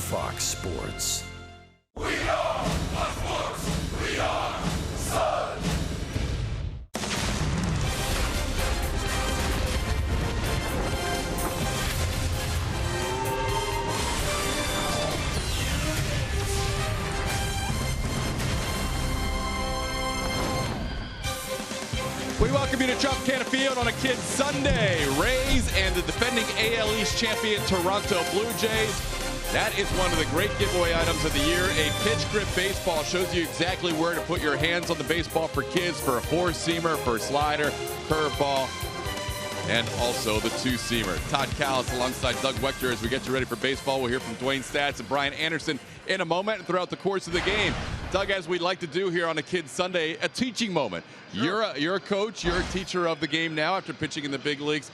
Fox Sports. We are sports. We are Sun. We welcome you to Tropicana Field on a Kids Sunday. Rays and the defending AL East champion Toronto Blue Jays. That is one of the great giveaway items of the year. A pitch grip baseball shows you exactly where to put your hands on the baseball for kids, for a four-seamer, for a slider, curveball, and also the two-seamer. Todd Callis alongside Doug Wechter as we get you ready for baseball. We'll hear from Dwayne Stats and Brian Anderson in a moment and throughout the course of the game. Doug, as we like to do here on a Kids Sunday, a teaching moment. Sure. You're a coach, you're a teacher of the game now after pitching in the big leagues.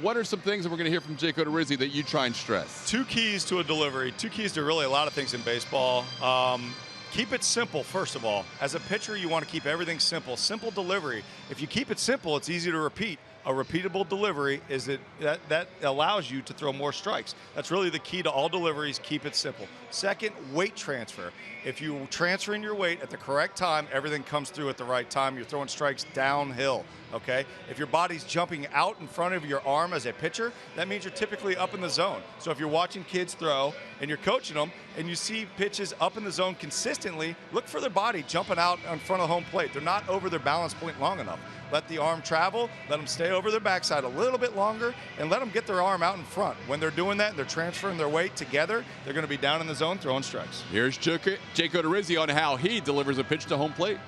What are some things that we're going to hear from Jake Odorizzi that you try and stress? Two keys to a delivery, two keys to really a lot of things in baseball. Keep it simple, first of all. As a pitcher, you want to keep everything simple. Simple delivery. If you keep it simple, it's easy to repeat. A repeatable delivery is that allows you to throw more strikes. That's really the key to all deliveries. Keep it simple. Second, weight transfer. If you're transferring your weight at the correct time, everything comes through at the right time. You're throwing strikes downhill, okay? If your body's jumping out in front of your arm as a pitcher, that means you're typically up in the zone. So if you're watching kids throw and you're coaching them and you see pitches up in the zone consistently, look for their body jumping out in front of home plate. They're not over their balance point long enough. Let the arm travel, let them stay over their backside a little bit longer, and let them get their arm out in front. When they're doing that and they're transferring their weight together, they're going to be down in the zone throwing strikes. Here's Jake Odorizzi on how he delivers a pitch to home plate.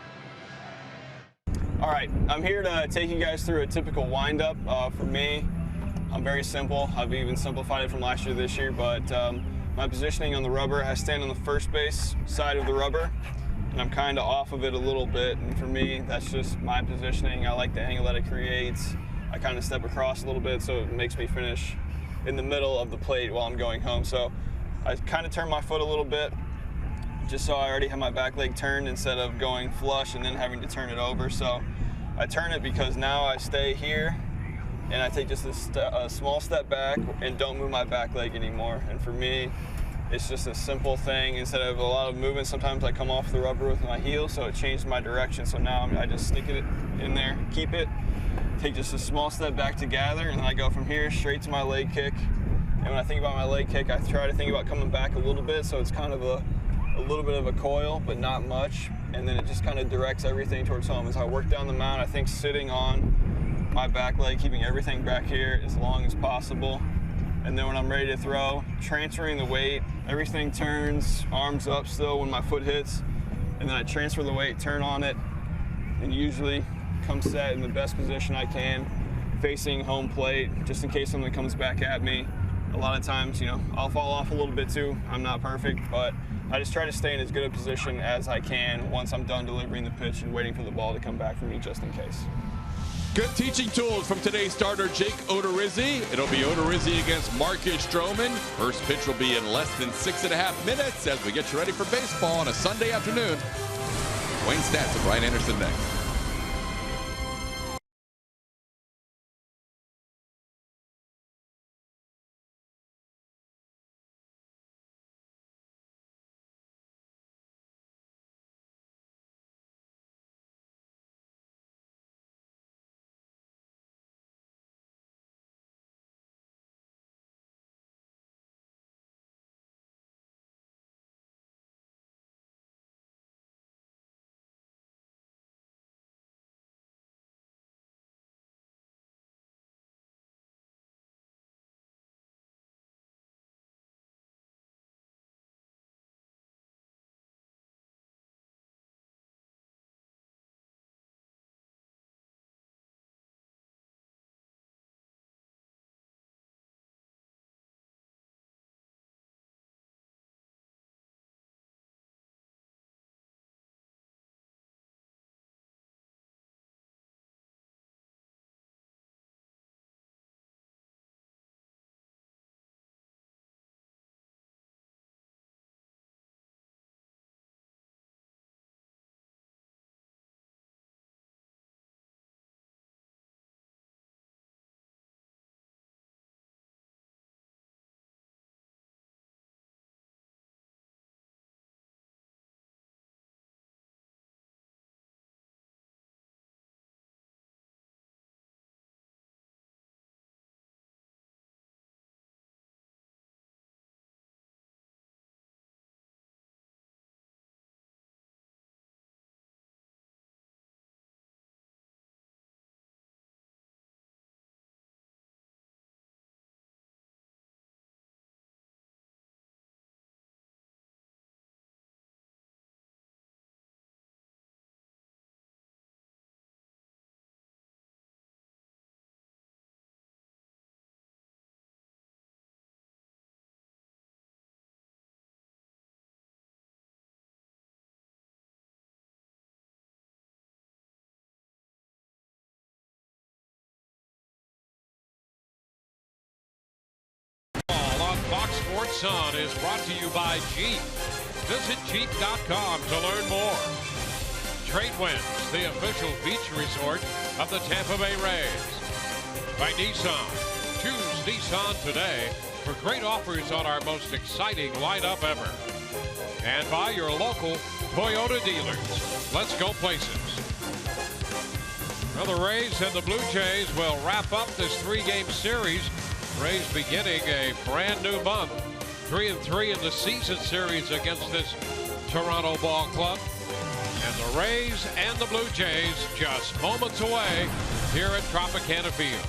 All right, I'm here to take you guys through a typical windup. For me, I'm very simple. I've even simplified it from last year to this year, but my positioning on the rubber, I stand on the first base side of the rubber, and I'm kind of off of it a little bit, and for me, that's just my positioning. I like the angle that it creates. I kind of step across a little bit, so it makes me finish in the middle of the plate while I'm going home. So I kind of turn my foot a little bit, just so I already have my back leg turned instead of going flush and then having to turn it over. So I turn it because now I stay here, and I take just a small step back and don't move my back leg anymore. And for me, it's just a simple thing. Instead of a lot of movement, sometimes I come off the rubber with my heel, so it changed my direction. So now I just stick it in there, keep it, take just a small step back to gather, and then I go from here straight to my leg kick. And when I think about my leg kick, I try to think about coming back a little bit, so it's kind of a little bit of a coil, but not much. And then it just kind of directs everything towards home. As I work down the mound, I think sitting on my back leg, keeping everything back here as long as possible. And then when I'm ready to throw, transferring the weight, everything turns, arms up still when my foot hits, and then I transfer the weight, turn on it, and usually come set in the best position I can, facing home plate, just in case something comes back at me. A lot of times, I'll fall off a little bit too. I'm not perfect, but I just try to stay in as good a position as I can once I'm done delivering the pitch and waiting for the ball to come back for me just in case. Good teaching tools from today's starter, Jake Odorizzi. It'll be Odorizzi against Marcus Stroman. First pitch will be in less than 6.5 minutes as we get you ready for baseball on a Sunday afternoon. Dwayne Stats and Brian Anderson next. Fox Sports Sun is brought to you by Jeep. Visit Jeep.com to learn more. Trade Winds, the official beach resort of the Tampa Bay Rays. By Nissan. Choose Nissan today for great offers on our most exciting lineup ever. And by your local Toyota dealers. Let's go places. Well, the Rays and the Blue Jays will wrap up this 3-game series. Rays beginning a brand new month. 3-3 in the season series against this Toronto ball club. And the Rays and the Blue Jays just moments away here at Tropicana Field.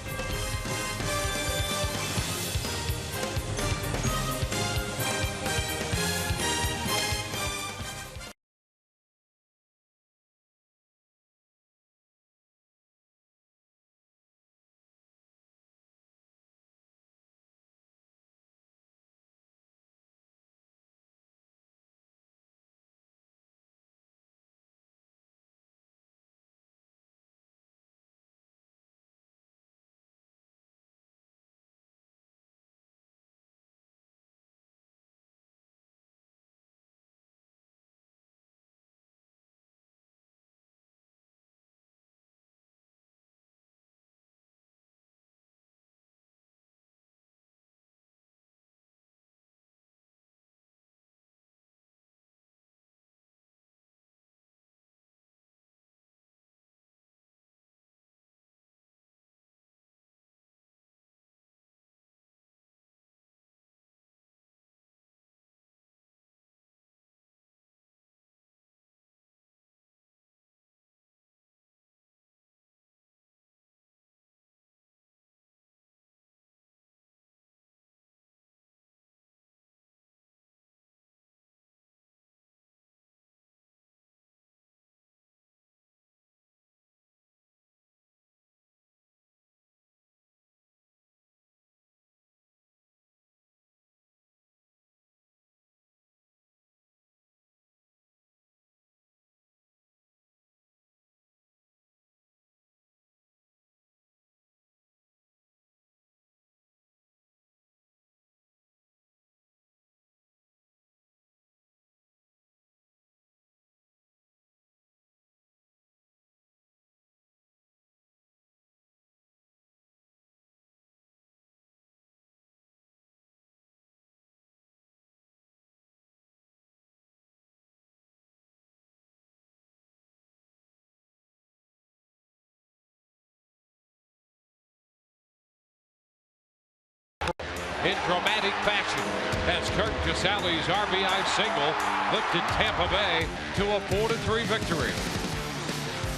In dramatic fashion, as Kirk Casale's RBI single lifted Tampa Bay to a 4-3 victory.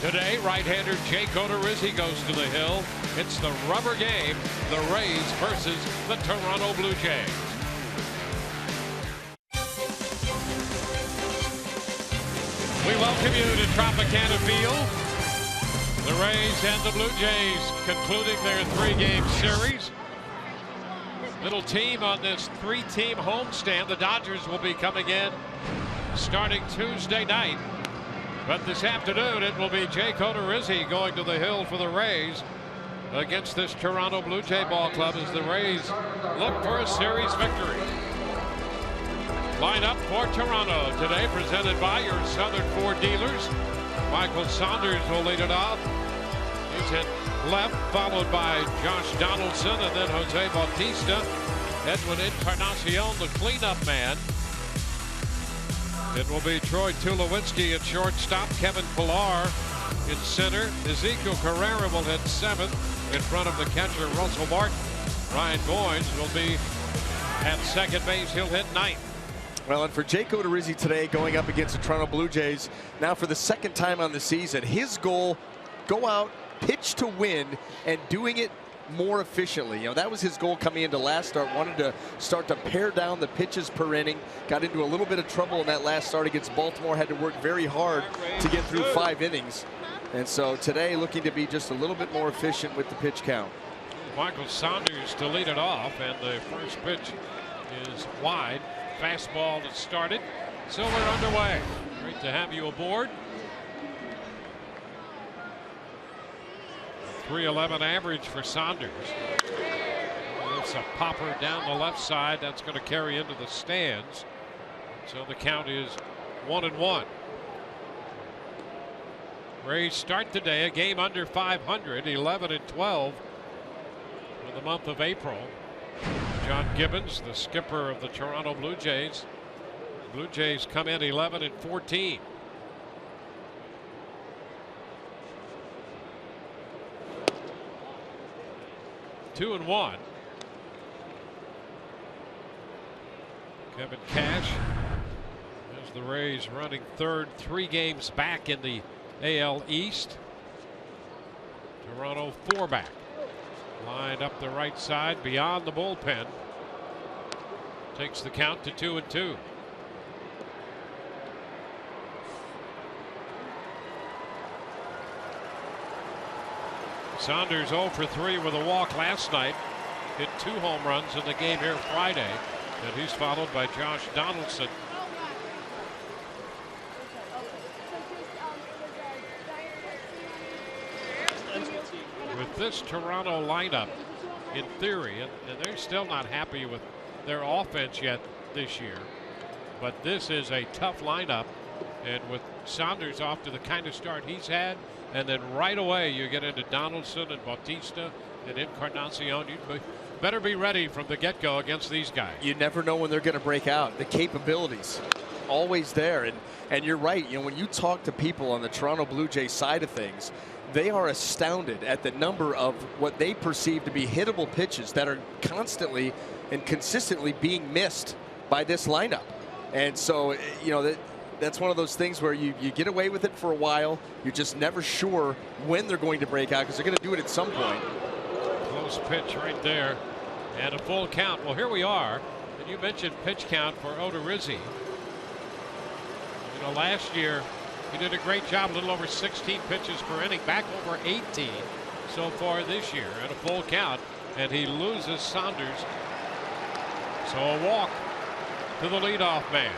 Today, right-hander Jake Odorizzi goes to the hill. It's the rubber game, the Rays versus the Toronto Blue Jays. We welcome you to Tropicana Field. The Rays and the Blue Jays concluding their 3-game series. Little team on this 3-team homestand. The Dodgers will be coming in starting Tuesday night. But this afternoon, it will be Jake Odorizzi going to the hill for the Rays against this Toronto Blue Jay ball club as the Rays look for a series victory. Lineup for Toronto today presented by your Southern Ford dealers. Michael Saunders will lead it off. He's hit left, followed by Josh Donaldson and then Jose Bautista. Edwin Encarnacion, the cleanup man. It will be Troy Tulowitzki at shortstop, Kevin Pillar in center. Ezekiel Carrera will hit 7th in front of the catcher Russell Martin. Ryan Goins will be at second base. He'll hit 9th. Well, and for Jake Odorizzi today going up against the Toronto Blue Jays, now for the 2nd time on the season, his goal, go out, pitch to win, and doing it more efficiently. You know, that was his goal coming into last start. Wanted to start to pare down the pitches per inning. Got into a little bit of trouble in that last start against Baltimore. Had to work very hard to get through 5 innings. And so today looking to be just a little bit more efficient with the pitch count. Michael Saunders to lead it off, and the first pitch is wide. Fastball that started. So we're underway. Great to have you aboard. 311 average for Saunders. It's a popper down the left side. That's going to carry into the stands. So the count is 1-1. Rays start today a game under 500, 11-12 for the month of April. John Gibbons, the skipper of the Toronto Blue Jays. Blue Jays come in 11-14. Two and one. Kevin Cash as the Rays running third, 3 games back in the AL East. Toronto 4 back. Lined up the right side beyond the bullpen. Takes the count to 2-2. Saunders 0 for 3 with a walk last night. Hit 2 home runs in the game here Friday. And he's followed by Josh Donaldson. With this Toronto lineup, in theory, and they're still not happy with their offense yet this year, but this is a tough lineup, and with Saunders off to the kind of start he's had, and then right away you get into Donaldson and Bautista and Encarnacion, you better be ready from the get-go against these guys. You never know when they're going to break out. The capabilities always there, and you're right. You know, when you talk to people on the Toronto Blue Jays side of things, they are astounded at the number of what they perceive to be hittable pitches that are constantly and consistently being missed by this lineup. And so, you know, that's one of those things where you get away with it for a while. You're just never sure when they're going to break out because they're going to do it at some point. Close pitch right there. And a full count. Well, here we are. And you mentioned pitch count for Odorizzi. You know, last year he did a great job, a little over 16 pitches per inning, back over 18 so far this year, and a full count, and he loses Saunders. So a walk to the leadoff man.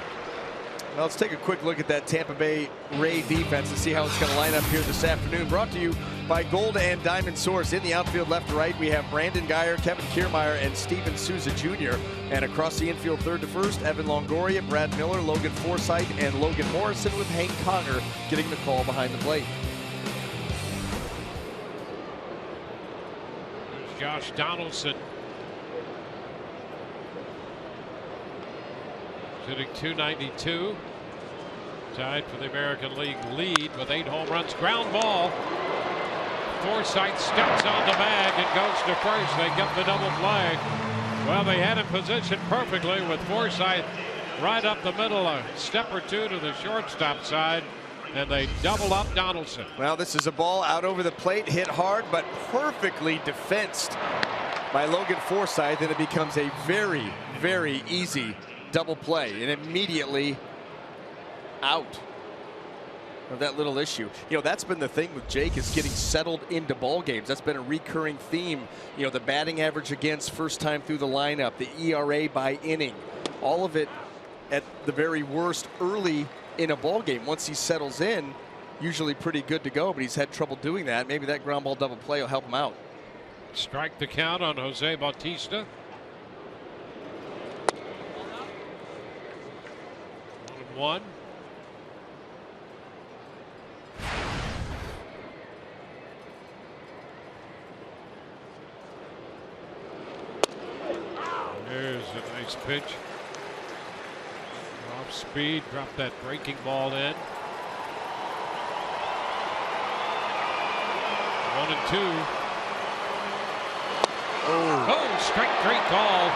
Well, let's take a quick look at that Tampa Bay Ray defense and see how it's going to line up here this afternoon. Brought to you by Gold and Diamond Source. In the outfield left to right, we have Brandon Geyer, Kevin Kiermaier, and Steven Souza Jr. And across the infield third to first, Evan Longoria, Brad Miller, Logan Forsythe, and Logan Morrison with Hank Conger getting the call behind the plate. There's Josh Donaldson. Hitting .292. Tied for the American League lead with 8 home runs. Ground ball. Forsythe steps on the bag and goes to first. They get the double play. Well, they had him positioned perfectly with Forsythe right up the middle, a step or two to the shortstop side, and they double up Donaldson. Well, this is a ball out over the plate, hit hard, but perfectly defensed by Logan Forsythe, and it becomes a very, very easy double play, and immediately out of that little issue. You know, that's been the thing with Jake, is getting settled into ball games. That's been a recurring theme. You know, the batting average against first time through the lineup, the ERA by inning, all of it at the very worst early in a ball game. Once he settles in, usually pretty good to go, but he's had trouble doing that. Maybe that ground ball double play will help him out. Strike the count on Jose Bautista. 1-1. There's a nice pitch. Off speed, drop that breaking ball in. 1-2. Oh, strike 3 called.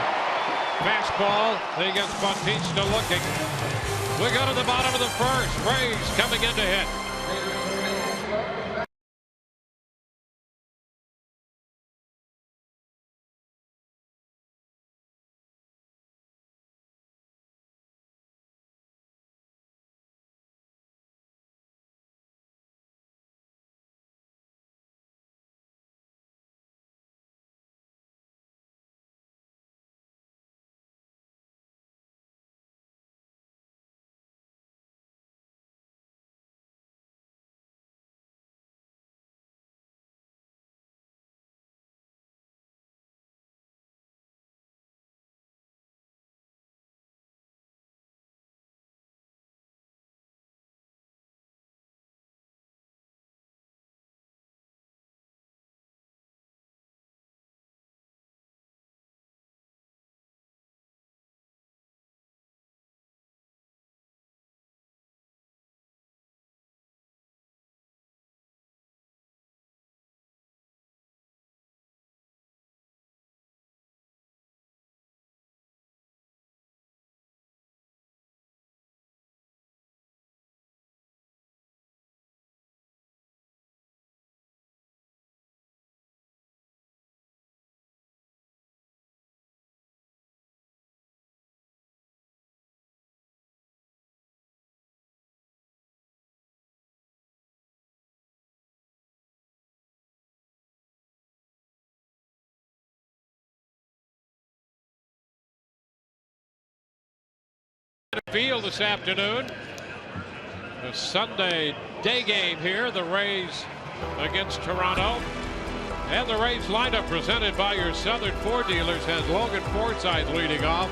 Fastball. They gets Bautista looking. We go to the bottom of the first. Rays coming in to hit. Field this afternoon. A Sunday day game here. The Rays against Toronto. And the Rays lineup presented by your Southern Ford dealers has Logan Forsythe leading off,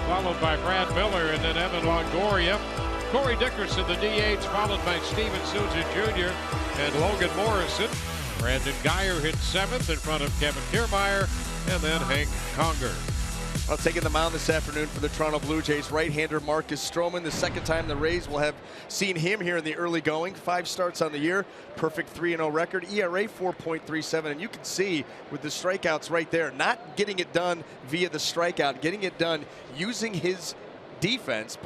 followed by Brad Miller and then Evan Longoria. Corey Dickerson, the DH, followed by Steven Souza Jr. and Logan Morrison. Brandon Guyer hit 7th in front of Kevin Kiermaier and then Hank Conger. Well, taking the mound this afternoon for the Toronto Blue Jays, right-hander Marcus Stroman. The second time the Rays will have seen him here in the early going. 5 starts on the year, perfect 3-0 record, ERA 4.37. And you can see with the strikeouts right there, not getting it done via the strikeout, getting it done using his defense,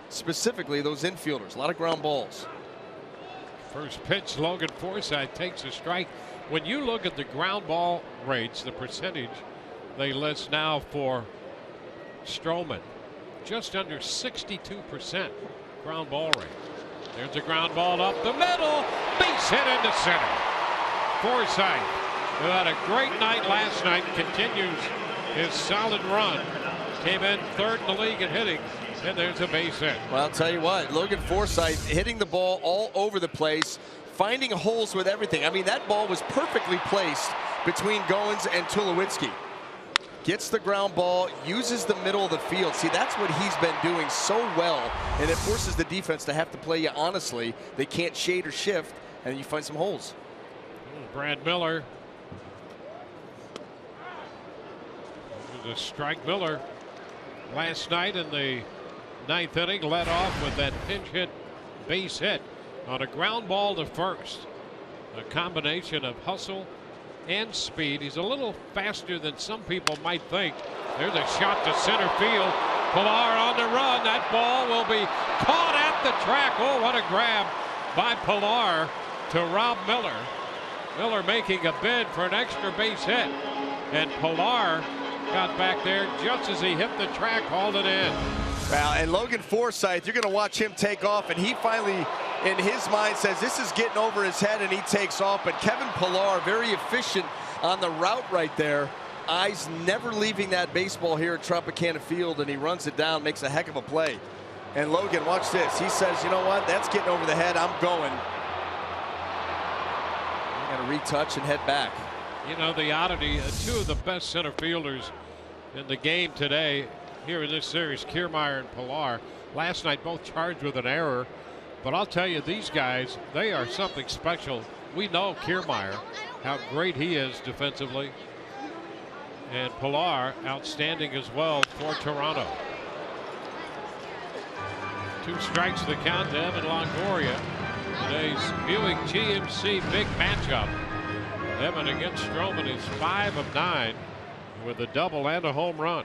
specifically those infielders. A lot of ground balls. First pitch, Logan Forsythe takes a strike. When you look at the ground ball rates, the percentage they list now for Stroman, just under 62% ground ball rate. There's a ground ball up the middle, base hit into center. Forsythe, who had a great night last night, continues his solid run. Came in 3rd in the league in hitting, and there's a base hit. Well, I'll tell you what, Logan Forsythe hitting the ball all over the place, finding holes with everything. I mean, that ball was perfectly placed between Goins and Tulowitzki. Gets the ground ball, uses the middle of the field. See, that's what he's been doing so well, and it forces the defense to have to play you honestly. They can't shade or shift, and you find some holes. Brad Miller. The strike. Miller last night in the 9th inning led off with that pinch hit base hit on a ground ball to first. A combination of hustle and speed. He's a little faster than some people might think. There's a shot to center field. Pilar on the run. That ball will be caught at the track. Oh, what a grab by Pilar to Rob Miller. Miller making a bid for an extra base hit. And Pilar got back there just as he hit the track, hauled it in. Well, and Logan Forsythe, you're going to watch him take off, and he finally, in his mind, says this is getting over his head, and he takes off. But Kevin Pilar, very efficient on the route right there. Eyes never leaving that baseball here at Tropicana Field, and he runs it down, makes a heck of a play. And Logan, watch this. He says, you know what, that's getting over the head. I'm going. I'm going to retouch and head back. You know, the oddity, 2 of the best center fielders in the game today here in this series, Kiermaier and Pilar. Last night both charged with an error, but I'll tell you, these guys, they are something special. We know Kiermaier, how great he is defensively, and Pilar outstanding as well for Toronto. 2 strikes to the count to Evan Longoria. Today's Buick GMC big matchup. Evan against Stroman is 5 of 9 with a double and a home run.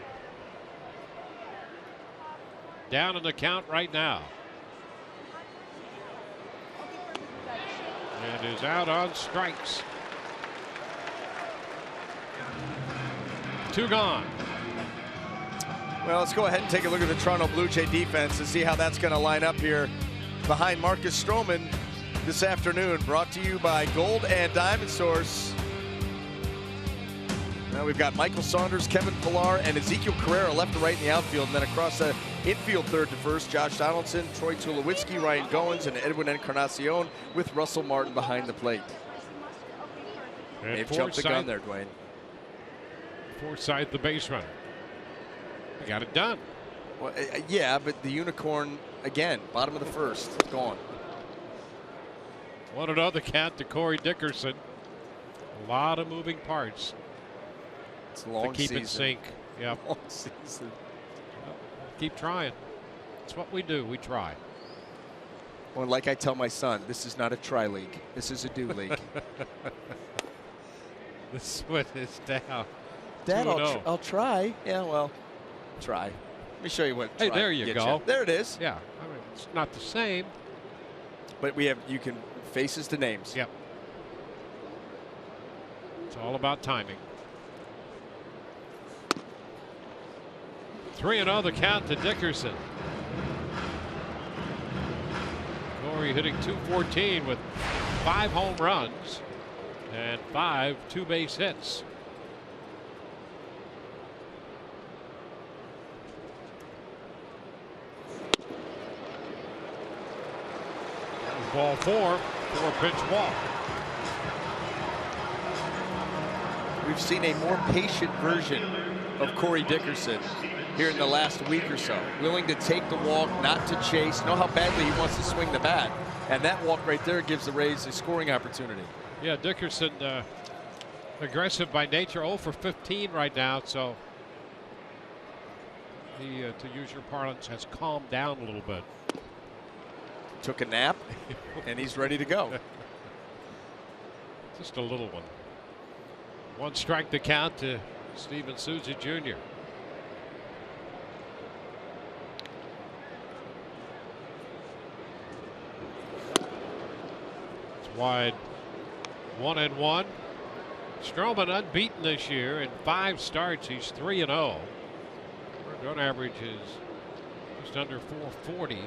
Down in the count right now. And is out on strikes. 2 gone. Well, let's go ahead and take a look at the Toronto Blue Jay defense and see how that's going to line up here behind Marcus Stroman this afternoon. Brought to you by Gold and Diamond Source. Now we've got Michael Saunders, Kevin Pilar, and Ezekiel Carrera left to right in the outfield. And then across the infield, 3rd to 1st, Josh Donaldson, Troy Tulowitzki, Ryan Goins, and Edwin Encarnacion with Russell Martin behind the plate. And they've jumped the gun there, Dwayne. Forsythe, the base runner. They got it done. Well, yeah, but the unicorn, again, bottom of the 1st, gone. 1-0 the count to Corey Dickerson. A lot of moving parts. It's a long to keep season. in sync. Yeah. Long season. Keep trying. It's what we do. We try. Well, like I tell my son, this is not a try league. This is a do league. This one is down. Dad, 2-0. I'll try. Yeah, well, try. Let me show you what. Hey, try there you gets go. There it is. Yeah. I mean, it's not the same. But we have, you can faces to names. Yep. It's all about timing. 3-0 the count to Dickerson. Corey hitting .214 with 5 home runs and 5 two-base hits. Ball 4, 4-pitch walk. We've seen a more patient version of Corey Dickerson here in the last week or so. Willing to take the walk, not to chase, know how badly he wants to swing the bat. And that walk right there gives the Rays a scoring opportunity. Yeah, Dickerson aggressive by nature, 0 for 15 right now, so he, to use your parlance, has calmed down a little bit. Took a nap, and he's ready to go. Just a little one. 1 strike to count to Steven Souza Jr. It's wide. 1-1. Stroman unbeaten this year in 5 starts. He's 3-0. Run average is just under 440.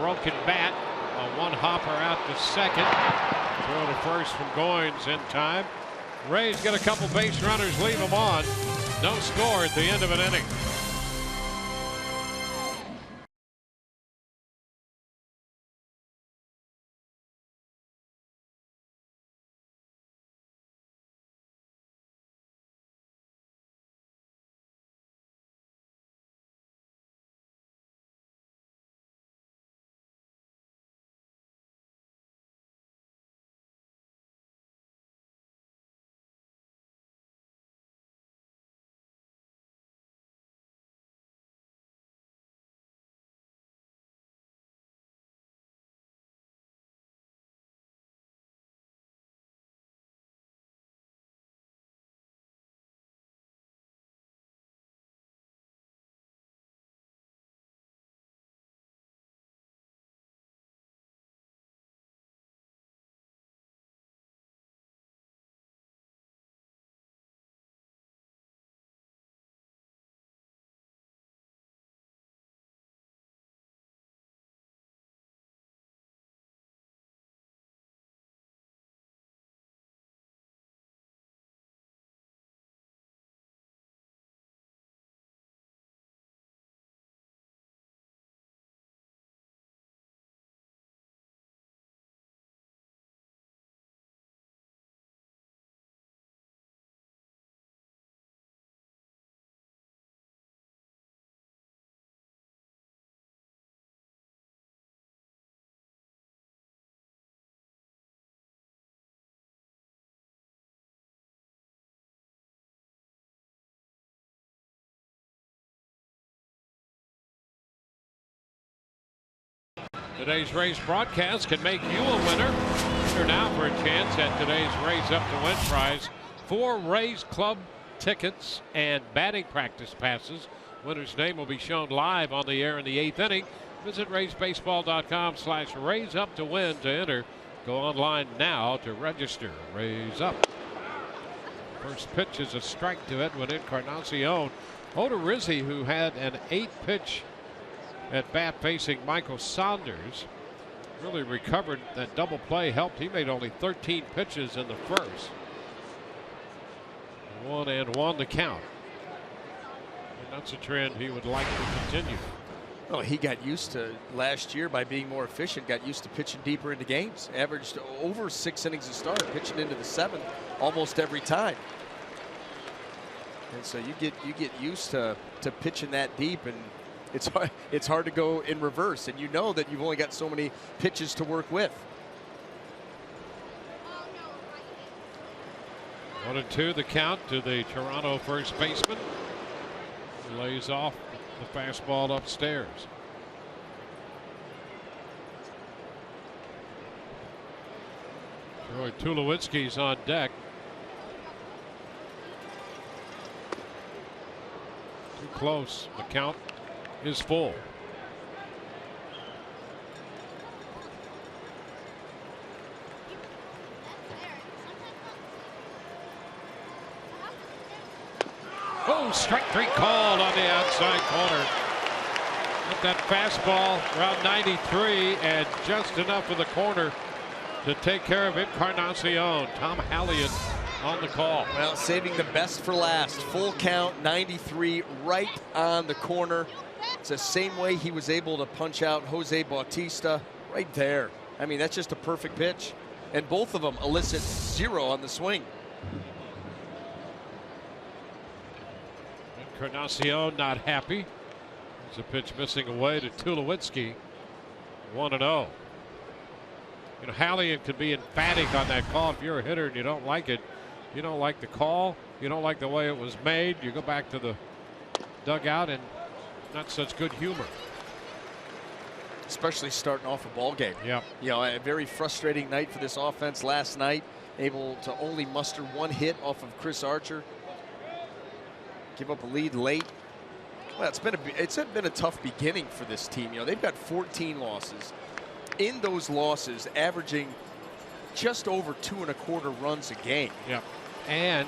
Broken bat. A 1-hopper out to second. Throw to first from Goins in time. Rays get a couple base runners, leave them on. No score at the end of an inning. Today's Rays broadcast can make you a winner. Enter now for a chance at today's Rays Up to Win prize. 4 Rays Club tickets and batting practice passes. Winner's name will be shown live on the air in the 8th inning. Visit RaysBaseball.com/Rays Up to Win to enter. Go online now to register. Rays Up. First pitch is a strike to Edwin Encarnacion. Odorizzi, who had an 8-pitch at bat facing Michael Saunders, really recovered. That double play helped. He made only 13 pitches in the first. 1-1 the count. And that's a trend he would like to continue. Well, he got used to last year by being more efficient, got used to pitching deeper into games, averaged over 6 innings a start, pitching into the 7th almost every time. And so you get used to pitching that deep, and it's hard to go in reverse, and you know that you've only got so many pitches to work with. 1-2 the count to the Toronto first baseman. He lays off the fastball upstairs. Troy Tulowitzki's on deck. Too close. The count is full. Oh, strike 3 called on the outside corner. Hit that fastball around 93 and just enough of the corner to take care of Encarnacion. Tom Hallion on the call. Well, saving the best for last. Full count, 93, right on the corner. It's the same way he was able to punch out Jose Bautista right there. I mean, that's just a perfect pitch. And both of them elicit 0 on the swing. Encarnacion not happy. There's a pitch missing away to Tulowitzki. 1-0. You know, Hallian could be emphatic on that call. If you're a hitter and you don't like it, you don't like the call, you don't like the way it was made, you go back to the dugout and not such good humor. Especially starting off a ball game. Yeah. You know, a very frustrating night for this offense last night. Able to only muster 1 hit off of Chris Archer. Give up a lead late. Well, it's been a tough beginning for this team. You know, they've got 14 losses. In those losses, averaging just over 2.25 runs a game. Yeah. And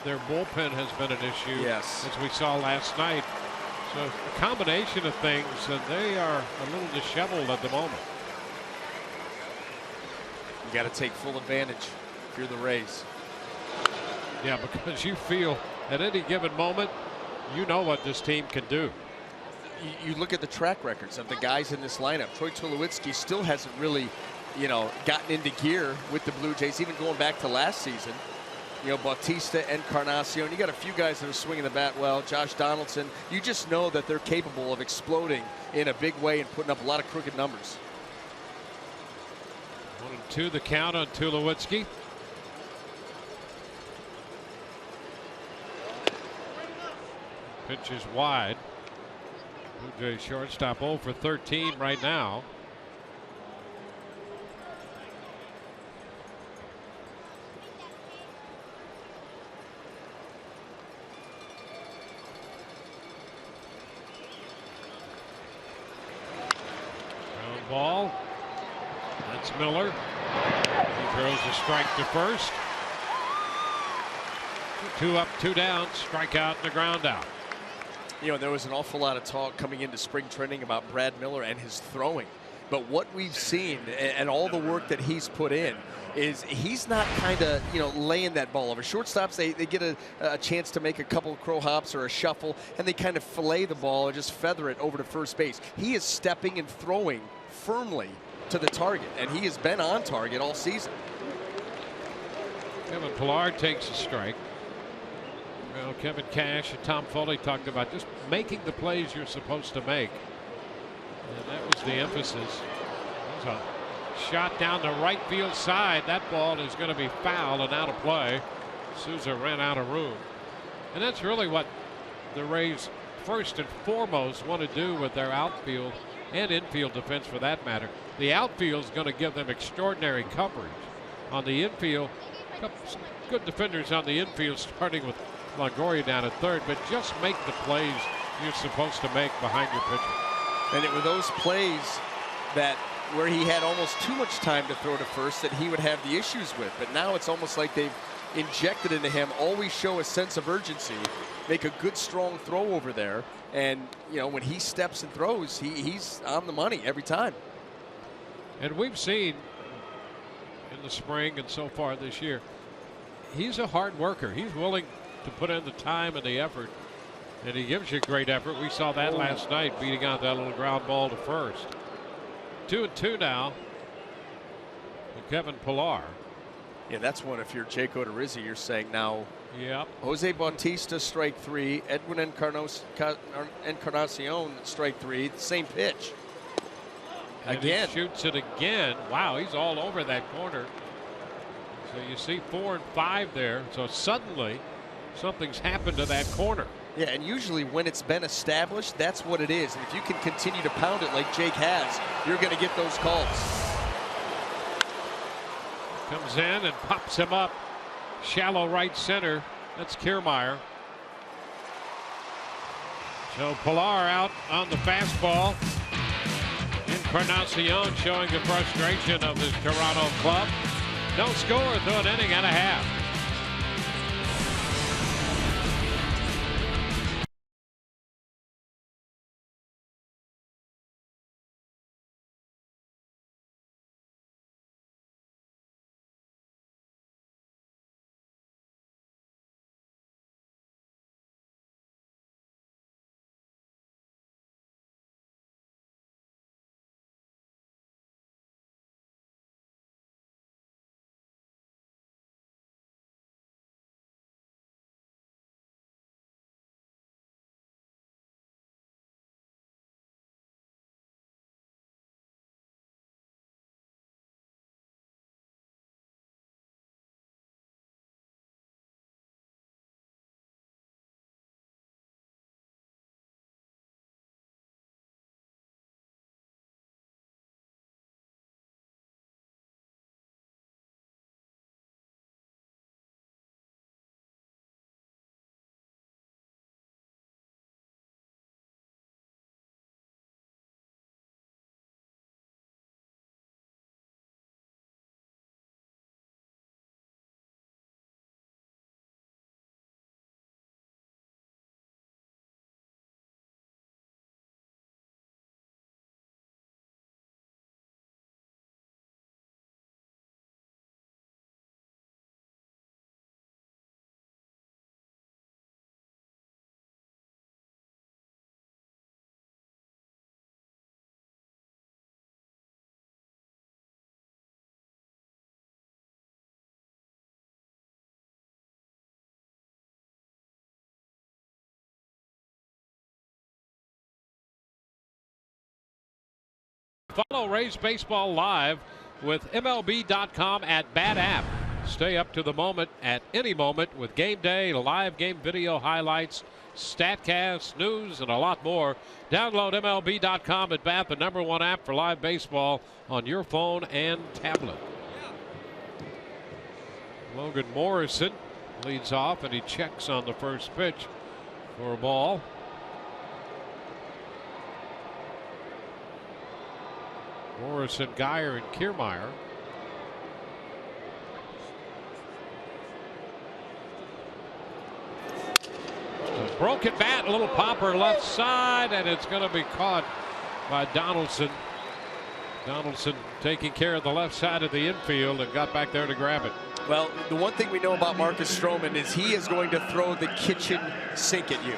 their bullpen has been an issue. Yes. As we saw last night. So a combination of things, and they are a little disheveled at the moment. You got to take full advantage if you're the Rays. Yeah, because you feel at any given moment, you know what this team can do. You look at the track records of the guys in this lineup. Troy Tulowitzki still hasn't really, you know, gotten into gear with the Blue Jays, even going back to last season. You know, Bautista, Encarnacion. You got a few guys that are swinging the bat well. Josh Donaldson. You just know that they're capable of exploding in a big way and putting up a lot of crooked numbers. 1-2 the count on Tulowitzki. Pitch is wide. Blue Jays shortstop 0 for 13 right now. Ground ball. That's Miller. He throws a strike to first. 2 up, 2 down, strikeout and a ground out. You know, there was an awful lot of talk coming into spring training about Brad Miller and his throwing. But what we've seen and all the work that he's put in is he's not kind of, you know, laying that ball over. Shortstops, they get a chance to make a couple of crow hops or a shuffle, and they kind of fillet the ball and just feather it over to first base. He is stepping and throwing firmly to the target, and he has been on target all season. Kevin Pillar takes a strike. Well, Kevin Cash and Tom Foley talked about just making the plays you're supposed to make. And that was the emphasis. There's a shot down the right field side. That ball is going to be foul and out of play. Souza ran out of room. And that's really what the Rays first and foremost want to do with their outfield and infield defense for that matter. The outfield is going to give them extraordinary coverage. On the infield, some good defenders on the infield starting with Longoria down at third, but just make the plays you're supposed to make behind your pitcher. And it were those plays that where he had almost too much time to throw to first that he would have the issues with. But now it's almost like they've injected into him, always show a sense of urgency, make a good strong throw over there. And, you know, when he steps and throws, he's on the money every time. And we've seen in the spring and so far this year, he's a hard worker. He's willing to put in the time and the effort, and he gives you great effort. We saw that last night, beating out that little ground ball to first. 2-2 now with Kevin Pillar. Yeah, that's one. If you're Jake Odorizzi, you're saying now. Yep. Jose Bautista, strike 3. Edwin Encarnacion, strike 3. The same pitch. And again. He shoots it again. Wow, he's all over that corner. So you see 4 and 5 there. So suddenly something's happened to that corner. Yeah, and usually when it's been established, that's what it is. And if you can continue to pound it like Jake has, you're going to get those calls. Comes in and pops him up. Shallow right center. That's Kiermaier. So Pillar out on the fastball. Encarnacion showing the frustration of his Toronto club. No score through an inning and a half. Follow Rays Baseball live with MLB.com at Bat App. Stay up to the moment at any moment with game day, live game video highlights, StatCast, news, and a lot more. Download MLB.com at Bat, the #1 app for live baseball on your phone and tablet. Logan Morrison leads off, and he checks on the first pitch for a ball. Morrison, Geyer, and Kiermaier. A broken bat, a little popper left side, and it's going to be caught by Donaldson. Donaldson taking care of the left side of the infield and got back there to grab it. Well, the one thing we know about Marcus Stroman is he is going to throw the kitchen sink at you.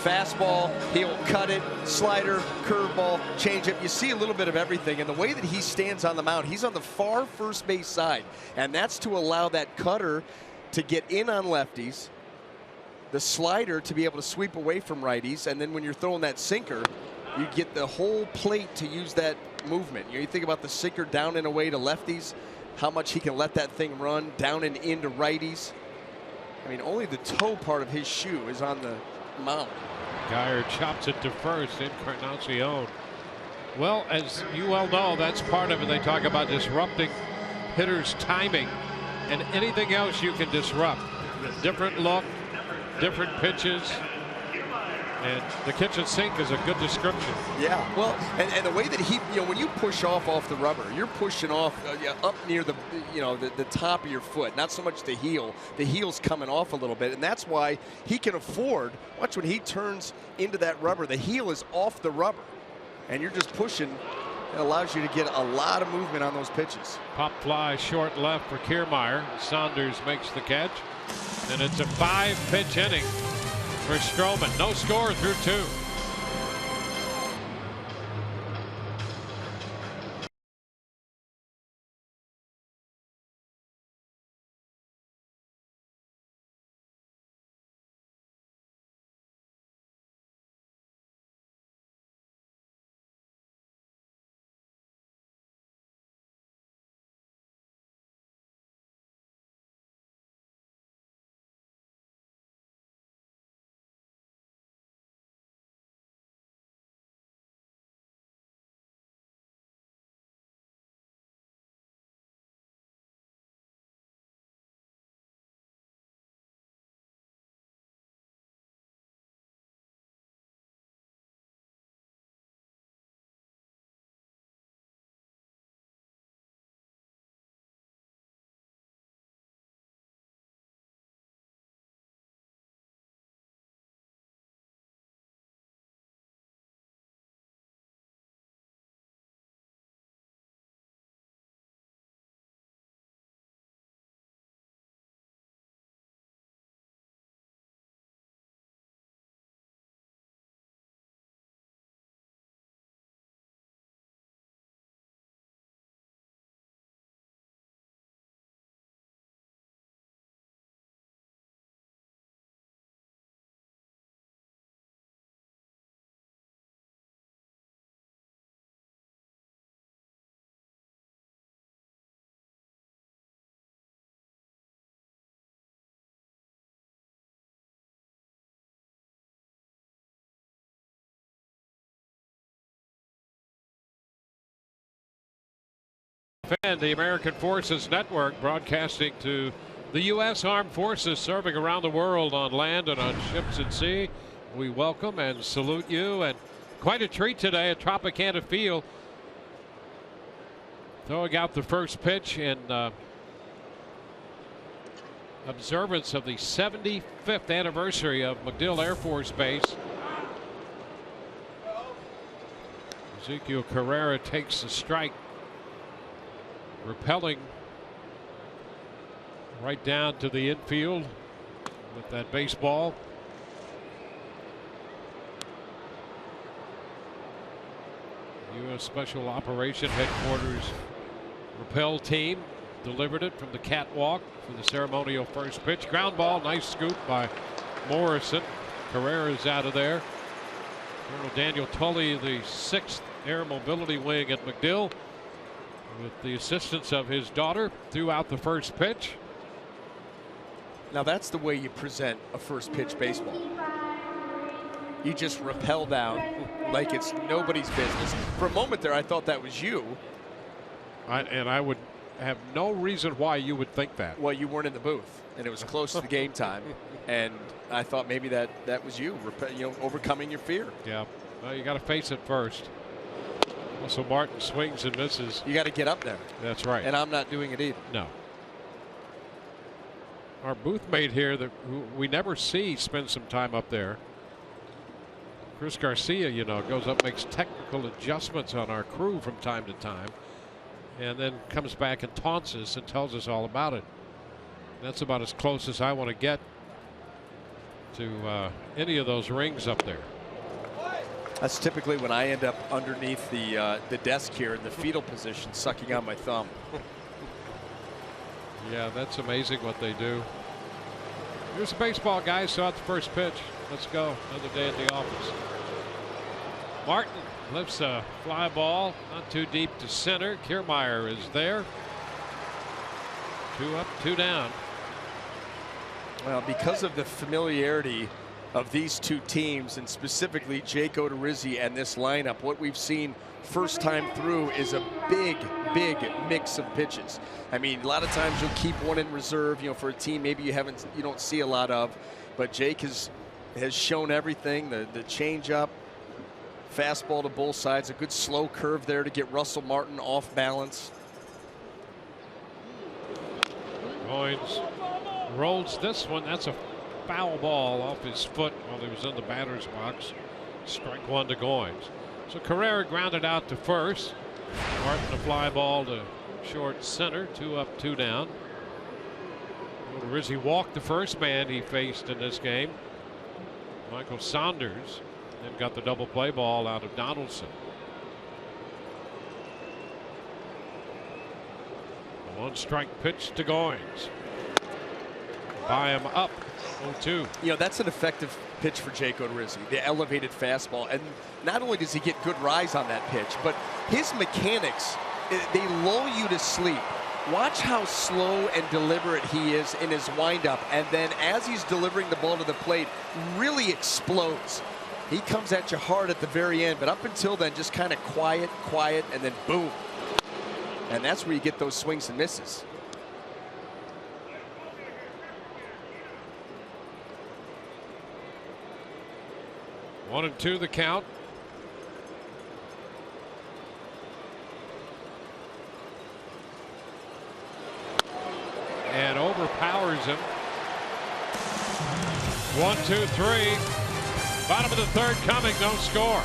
Fastball, he'll cut it, slider, curveball, changeup. You see a little bit of everything. And the way that he stands on the mound, he's on the far first base side. And that's to allow that cutter to get in on lefties, the slider to be able to sweep away from righties. And then when you're throwing that sinker, you get the whole plate to use that movement. You think about the sinker down and away to lefties, how much he can let that thing run down and into righties. I mean, only the toe part of his shoe is on the mound. Geyer chops it to first. Encarnacion. Well, as you well know, that's part of it. They talk about disrupting hitters' timing, and anything else you can disrupt. Different look, different pitches, and the kitchen sink is a good description. Yeah, well, and the way that he, when you push off the rubber, you're pushing off up near the, the top of your foot, not so much the heel. The heel's coming off a little bit, and that's why he can afford, watch when he turns into that rubber, the heel is off the rubber, and you're just pushing. It allows you to get a lot of movement on those pitches. Pop fly short left for Kiermaier. Saunders makes the catch, and it's a 5-pitch inning for Stroman. No score through 2. And the American Forces Network, broadcasting to the U.S. Armed Forces serving around the world on land and on ships at sea. We welcome and salute you, and quite a treat today at Tropicana Field. Throwing out the first pitch in observance of the 75th anniversary of MacDill Air Force Base. Ezekiel Carrera takes the strike, repelling right down to the infield with that baseball. U.S. Special Operation Headquarters repel team delivered it from the catwalk for the ceremonial first pitch. Ground ball, nice scoop by Morrison. Carrera's out of there. Colonel Daniel Tully, the 6th air mobility wing at McDill with the assistance of his daughter throughout the first pitch. Now that's the way you present a first pitch baseball. You just rappel down like it's nobody's business. For a moment there, I thought that was you. And I would have no reason why you would think that. Well, you weren't in the booth, and it was close to the game time, and I thought maybe that was you, overcoming your fear. Yeah, well, you got to face it first. So Martin swings and misses. You got to get up there. That's right. And I'm not doing it either. No. Our booth mate here, who we never see spend some time up there, Chris Garcia, goes up, makes technical adjustments on our crew from time to time, and then comes back and taunts us and tells us all about it. That's about as close as I want to get to any of those rings up there. That's typically when I end up underneath the desk here in the fetal position, sucking on my thumb. Yeah, that's amazing what they do. Here's the baseball guys. Saw at the first pitch. Let's go. Another day at the office. Martin lifts a fly ball, not too deep to center. Kiermaier is there. 2 up, 2 down. Well, because of the familiarity of these two teams, and specifically Jake Odorizzi and this lineup, what we've seen first time through is a big mix of pitches. I mean, a lot of times you'll keep one in reserve, for a team maybe you don't see a lot of, but Jake has shown everything. The changeup, fastball to both sides, a good slow curve there to get Russell Martin off balance. Goins rolls this one. That's a foul ball off his foot while he was in the batter's box. Strike 1 to Goins. So Carrera grounded out to first. Martin a fly ball to short center. 2 up, 2 down. Rizzi walked the first man he faced in this game, Michael Saunders, and got the double play ball out of Donaldson. A 1-strike pitch to Goins. By him up 0-2. That's an effective pitch for Jake Odorizzi, the elevated fastball. And not only does he get good rise on that pitch, but his mechanics, they lull you to sleep. Watch how slow and deliberate he is in his windup, and then as he's delivering the ball to the plate, really explodes. He comes at you hard at the very end, but up until then, just kind of quiet, and then boom. And that's where you get those swings and misses. One and 2 the count. And overpowers him. 1, 2, 3. Bottom of the third coming, no score.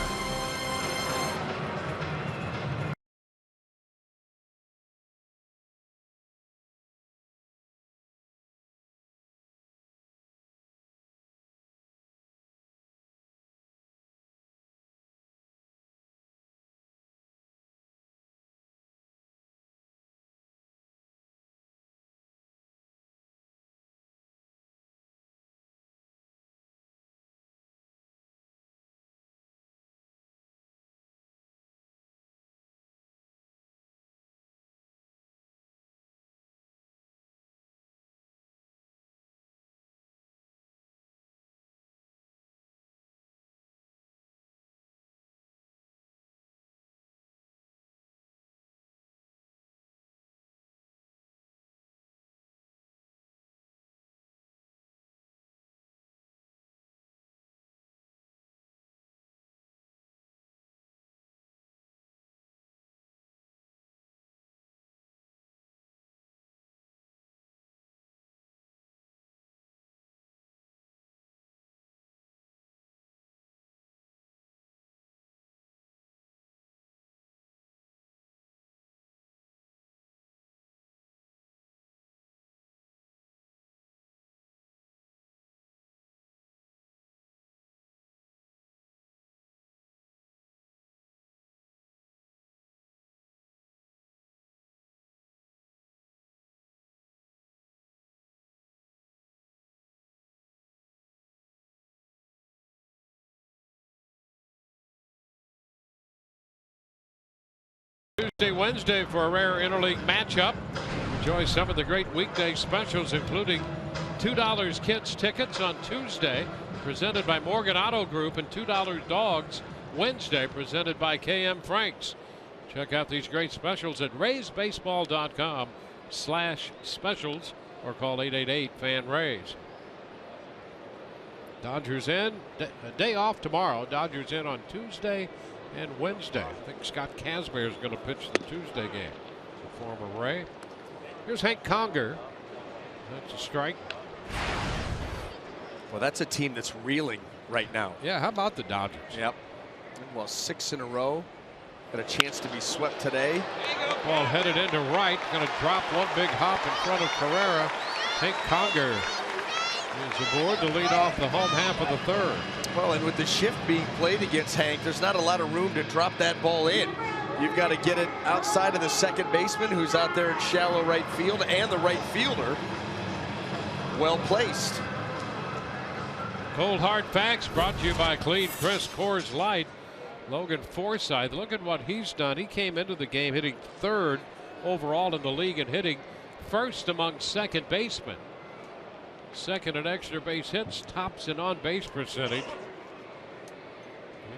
Wednesday for a rare interleague matchup. Enjoy some of the great weekday specials, including $2 kids tickets on Tuesday, presented by Morgan Auto Group, and $2 dogs Wednesday, presented by KM Franks. Check out these great specials at raysbaseball.com/specials or call 888-FAN-RAYS. Dodgers in, a day off tomorrow. Dodgers in on Tuesday and Wednesday. I think Scott Kazmir is going to pitch the Tuesday game. The former Ray. Here's Hank Conger. That's a strike. Well, that's a team that's reeling right now. Yeah, how about the Dodgers? Yep. Well, 6 in a row. Got a chance to be swept today. Ball headed into right. Going to drop one big hop in front of Carrera. Hank Conger is aboard to lead off the home half of the third. Well, and with the shift being played against Hank, there's not a lot of room to drop that ball in. You've got to get it outside of the second baseman, who's out there in shallow right field, and the right fielder. Well placed. Cold Hard Facts brought to you by Clean Crisp Coors Light. Logan Forsythe, look at what he's done. He came into the game hitting third overall in the league and hitting first among second basemen. Second in extra base hits, tops in on base percentage.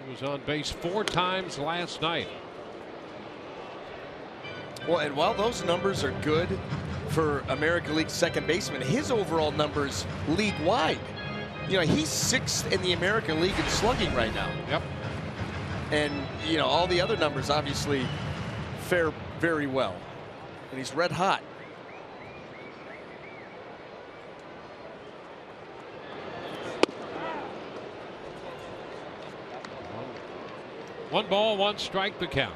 He was on base 4 times last night. Well, and while those numbers are good for American League second baseman, his overall numbers league wide. You know, he's 6th in the American League in slugging right now. Yep. And, you know, all the other numbers obviously fare very well. And he's red hot. One ball, one strike, the count.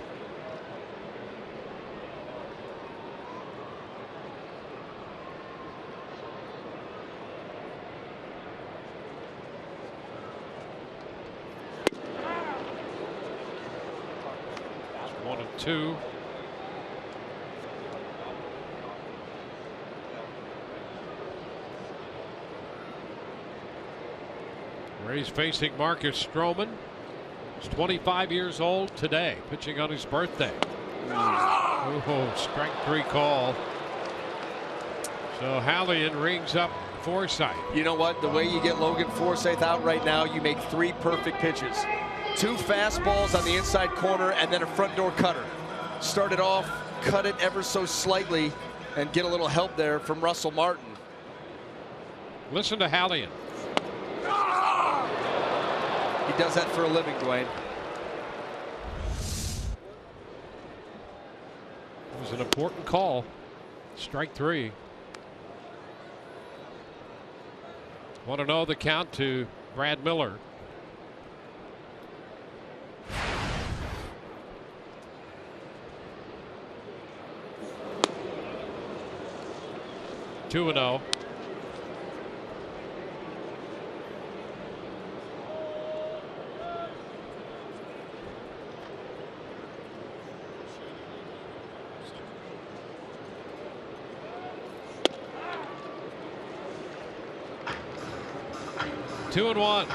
It's 1-2. Rays facing Marcus Stroman. He's 25 years old today, pitching on his birthday. Oh, strike 3 call. So Hallian rings up Forsythe. You know what? The way you get Logan Forsythe out right now, you make 3 perfect pitches. 2 fastballs on the inside corner and then a front door cutter. Start it off, cut it ever so slightly, and get a little help there from Russell Martin. Listen to Hallian. He does that for a living, Dwayne. It was an important call. Strike 3. 1-0 the count to Brad Miller. Two and 0. Two and 1. Now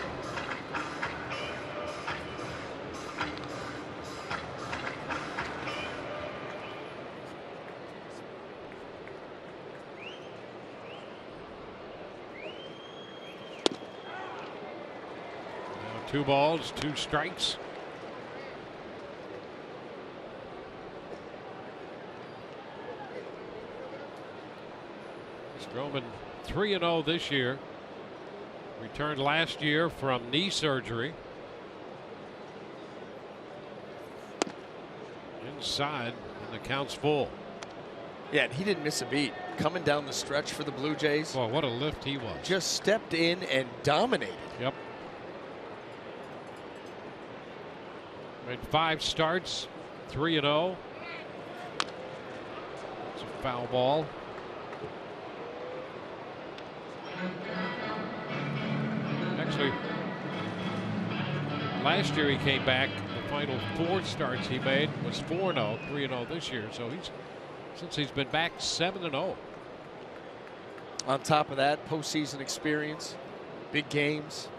2 balls, 2 strikes. Stroman 3-0 this year. Returned last year from knee surgery. Inside, and the count's full. Yeah, and he didn't miss a beat. Coming down the stretch for the Blue Jays. Boy, what a lift he was. Just stepped in and dominated. Yep. Made 5 starts, 3-0. It's a foul ball. Actually, last year he came back. The final 4 starts he made was 4-0, 3-0 this year. So since he's been back, 7-0. On top of that, postseason experience, big games.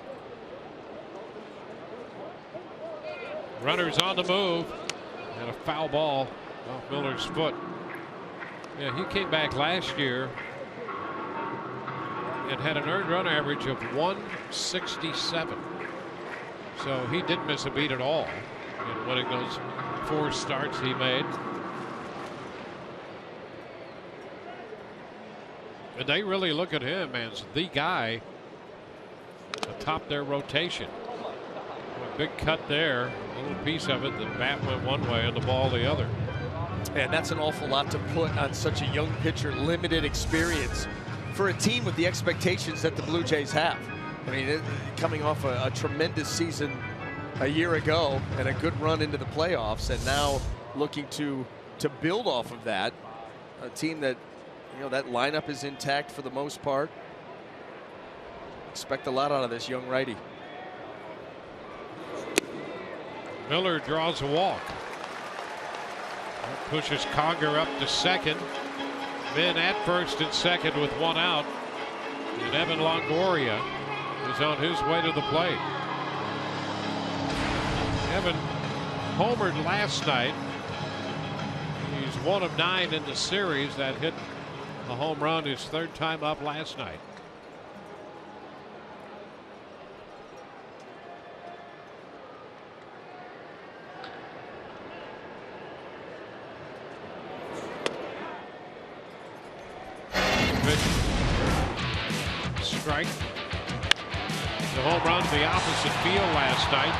Runners on the move, and a foul ball off Miller's foot. Yeah, he came back last year and had an earned run average of 167. So he didn't miss a beat at all in winning those 4 starts he made. And they really look at him as the guy atop their rotation. A big cut there, a little piece of it. The bat went one way and the ball the other. And that's an awful lot to put on such a young pitcher, limited experience for a team with the expectations that the Blue Jays have. I mean, coming off a tremendous season a year ago and a good run into the playoffs, and now looking to build off of that. A team that, you know, that lineup is intact for the most part. Expect a lot out of this young righty. Miller draws a walk. That pushes Conger up to second. Men at first and second with 1 out. And Evan Longoria is on his way to the plate. Evan homered last night. He's 1 of 9 in the series. That hit a home run his 3rd time up last night. Strike. The home run to the opposite field last night.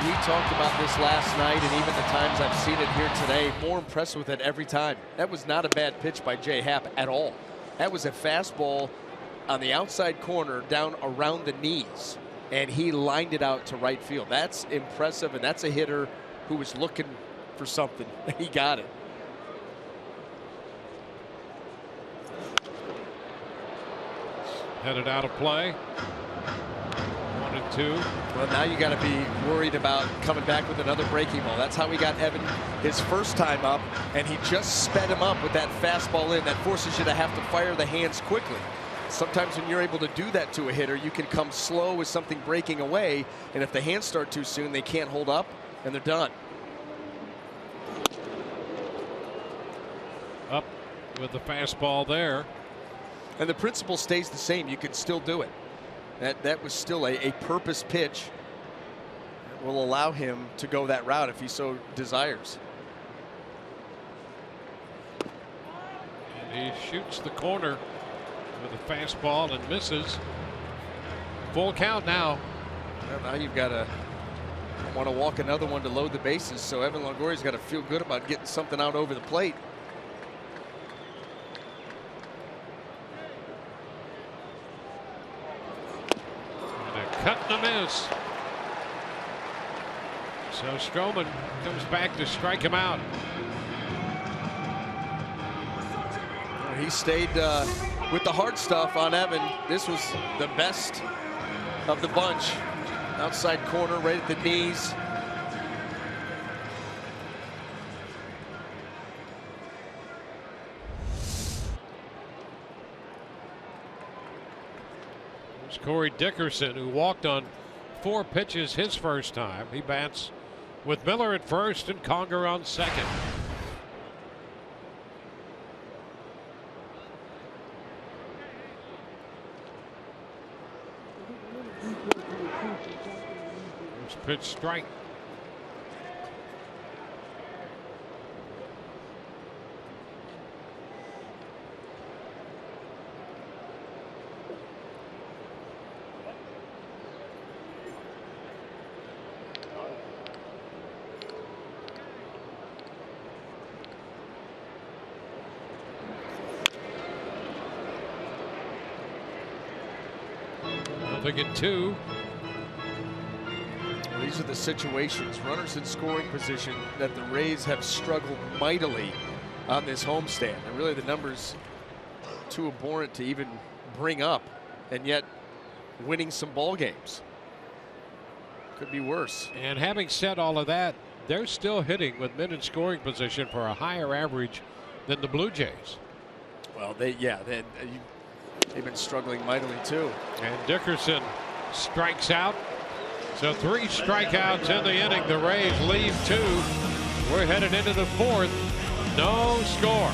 We talked about this last night, and even the times I've seen it here today, more impressed with it every time. That was not a bad pitch by Jay Happ at all. That was a fastball on the outside corner down around the knees, and he lined it out to right field. That's impressive, and that's a hitter who was looking for something. He got it. Headed out of play. 1 and 2. Well, now you got to be worried about coming back with another breaking ball. That's how we got Evan his first time up, and he just sped him up with that fastball in. That forces you to have to fire the hands quickly. Sometimes when you're able to do that to a hitter, you can come slow with something breaking away, and if the hands start too soon, they can't hold up, and they're done. Up with the fastball there. And the principle stays the same. You can still do it. That was still a purpose pitch that will allow him to go that route if he so desires. And he shoots the corner with a fastball and misses. Full count now. Well, now you've got to want to walk another one to load the bases. So Evan Longoria's got to feel good about getting something out over the plate. Cut and a miss. So Stroman comes back to strike him out. He stayed with the hard stuff on Evan. This was the best of the bunch. Outside corner, right at the knees. Corey Dickerson, who walked on 4 pitches his first time. He bats with Miller at first and Conger on second. First pitch strike. At 2. Well, these are the situations, runners in scoring position, that the Rays have struggled mightily on this homestand. And really the numbers too abhorrent to even bring up, and yet winning some ball games. Could be worse. And having said all of that, they're still hitting with men in scoring position for a higher average than the Blue Jays. Well, they've been struggling mightily too. And Dickerson strikes out. So 3 strikeouts in the inning. The Rays leave 2 We're headed into the fourth. No score.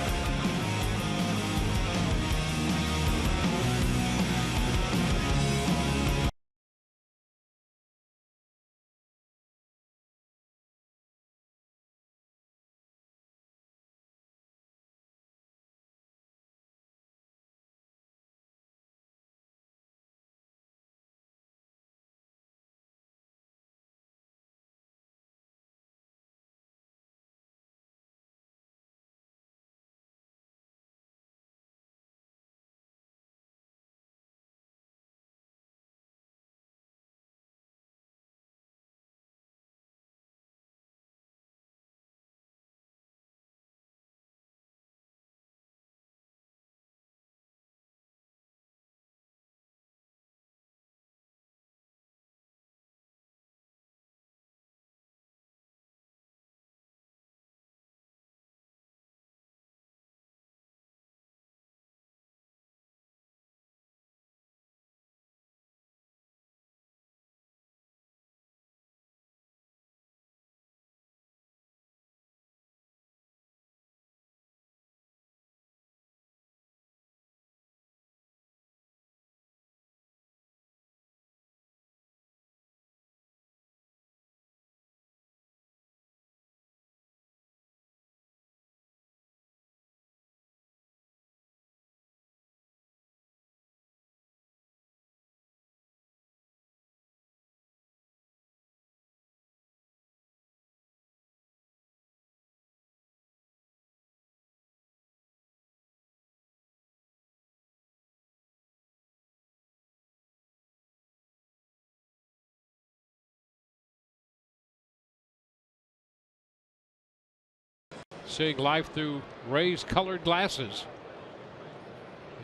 Seeing life through Ray's colored glasses.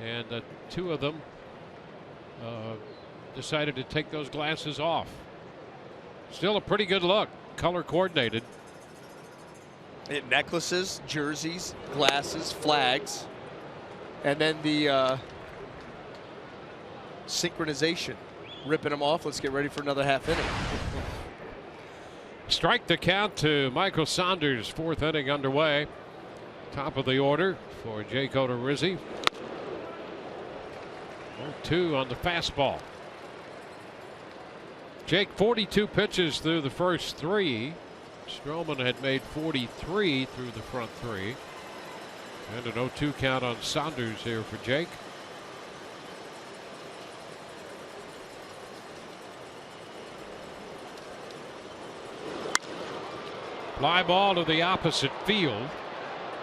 And two of them decided to take those glasses off. Still a pretty good look, color coordinated. Necklaces, jerseys, glasses, flags, and then the synchronization. Ripping them off. Let's get ready for another half inning. Strike the count to Michael Saunders. Fourth inning underway. Top of the order for Jake Odorizzi. 0-2 on the fastball. Jake 42 pitches through the first three. Stroman had made 43 through the front three. And an 0-2 count on Saunders here for Jake. Fly ball to the opposite field.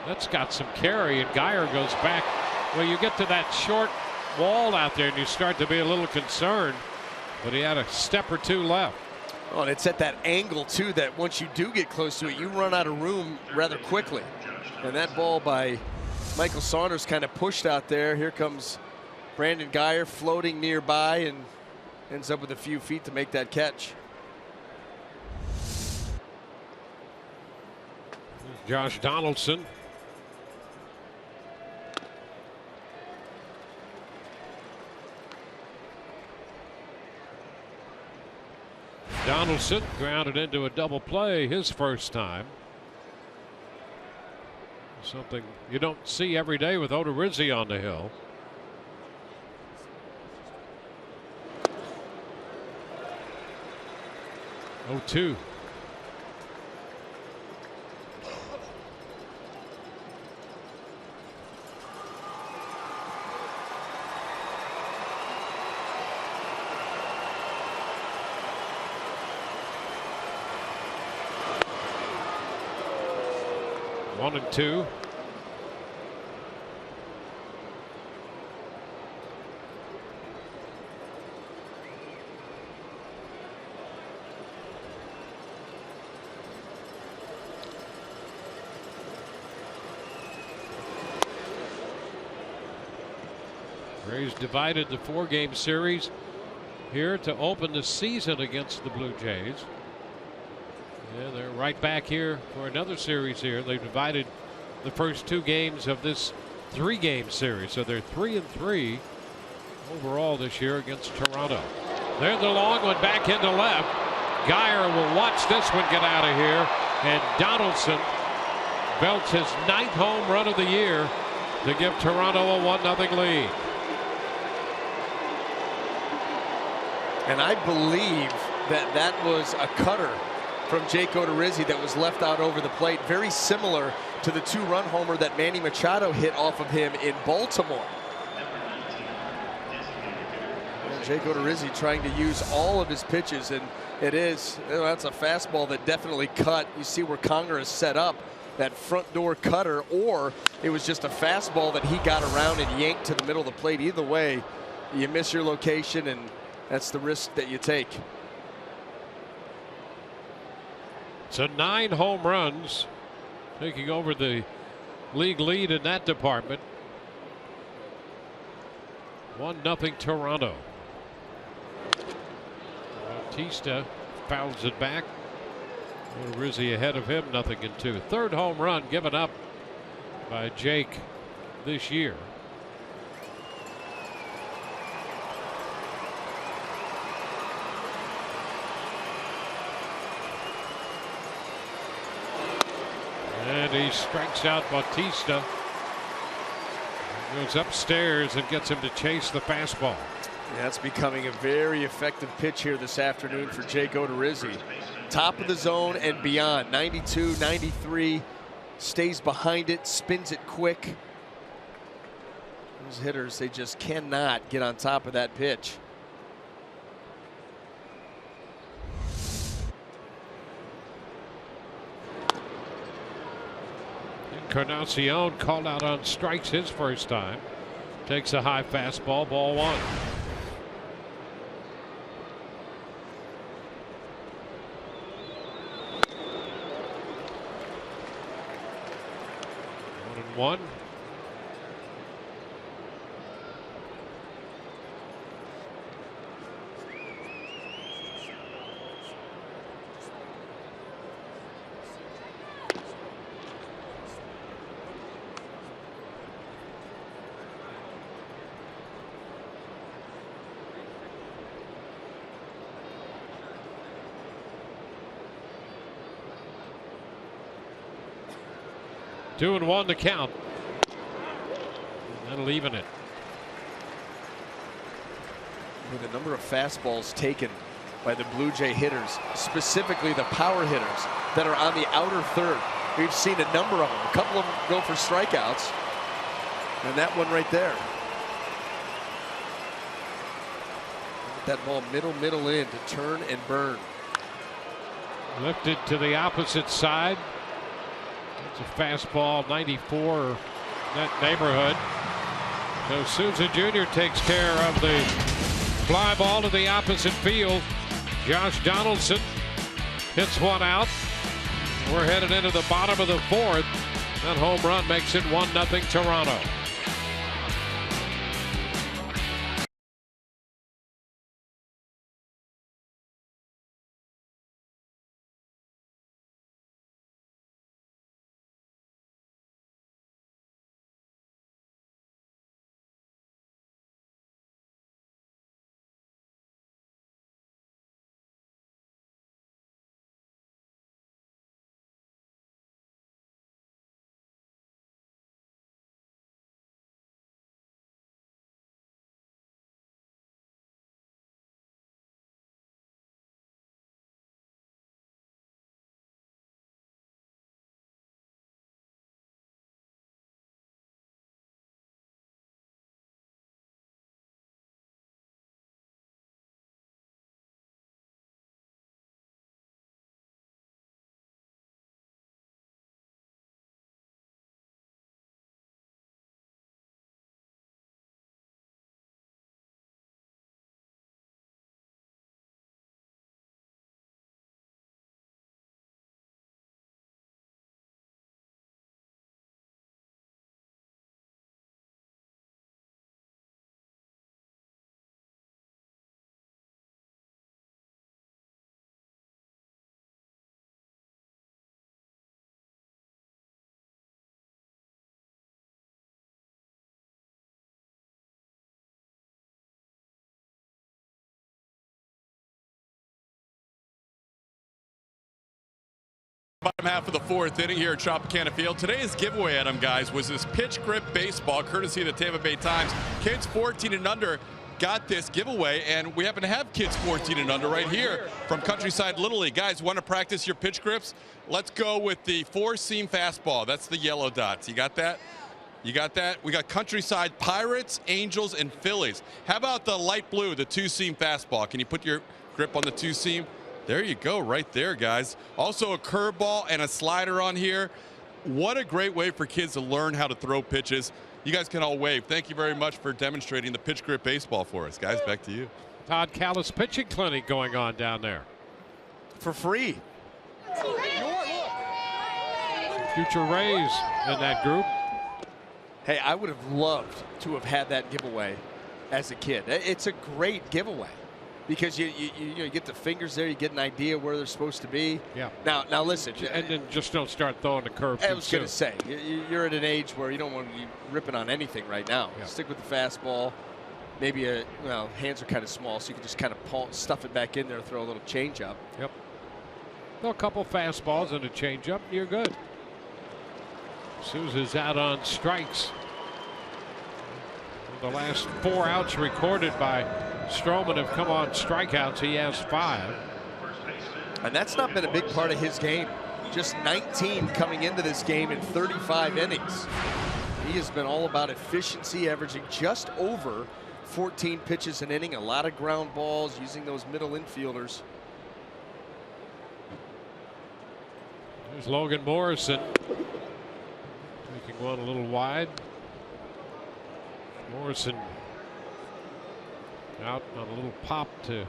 That's got some carry, and Geyer goes back. Well, you get to that short wall out there and you start to be a little concerned, but he had a step or two left. Oh, and it's at that angle too that once you do get close to it, you run out of room rather quickly. And that ball by Michael Saunders kind of pushed out there. Here comes Brandon Geyer floating nearby and ends up with a few feet to make that catch. Josh Donaldson. Donaldson grounded into a double play his first time. Something you don't see every day with Odorizzi on the hill. Oh, 2. One and two. Rays divided the 4-game series here to open the season against the Blue Jays. Yeah, they're right back here for another series here. They've divided the first 2 games of this 3-game series. So they're 3-3 overall this year against Toronto. There's the long one back into left. Geyer will watch this one get out of here. And Donaldson belts his 9th home run of the year to give Toronto a 1-0 lead. And I believe that that was a cutter from Jake Odorizzi that was left out over the plate, very similar to the 2-run homer that Manny Machado hit off of him in Baltimore. And Jake Odorizzi trying to use all of his pitches, and it is, that's a fastball that definitely cut. You see where Conger is set up, that front door cutter, or it was just a fastball that he got around and yanked to the middle of the plate. Either way, you miss your location, and that's the risk that you take. So 9 home runs, taking over the league lead in that department. 1-0 Toronto. Bautista fouls it back. Rizzi ahead of him, 0-2. Third home run given up by Jake this year. And he strikes out Bautista. Goes upstairs and gets him to chase the fastball. Yeah, it's becoming a very effective pitch here this afternoon for Jake Odorizzi. Top of the zone and beyond. 92, 93. Stays behind it, spins it quick. Those hitters, they just cannot get on top of that pitch. Encarnacion called out on strikes his first time. Takes a high fastball, ball 1. 1-1. Two and 1 to count. And that'll even it. With the number of fastballs taken by the Blue Jay hitters, specifically the power hitters that are on the outer third. We've seen a number of them. A couple of them go for strikeouts. And that one right there. That ball middle in to turn and burn. Lifted to the opposite side. It's a fastball, 94, that neighborhood. So Souza Jr. takes care of the fly ball to the opposite field. Josh Donaldson hits one out. We're headed into the bottom of the 4th. That home run makes it 1-0 Toronto. Bottom half of the fourth inning here at Tropicana Field. Today's giveaway item, guys, was this pitch grip baseball, courtesy of the Tampa Bay Times. Kids 14 and under got this giveaway, and we happen to have kids 14 and under right here from Countryside Little League. Guys, want to practice your pitch grips? Let's go with the four-seam fastball. That's the yellow dots. You got that? You got that? We got Countryside Pirates, Angels, and Phillies. How about the light blue, the two-seam fastball? Can you put your grip on the two-seam? There you go, right there, guys. Also a curveball and a slider on here. What a great way for kids to learn how to throw pitches. You guys can all wave. Thank you very much for demonstrating the pitch grip baseball for us. Guys, back to you. Todd Callis pitching clinic going on down there. For free. Future Rays in that group. Hey, I would have loved to have had that giveaway as a kid. It's a great giveaway because you get the fingers there, you get an idea where they're supposed to be. Yeah. Now listen. And then just don't start throwing the curve too soon. I was going to say, you're at an age where you don't want to be ripping on anything right now. Yeah. Stick with the fastball. Maybe hands are kind of small, so you can just kind of stuff it back in there, throw a little changeup. Yep. Throw a couple fastballs and a changeup, you're good. Souza's out on strikes. The last 4 outs recorded by Stroman have come on strikeouts. He has 5. And that's not been a big part of his game. Just 19 coming into this game in 35 innings. He has been all about efficiency, averaging just over 14 pitches an inning, a lot of ground balls, using those middle infielders. There's Logan Morrison. Taking one a little wide. Morrison out on a little pop to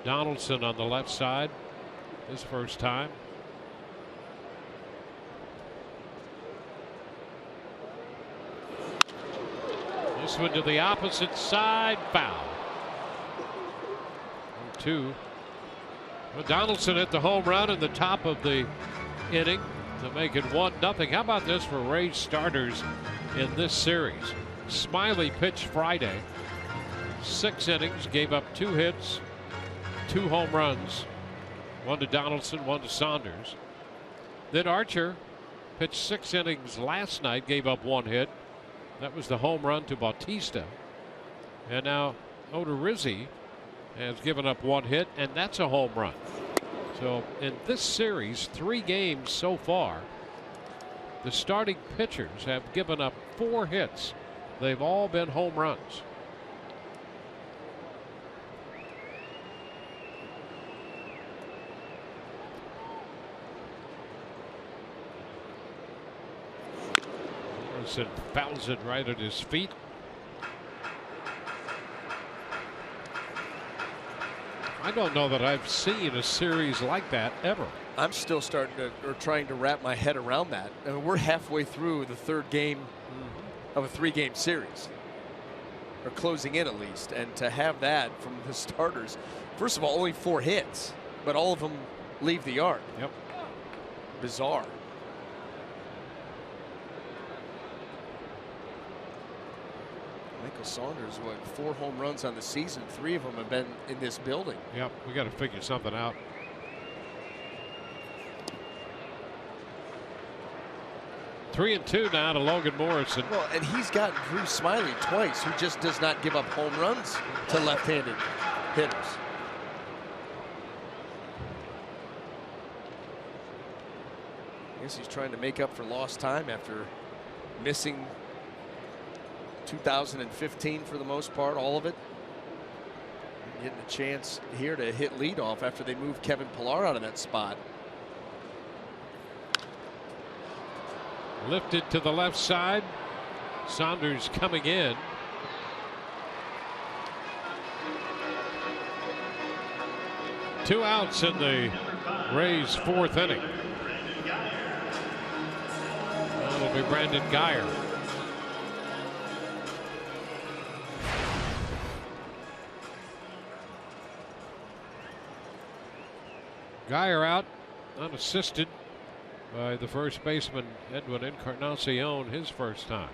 Donaldson on the left side. His first time. This one to the opposite side, foul. 2. Well, Donaldson hit the home run in the top of the inning to make it 1-0. How about this for Rays starters in this series? Smiley pitched Friday. 6 innings, gave up 2 hits, 2 home runs. 1 to Donaldson, 1 to Saunders. Then Archer pitched 6 innings last night, gave up 1 hit. That was the home run to Bautista. And now Odorizzi has given up 1 hit, and that's a home run. So in this series, 3 games so far, the starting pitchers have given up 4 hits. They've all been home runs. Morrison fouls it right at his feet. I don't know that I've seen a series like that ever. I'm still trying to wrap my head around that. I mean, we're halfway through the 3rd game of a 3-game series, or closing in at least, and to have that from the starters, first of all, only 4 hits, but all of them leave the yard. Yep. Bizarre. Michael Saunders, 4 home runs on the season. 3 of them have been in this building. Yep, we got to figure something out. Three and 2 now to Logan Morrison. Well, and he's gotten Drew Smiley twice, who just does not give up home runs to left-handed hitters. I guess he's trying to make up for lost time after missing 2015 for the most part, all of it. Getting a chance here to hit leadoff after they moved Kevin Pillar out of that spot. Lifted to the left side. Saunders coming in. Two outs in the Rays' 4th inning. That'll be Brandon Guyer. Guyer out, unassisted by the first baseman Edwin Encarnacion, his first time.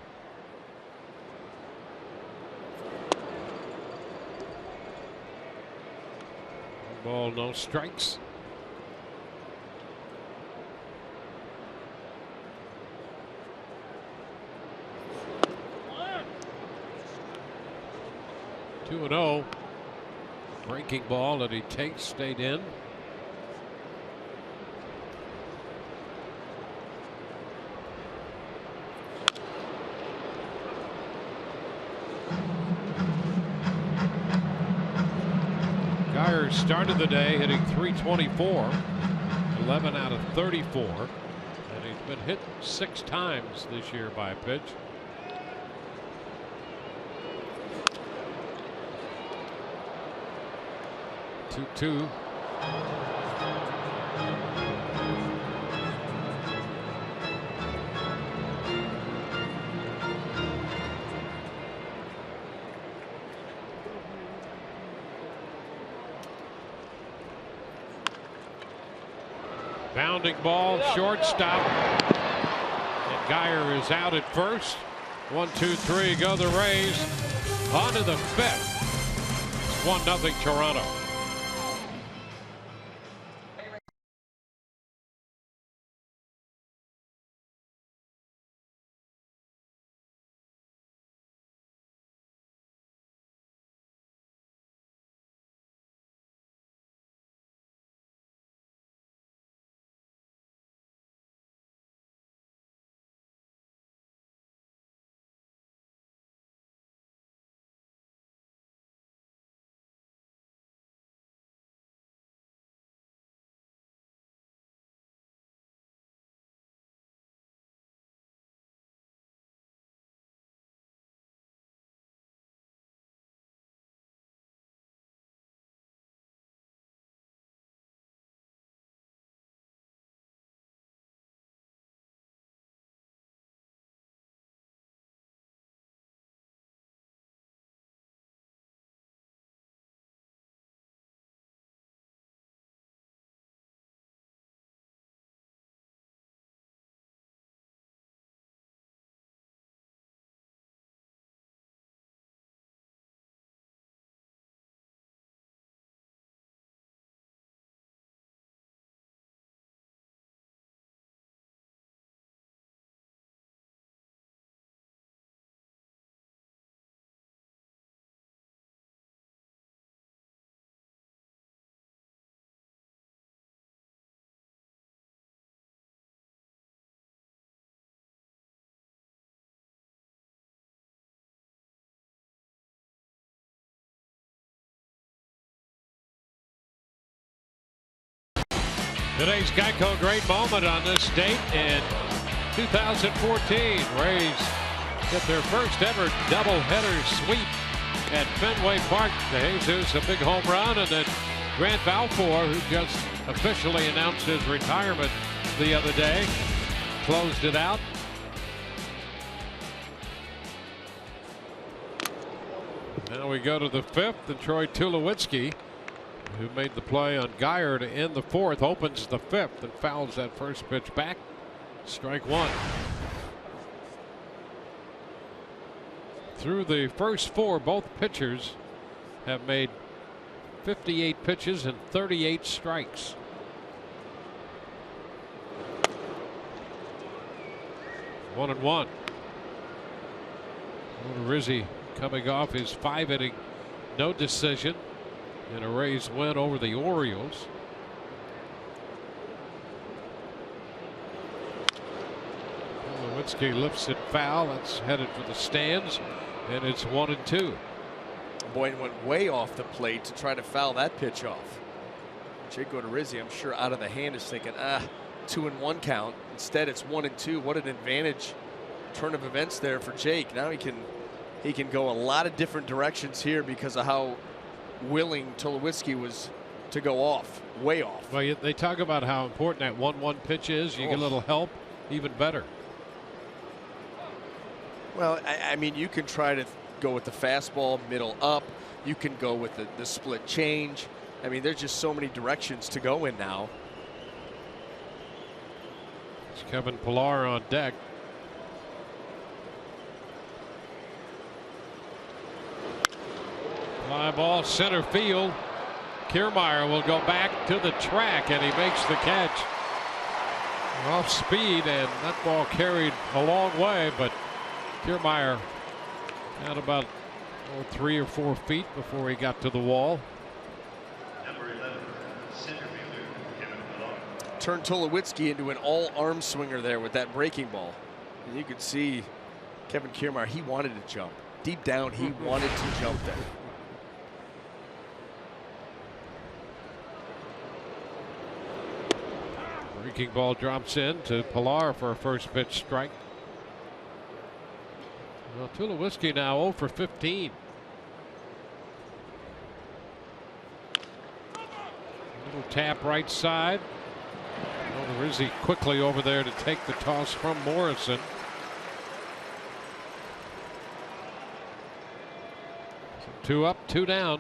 Ball, no strikes. 2-0. Breaking ball that he takes, stayed in. Geyer started the day hitting .324, 11 out of 34, and he's been hit 6 times this year by a pitch. Two. Bounding ball, shortstop. And Geyer is out at first. 1, 2, 3, go the Rays. On to the 5th. It's 1-0 Toronto. Today's Geico great moment on this date in 2014. Rays get their first ever doubleheader sweep at Fenway Park. To Jesus, a big home run, and then Grant Balfour, who just officially announced his retirement the other day, closed it out. Now we go to the 5th, and Troy Tulowitzki, who made the play on Geyer to end the 4th, opens the 5th and fouls that first pitch back. Strike 1. Through the first 4, both pitchers have made 58 pitches and 38 strikes. One and one. Rizzi coming off his 5-inning no decision in a Rays win over the Orioles. Tulowitzki lifts it foul. That's headed for the stands, and it's 1-2. Boyd went way off the plate to try to foul that pitch off. Jacob Rizzi, I'm sure out of the hand, is thinking, 2-1 count. Instead, it's 1-2. What an advantage turn of events there for Jake. Now he can go a lot of different directions here because of how willing Tulowitzki was to go off, way off. Well, they talk about how important that 1-1 pitch is. You get a little help, even better. Well, I mean, you can try to go with the fastball, middle up. You can go with the split change. I mean, there's just so many directions to go in now. It's Kevin Pillar on deck. Fly ball center field. Kiermaier will go back to the track, and he makes the catch. Off speed, and that ball carried a long way, but Kiermaier had about Oh, 3 or 4 feet before he got to the wall. Turned Tulowitzki into an all-arm swinger there with that breaking ball. And you could see Kevin Kiermaier, he wanted to jump. Deep down, he wanted to jump there. Breaking ball drops in to Pilar for a first pitch strike. Well, Tulowitzki now 0 for 15. Little tap right side. Rizzi quickly over there to take the toss from Morrison. So 2 up, 2 down.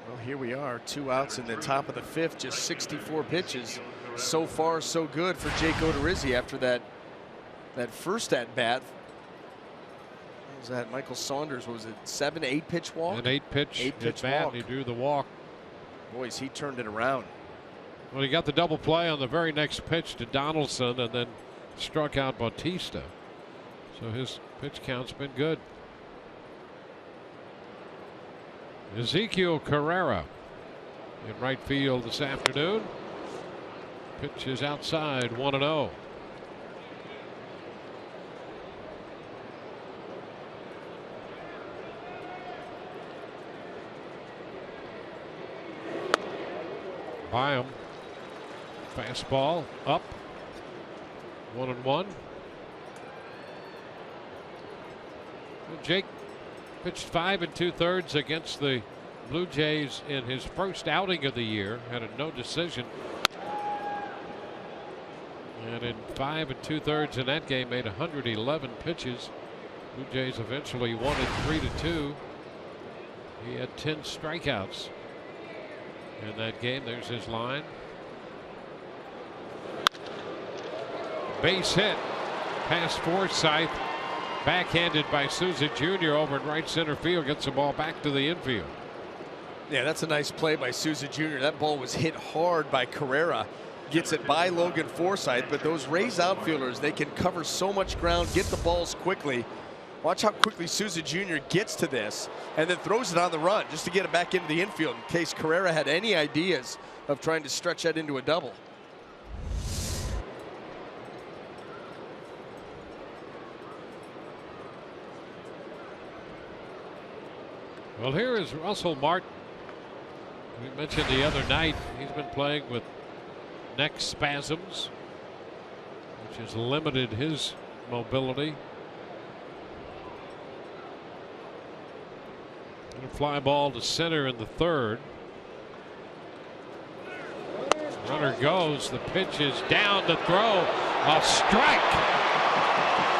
Well, here we are, 2 outs in the top of the 5th, just 64 pitches. So far, so good for Jake Odorizzi after that first at bat. What was that? Michael Saunders, what was it, 7, 8 pitch walk? An 8 pitch at bat, and he drew the walk. Boys, he turned it around. Well, he got the double play on the very next pitch to Donaldson and then struck out Bautista. So his pitch count's been good. Ezekiel Carrera in right field this afternoon. Pitch is outside, 1-0. By him. Fastball up. 1-1. Jake pitched 5 2/3 against the Blue Jays in his first outing of the year. Had a no decision. And in 5 2/3 in that game, made 111 pitches. Blue Jays eventually won it 3-2. He had 10 strikeouts in that game. There's his line. Base hit past Forsythe. Backhanded by Souza Jr. over in right center field. Gets the ball back to the infield. Yeah, that's a nice play by Souza Jr. That ball was hit hard by Carrera. Gets it by Logan Forsythe, but those Rays outfielders, they can cover so much ground, get the balls quickly. Watch how quickly Souza Jr. gets to this and then throws it on the run just to get it back into the infield in case Carrera had any ideas of trying to stretch that into a double. Well, here is Russell Martin. We mentioned the other night he's been playing with neck spasms, which has limited his mobility. And a fly ball to center in the 3rd. Runner goes. The pitch is down to throw. A strike.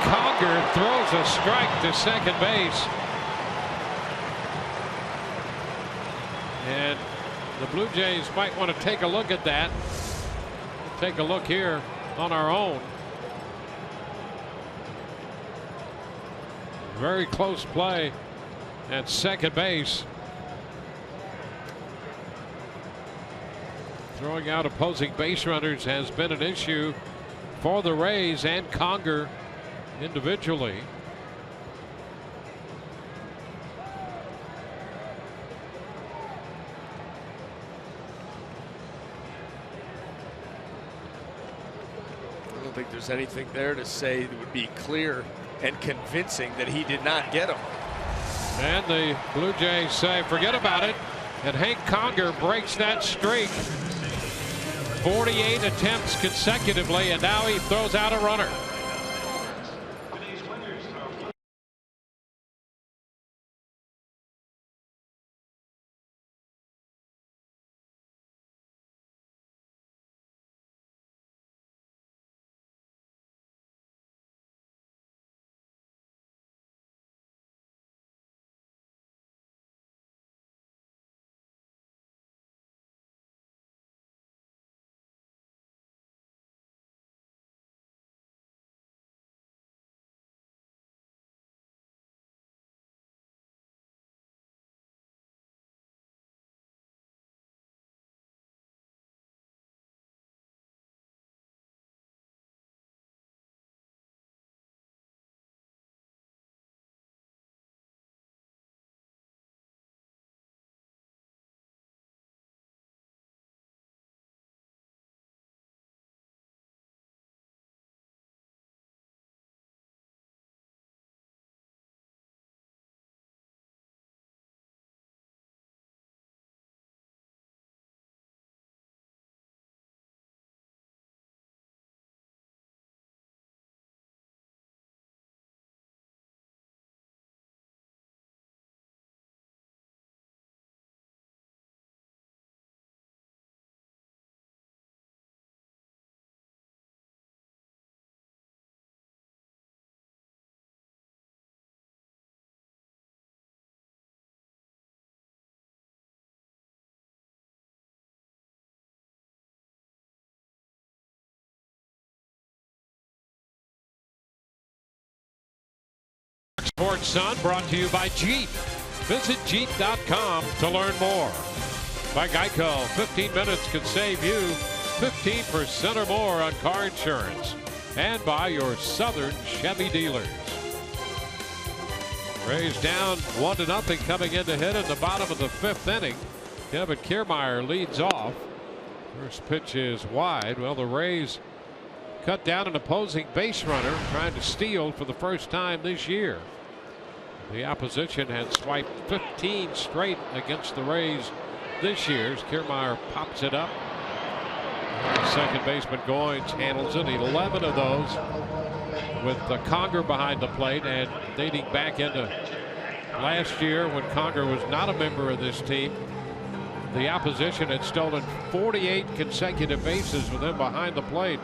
Conger throws a strike to second base. And the Blue Jays might want to take a look at that. We'll take a look here on our own. Very close play at second base. Throwing out opposing base runners has been an issue for the Rays and Conger individually. I don't think there's anything there to say that would be clear and convincing that he did not get him. And the Blue Jays say forget about it, and Hank Conger breaks that streak. 48 attempts consecutively, and now he throws out a runner. Sports Sun brought to you by Jeep. Visit Jeep.com to learn more. By Geico, 15 minutes could save you 15% or more on car insurance. And by your Southern Chevy dealers. Rays down 1-0 coming in to hit in the bottom of the 5th inning. Kevin Kiermaier leads off. First pitch is wide. Well, the Rays cut down an opposing base runner trying to steal for the first time this year. The opposition had swiped 15 straight against the Rays this year as Kiermaier pops it up. Second baseman Goins handles it. 11 of those with the Conger behind the plate, and dating back into last year when Conger was not a member of this team. The opposition had stolen 48 consecutive bases with him behind the plate,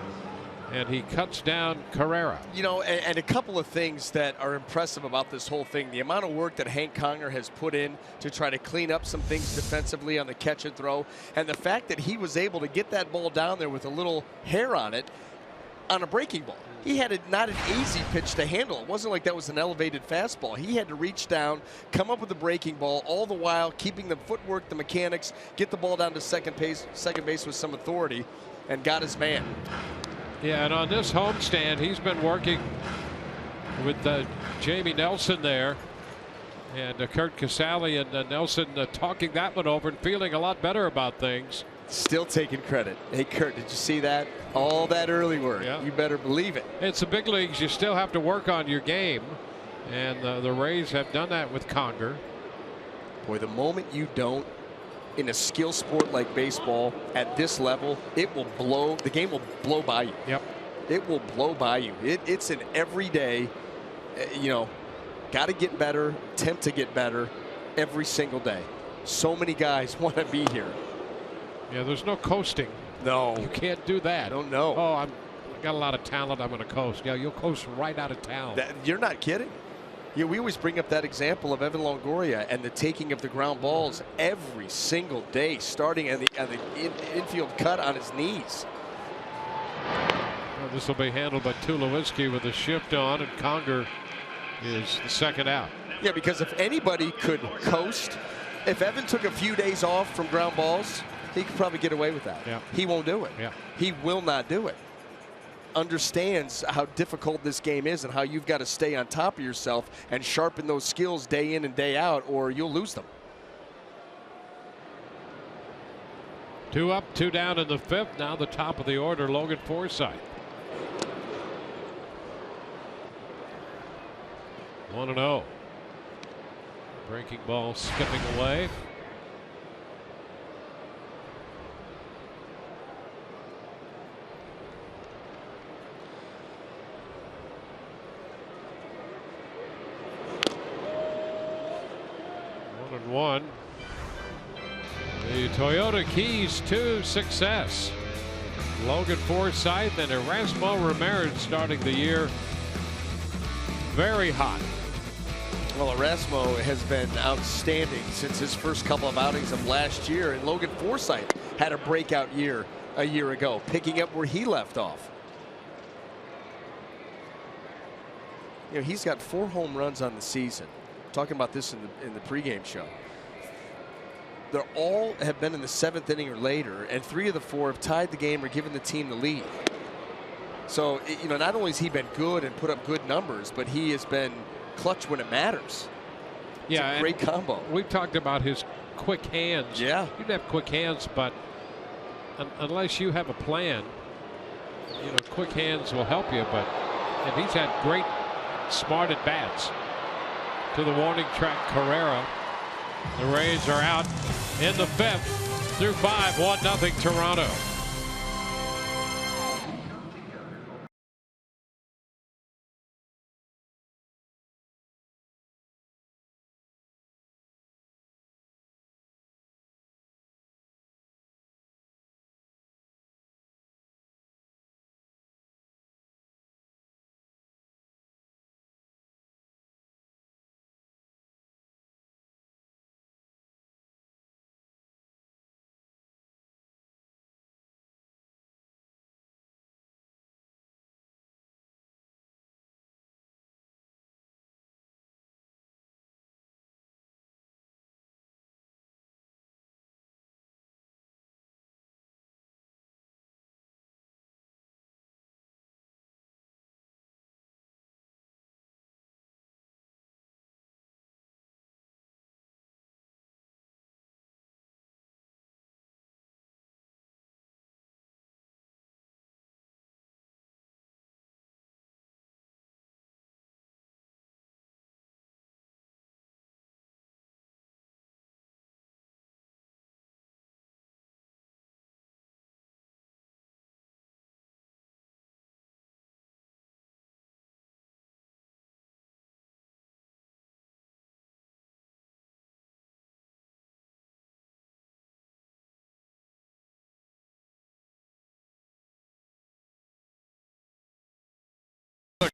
and he cuts down Carrera. You know, and a couple of things that are impressive about this whole thing. The amount of work that Hank Conger has put in to try to clean up some things defensively on the catch and throw, and the fact that he was able to get that ball down there with a little hair on it on a breaking ball. He had not an easy pitch to handle. It wasn't like that was an elevated fastball. He had to reach down, come up with a breaking ball, all the while keeping the footwork, the mechanics, get the ball down to second base with some authority, and got his man. Yeah, and on this homestand, he's been working with Jamie Nelson there, and Kurt Casale and Nelson talking that one over and feeling a lot better about things. Still taking credit. Hey, Kurt, did you see that? All that early work. Yeah. You better believe it. It's the big leagues. You still have to work on your game, and the Rays have done that with Conger. Boy, the moment you don't, in a skill sport like baseball at this level, it will blow. The game will blow by you. Yep. It will blow by you. It's an everyday, you know, got to get better, attempt to get better every single day. So many guys want to be here. Yeah, there's no coasting. No. You can't do that. I don't know. Oh, I got a lot of talent. I'm going to coast. Yeah, you'll coast right out of town. You're not kidding. Yeah, we always bring up that example of Evan Longoria and the taking of the ground balls every single day, starting on the infield cut on his knees. Well, this will be handled by Tulowitzki with a shift on, and Conger is the second out. Yeah, because if anybody could coast, if Evan took a few days off from ground balls, he could probably get away with that. Yeah. He won't do it. Yeah. He will not do it. Understands how difficult this game is and how you've got to stay on top of yourself and sharpen those skills day in and day out, or you'll lose them. 2 up, 2 down in the 5th. Now the top of the order, Logan Forsythe. 1-0. Breaking ball skipping away. One. The Toyota keys to success. Logan Forsythe and Erasmo Ramirez starting the year very hot. Well, Erasmo has been outstanding since his first couple of outings of last year, and Logan Forsythe had a breakout year a year ago, picking up where he left off. You know, he's got 4 home runs on the season. Talking about this in the pregame show. They're all have been in the 7th inning or later, and 3 of the 4 have tied the game or given the team the lead. So, you know, not only has he been good and put up good numbers, but he has been clutch when it matters. It's a great combo. We've talked about his quick hands. Yeah. You'd have quick hands, but unless you have a plan, you know, quick hands will help you. But and he's had great, smart at bats. To the warning track, Carrera. The Rays are out in the 5th through 5, 1-0 Toronto.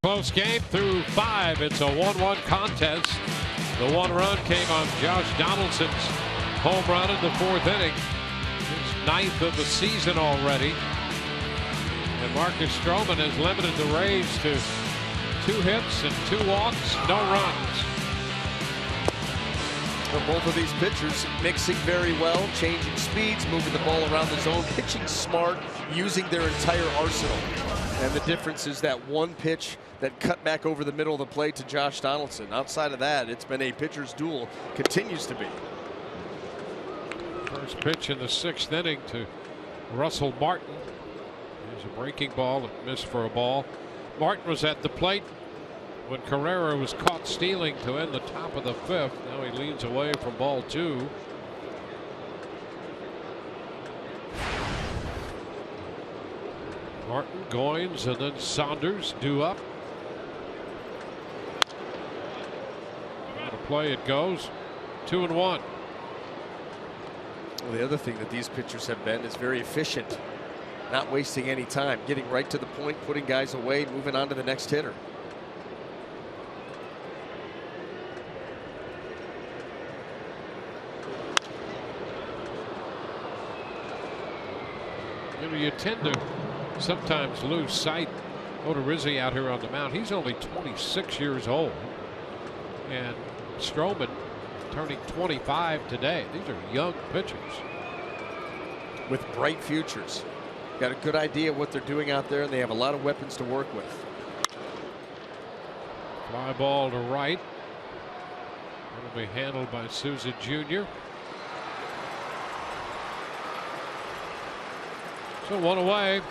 close game through 5. It's a 1-1 contest. The 1 run came on Josh Donaldson's home run in the 4th inning. His 9th of the season already. And Marcus Stroman has limited the Rays to 2 hits and 2 walks, no runs. For both of these pitchers, mixing very well, changing speeds, moving the ball around the zone, pitching smart, using their entire arsenal. And the difference is that one pitch that cut back over the middle of the plate to Josh Donaldson. Outside of that, it's been a pitcher's duel, continues to be. First pitch in the 6th inning to Russell Martin. There's a breaking ball that missed for a ball. Martin was at the plate when Carrera was caught stealing to end the top of the 5th. Now he leans away from ball 2. Martin, Goins, and then Saunders due up. Out of play it goes. 2-1. Well, the other thing that these pitchers have been is very efficient, not wasting any time, getting right to the point, putting guys away, moving on to the next hitter. You know, you tend to sometimes lose sight. Odorizzi out here on the mound. He's only 26 years old. And Stroman turning 25 today. These are young pitchers. With bright futures. Got a good idea of what they're doing out there, and they have a lot of weapons to work with. Fly ball to right. That'll be handled by Souza Jr. So 1 away.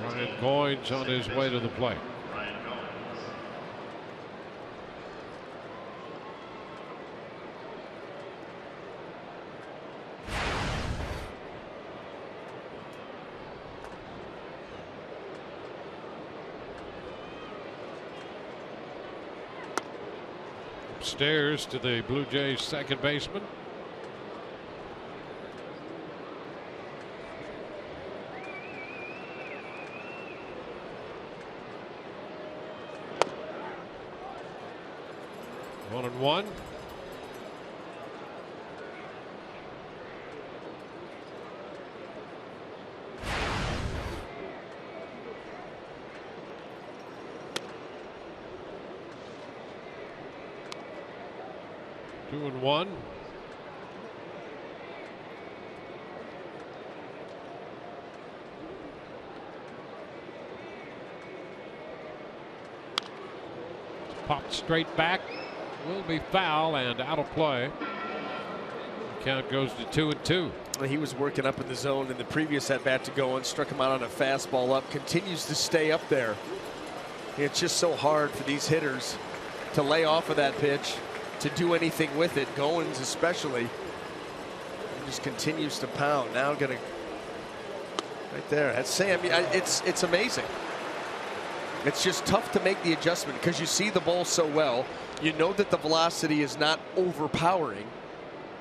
Ryan Goins on his way to the plate. Upstairs to the Blue Jays second baseman. One and one. Two and one. Popped straight back. Will be foul and out of play. The count goes to 2-2. He was working up in the zone in the previous at bat to go and struck him out on a fastball up. Continues to stay up there. It's just so hard for these hitters to lay off of that pitch, to do anything with it. Goins especially. He just continues to pound. Now gonna right there. That's Sam. It's amazing. It's just tough to make the adjustment because you see the ball so well. You know that the velocity is not overpowering,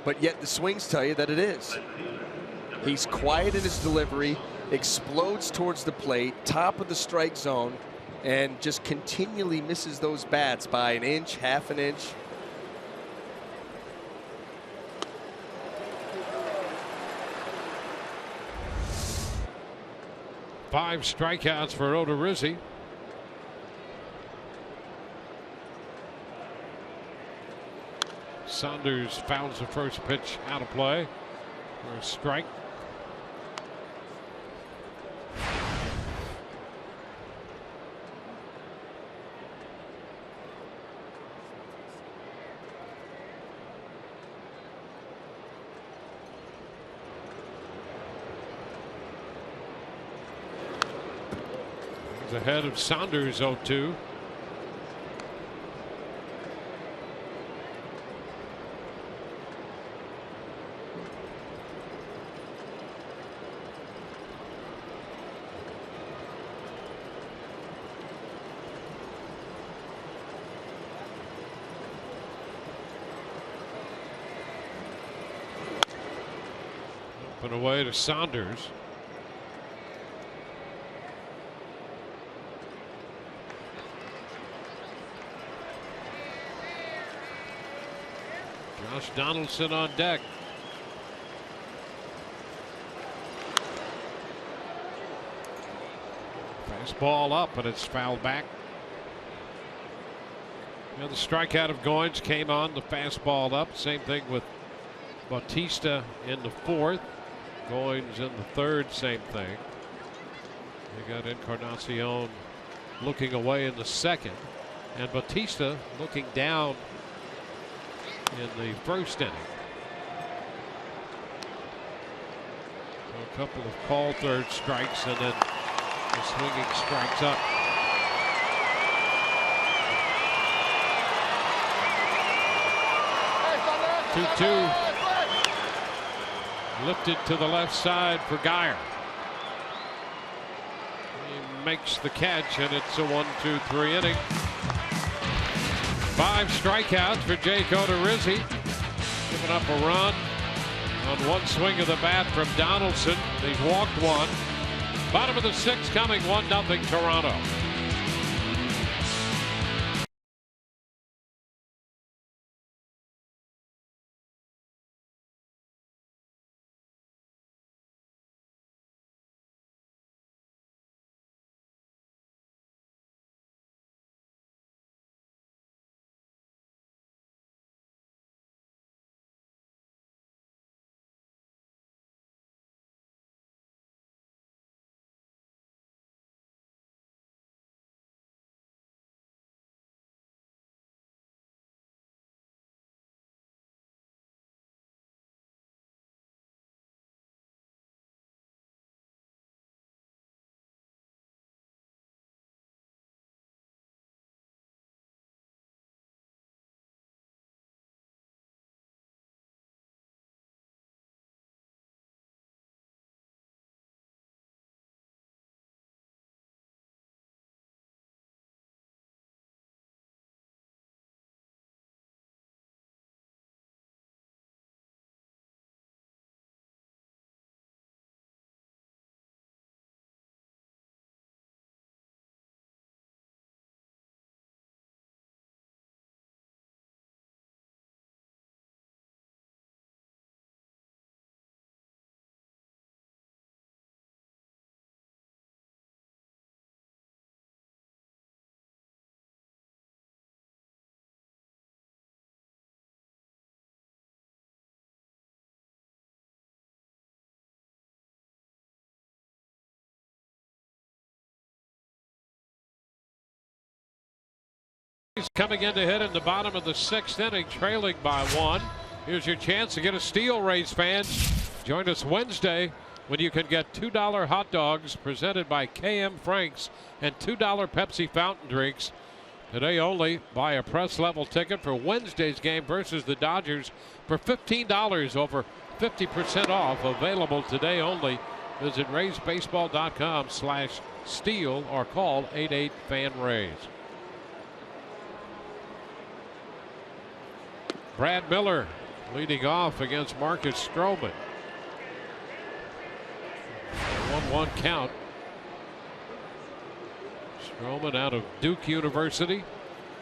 but yet the swings tell you that it is. He's quiet in his delivery, explodes towards the plate, top of the strike zone, and just continually misses those bats by an inch, half an inch. Five strikeouts for Odorizzi. Saunders fouls the first pitch out of play for a strike. He's ahead of Saunders 0-2. Away to Saunders. Josh Donaldson on deck. Fastball up, and it's fouled back. The strikeout of Goins came on the fastball up. Same thing with Bautista in the fourth. Goins in the third, same thing. You got Encarnacion looking away in the second, and Bautista looking down in the first inning. So a couple of called third strikes, and then the swinging strikes up. Hey, 2-2. Lifted to the left side for Geyer. He makes the catch, and it's a 1-2-3 inning. 5 strikeouts for Jake Odorizzi. Giving up a run on one swing of the bat from Donaldson. He's walked one. Bottom of the 6th coming, 1-0 Toronto. He's coming in to hit in the bottom of the 6th inning, trailing by 1. Here's your chance to get a steal, Rays fans. Join us Wednesday when you can get $2 hot dogs presented by KM Franks and $2 Pepsi fountain drinks. Today only, buy a press level ticket for Wednesday's game versus the Dodgers for $15, over 50% off. Available today only. Visit RaysBaseball.com/steal or call 88-FAN-RAYS. Brad Miller leading off against Marcus Stroman. 1-1 count. Stroman out of Duke University.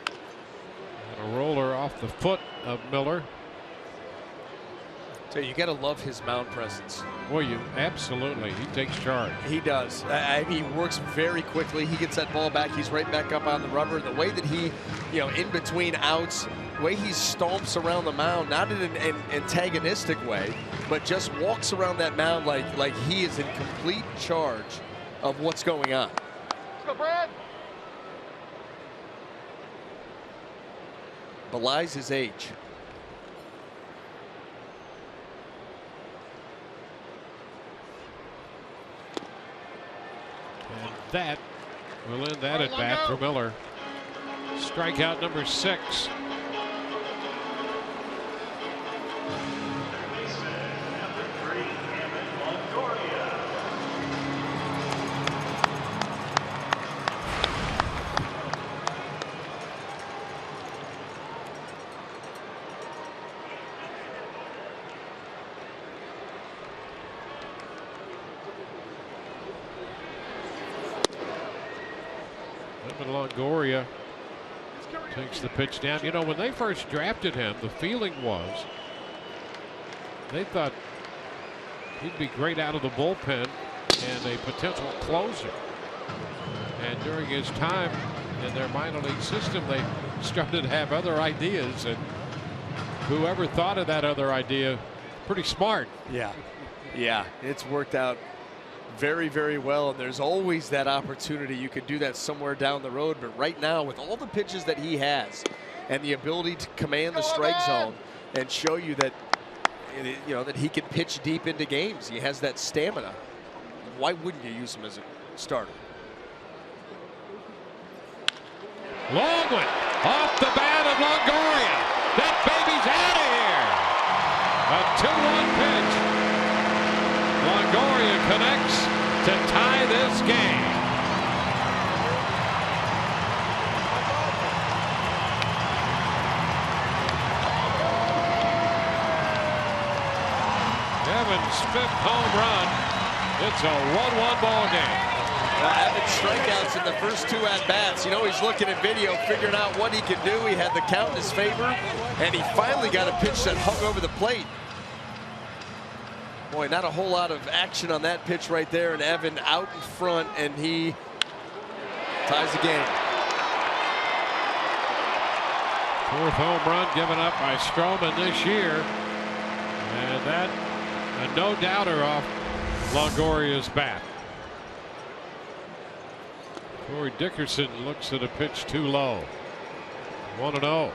And a roller off the foot of Miller. So you got to love his mound presence. Well, you absolutely. He takes charge. He does. He works very quickly. He gets that ball back. He's right back up on the rubber. The way that he, in between outs, the way he stomps around the mound, not in an antagonistic way, but just walks around that mound like he is in complete charge of what's going on. Let's go, Brad. Belies his age. And that will end that at bat for Miller. Strikeout number 6. Longoria Takes the pitch down. You know, when they first drafted him, the feeling was they thought he'd be great out of the bullpen and a potential closer. And during his time in their minor league system, they started to have other ideas, and whoever thought of that other idea, pretty smart. Yeah, it's worked out very, very well, and there's always that opportunity. You could do that somewhere down the road, but right now, with all the pitches that he has and the ability to command the strike zone and show you that, you know, that he can pitch deep into games, he has that stamina. Why wouldn't you use him as a starter? Long one off the bat of Longoria. That baby's out of here. A 2-1 pitch. Longoria connects to tie this game. Evans' 5th home run. It's a 1-1 ball game. Evans strikeouts in the first 2 at-bats. You know, he's looking at video, figuring out what he can do. He had the count in his favor, and he finally got a pitch that hung over the plate. Boy, not a whole lot of action on that pitch right there, and Evan out in front, and he ties the game. 4th home run given up by Stroman this year, and that a no-doubter off Longoria's bat. Corey Dickerson looks at a pitch too low. 1-0.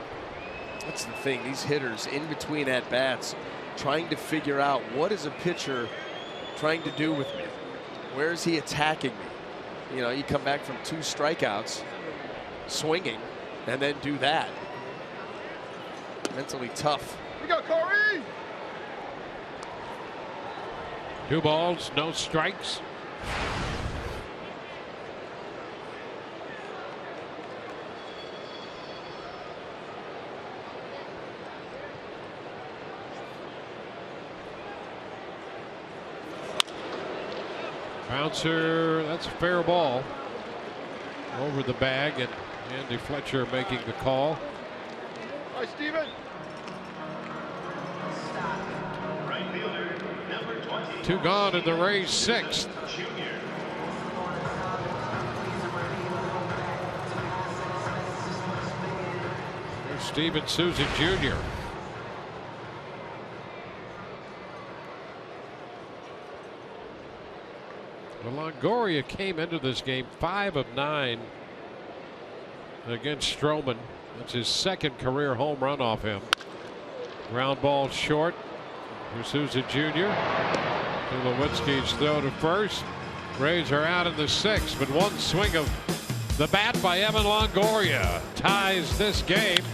That's the thing, these hitters in between at bats trying to figure out, what is a pitcher trying to do with me? Where is he attacking me? You know, you come back from 2 strikeouts swinging and then do that. Mentally tough. We go, Corey! 2 balls, no strikes. Bouncer, that's a fair ball over the bag, and Andy Fletcher making the call. Hi, Steven. 2 gone in the Rays' 6th. There's Steven Souza Jr. Well, Longoria came into this game 5 of 9 against Stroman. That's his 2nd career home run off him. Ground ball short for Souza Jr. Tulowitzki's throw to first. Rays are out in the 6th, but one swing of the bat by Evan Longoria ties this game.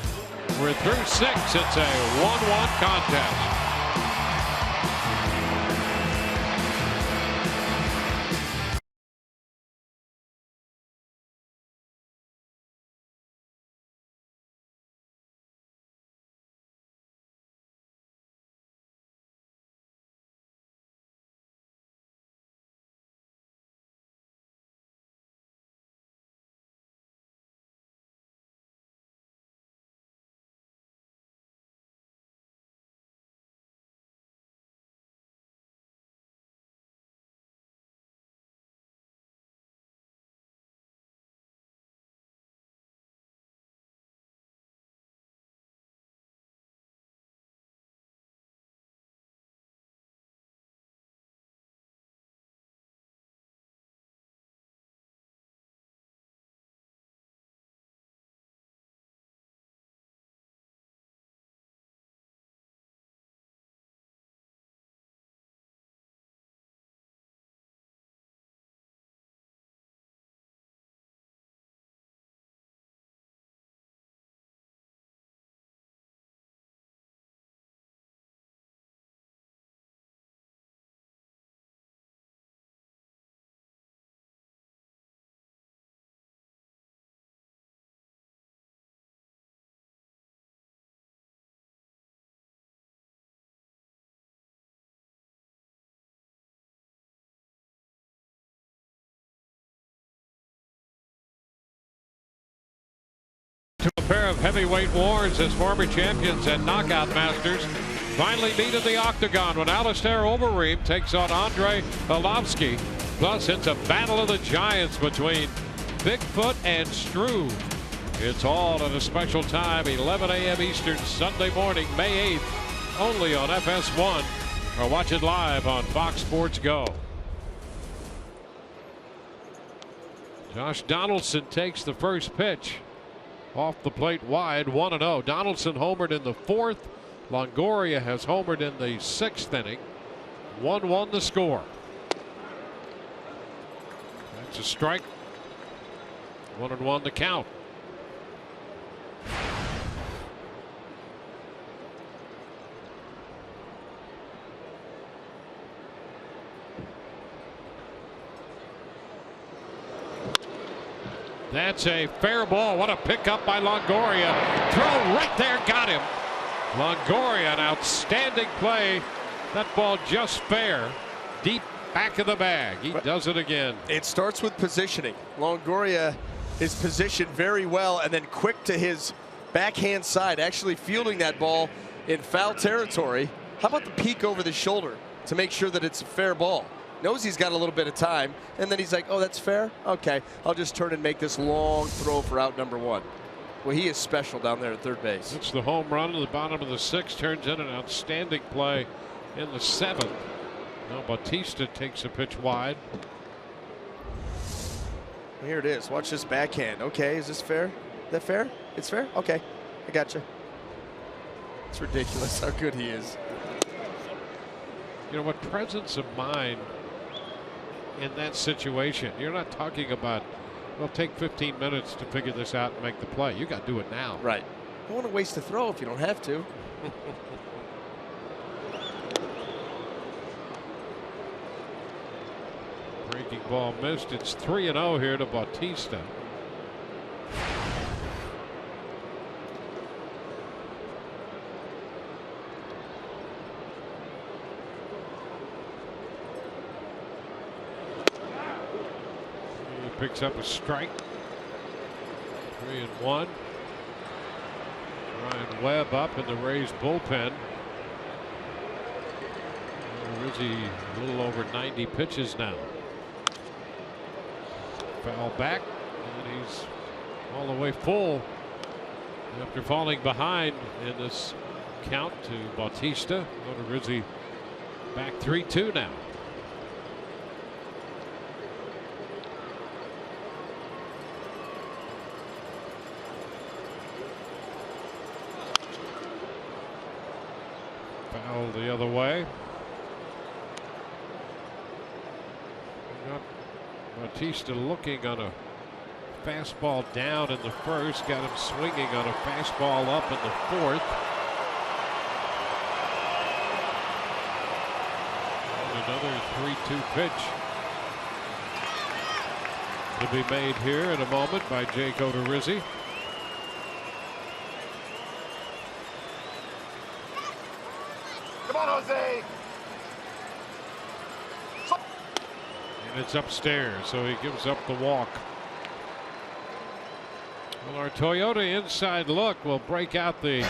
We're through 6. It's a 1-1 contest. pair of heavyweight wars as former champions and knockout masters finally meet in the octagon when Alistair Overeem takes on Andre Arlovski. Plus, it's a battle of the giants between Bigfoot and Struve. It's all at a special time, 11 a.m. Eastern, Sunday morning, May 8th, only on FS1, or watch it live on Fox Sports Go. Josh Donaldson takes the first pitch. Off the plate wide, 1-0. Donaldson homered in the 4th. Longoria has homered in the 6th inning. 1-1 the score. That's a strike. 1-1 the count. That's a fair ball. What a pickup by Longoria. Throw right there, got him. Longoria, an outstanding play. That ball just fair. Deep back of the bag. He does it again. It starts with positioning. Longoria is positioned very well and then quick to his backhand side, actually fielding that ball in foul territory. How about the peek over the shoulder to make sure that it's a fair ball? Knows he's got a little bit of time, and then he's like, oh, that's fair? Okay, I'll just turn and make this long throw for out number 1. Well, he is special down there at third base. It's the home run in the bottom of the 6th, turns in an outstanding play in the 7th. Now Bautista takes a pitch wide. Here it is. Watch this backhand. Okay, is this fair? Is that fair? It's fair? Okay, I got you. It's ridiculous how good he is. You know what? Presence of mind in that situation. You're not talking about, well, take 15 minutes to figure this out and make the play. You got to do it now. Right. Don't want to waste a throw if you don't have to. Breaking ball missed. It's 3-0 here to Bautista. Picks up a strike. 3-1. Ryan Webb up in the Rays bullpen. Rizzi a little over 90 pitches now. Foul back, and he's all the way full after falling behind in this count to Bautista. Rizzi back 3-2 now. Foul the other way. Got Bautista looking on a fastball down in the 1st. Got him swinging on a fastball up in the 4th. And another 3-2 pitch to be made here in a moment by Jake Odorizzi. Come on, Jose. And it's upstairs, so he gives up the walk. Well, our Toyota inside look will break out the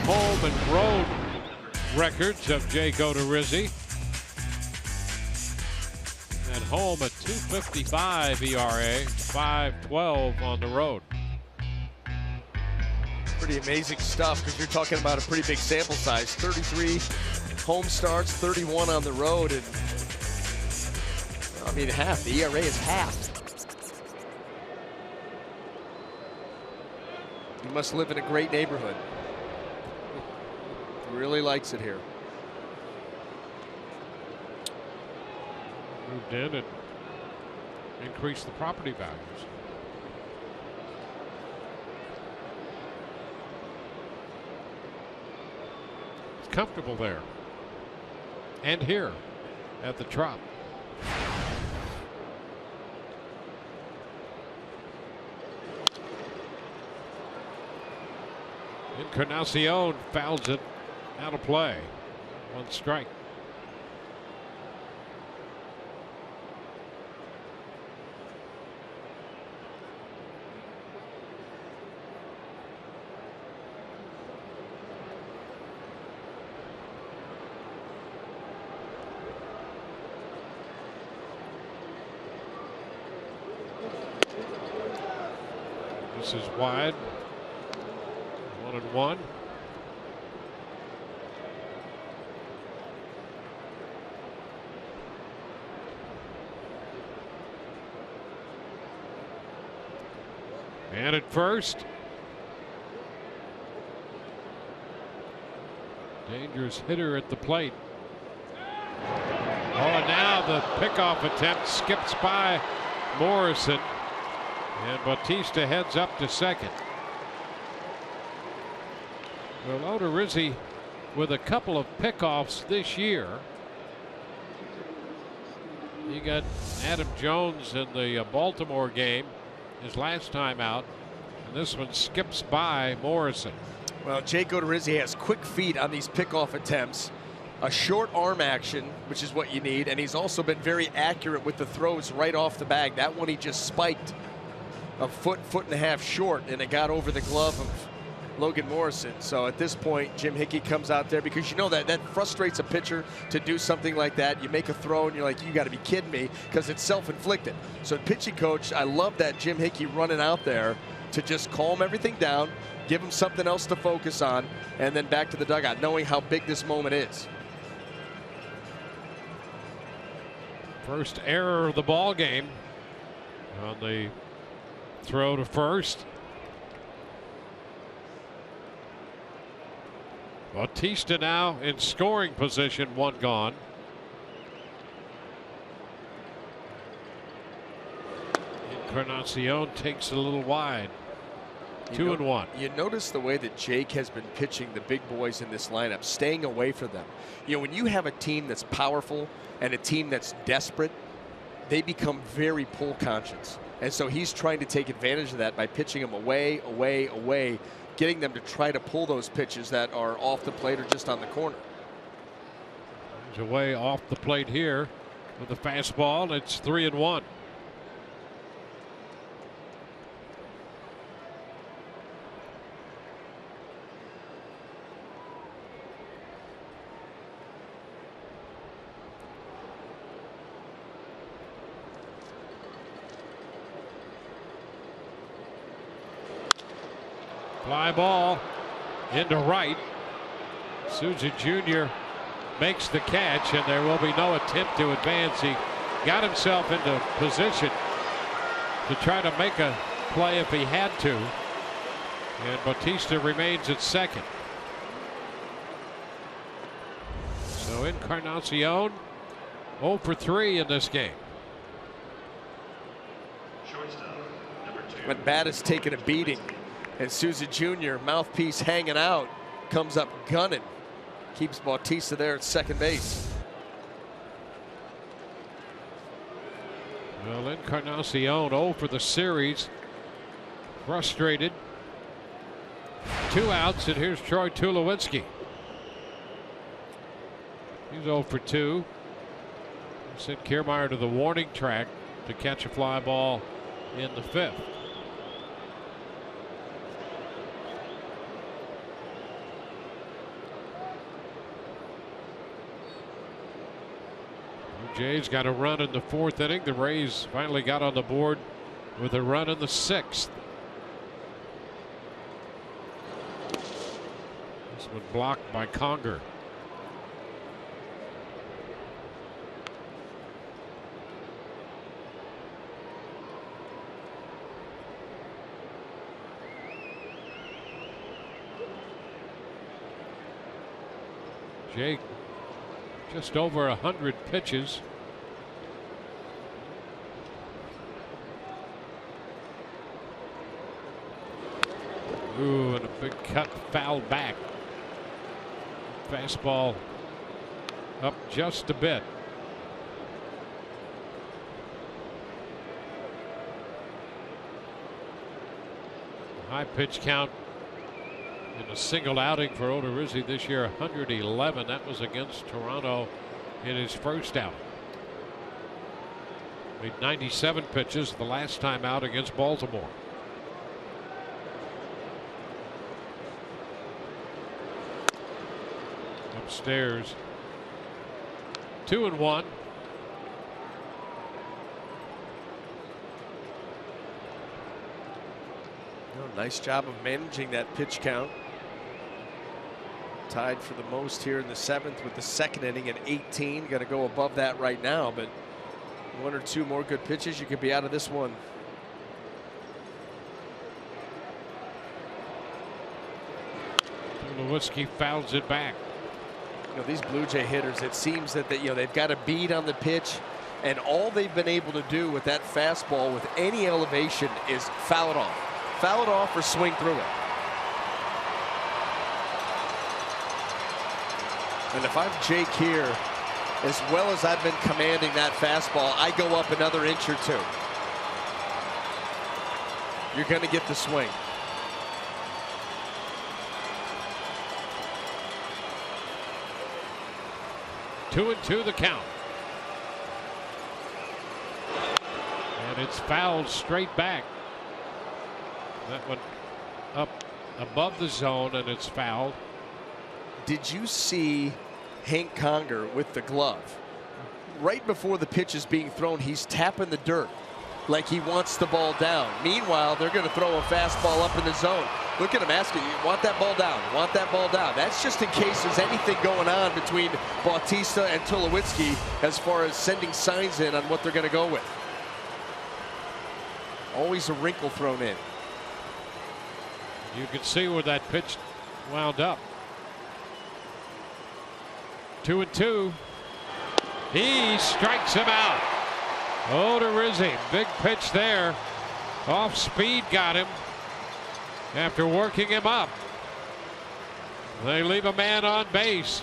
home and road records of Jake Odorizzi. At home, a 2.55 ERA, 5.12 on the road. Pretty amazing stuff, because you're talking about a pretty big sample size. 33 home starts, 31 on the road, and I mean half. The ERA is half. He must live in a great neighborhood. He really likes it here. Moved in and increased the property values. It's comfortable there and here at the Trop. Encarnacion fouls it out of play. 1 strike. Misses wide. 1-1. And at first. Dangerous hitter at the plate. Oh, and now the pickoff attempt skips by Morrison. And Bautista heads up to second. Well, Odorizzi with a couple of pickoffs this year. He got Adam Jones in the Baltimore game his last time out. And this one skips by Morrison. Well, Jake Odorizzi has quick feet on these pickoff attempts, a short arm action, which is what you need, and he's also been very accurate with the throws right off the bag. That one he just spiked a foot and a half short, and it got over the glove of Logan Morrison. So at this point, Jim Hickey comes out there because you know that frustrates a pitcher to do something like that. You make a throw and you're like, you got to be kidding me, because it's self-inflicted. So pitching coach, I love that Jim Hickey running out there to just calm everything down, give him something else to focus on, and then back to the dugout, knowing how big this moment is. First error of the ball game on the throw to first. Bautista now in scoring position, one gone. Encarnacion takes a little wide. 2-1. You notice the way that Jake has been pitching the big boys in this lineup, staying away from them. You know, when you have a team that's powerful and a team that's desperate, they become very pull conscious. And so he's trying to take advantage of that by pitching them away, away, away, getting them to try to pull those pitches that are off the plate or just on the corner. He's away off the plate here with the fastball, and it's 3-1. Fly ball into right. Souza Jr. makes the catch, and there will be no attempt to advance. He got himself into position to try to make a play if he had to. And Bautista remains at second. So Encarnacion 0 for 3 in this game. When bat is taking a beating, and Souza Jr., mouthpiece hanging out, comes up gunning. Keeps Bautista there at second base. Well, Encarnacion 0 for the series. Frustrated. 2 outs, and here's Troy Tulowitzki. He's 0 for 2. Sent Kiermaier to the warning track to catch a fly ball in the 5th. Jays got a run in the 4th inning. The Rays finally got on the board with a run in the 6th. This one blocked by Conger. Jake just over 100 pitches. Ooh, and a big cut fouled back. Fastball up just a bit. High pitch count in a single outing for Odorizzi this year, 111. That was against Toronto in his first outing. Made 97 pitches the last time out against Baltimore. Upstairs. 2-1. Nice job of managing that pitch count. Tied for the most here in the 7th with the 2nd inning at 18. Got to go above that right now, but 1 or 2 more good pitches, you could be out of this one. Tulowitzki fouls it back. You know, these Blue Jay hitters, it seems that they've got a bead on the pitch, and all they've been able to do with that fastball with any elevation is foul it off. Foul it off or swing through it. And if I'm Jake here, as well as I've been commanding that fastball, I go up another inch or 2. You're going to get the swing. Two and 2 the count. And it's fouled straight back. That one up above the zone, and it's fouled. Did you see Hank Conger with the glove? Right before the pitch is being thrown, he's tapping the dirt like he wants the ball down. Meanwhile, they're going to throw a fastball up in the zone. Look at him asking, you want that ball down? Want that ball down? That's just in case there's anything going on between Bautista and Tulowitzki as far as sending signs in on what they're going to go with. Always a wrinkle thrown in. You can see where that pitch wound up. 2 and 2. He strikes him out. Odorizzi, big pitch there. Off speed got him after working him up. They leave a man on base.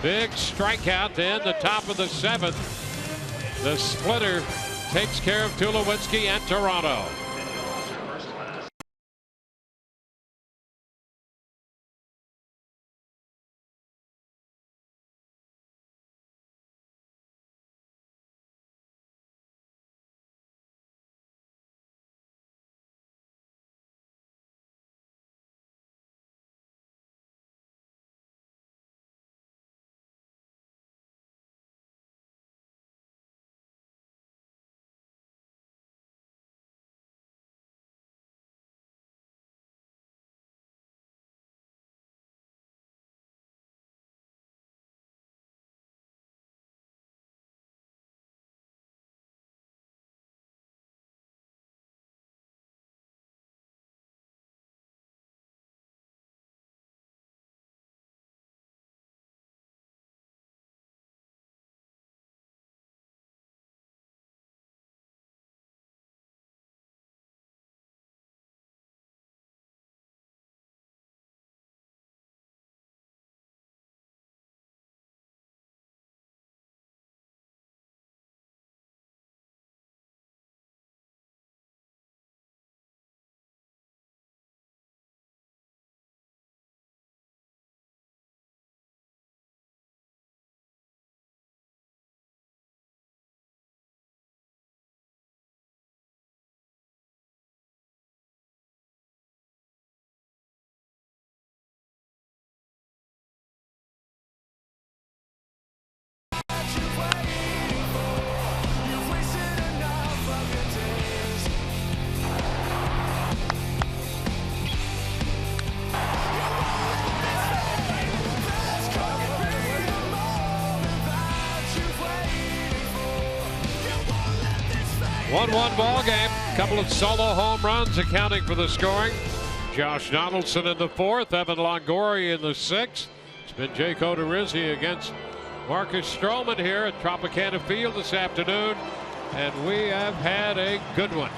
Big strikeout to end the top of the 7th. The splitter takes care of Tulowitzki and Toronto. One ball game. Couple of solo home runs accounting for the scoring. Josh Donaldson in the 4th, Evan Longoria in the 6th. It's been Jake Odorizzi against Marcus Stroman here at Tropicana Field this afternoon, and we have had a good one.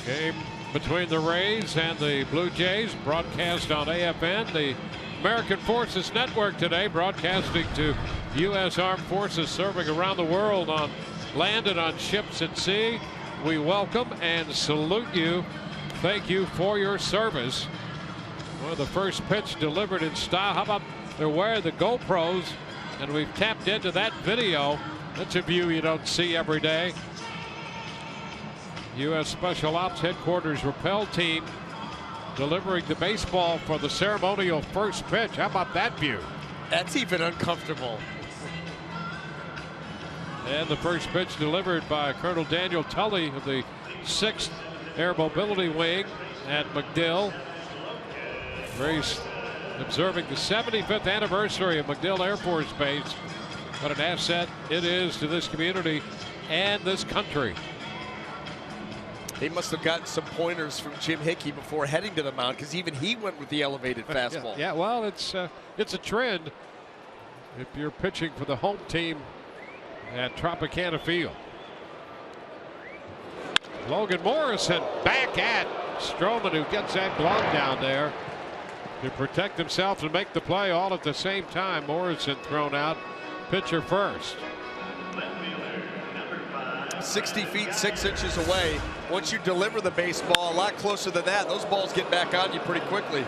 Game between the Rays and the Blue Jays, broadcast on AFN, the American Forces Network today, broadcasting to U.S. Armed Forces serving around the world on land and on ships at sea. We welcome and salute you. Thank you for your service. Well, the first pitch delivered in style. How about they're wearing the GoPros, and we've tapped into that video. That's a view you don't see every day. U.S. Special Ops Headquarters rappel team delivering the baseball for the ceremonial first pitch. How about that view? That's even uncomfortable. And the first pitch delivered by Colonel Daniel Tully of the 6th air mobility wing at MacDill. Race observing the 75th anniversary of MacDill Air Force Base. What an asset it is to this community and this country. He must have gotten some pointers from Jim Hickey before heading to the mound, because even he went with the elevated fastball. Yeah, well, it's a trend if you're pitching for the home team at Tropicana Field. Logan Morrison back at Stroman, who gets that glove down there to protect himself and make the play all at the same time. Morrison thrown out, pitcher first. 60 feet 6 inches away. Once you deliver the baseball a lot closer than that, those balls get back on you pretty quickly.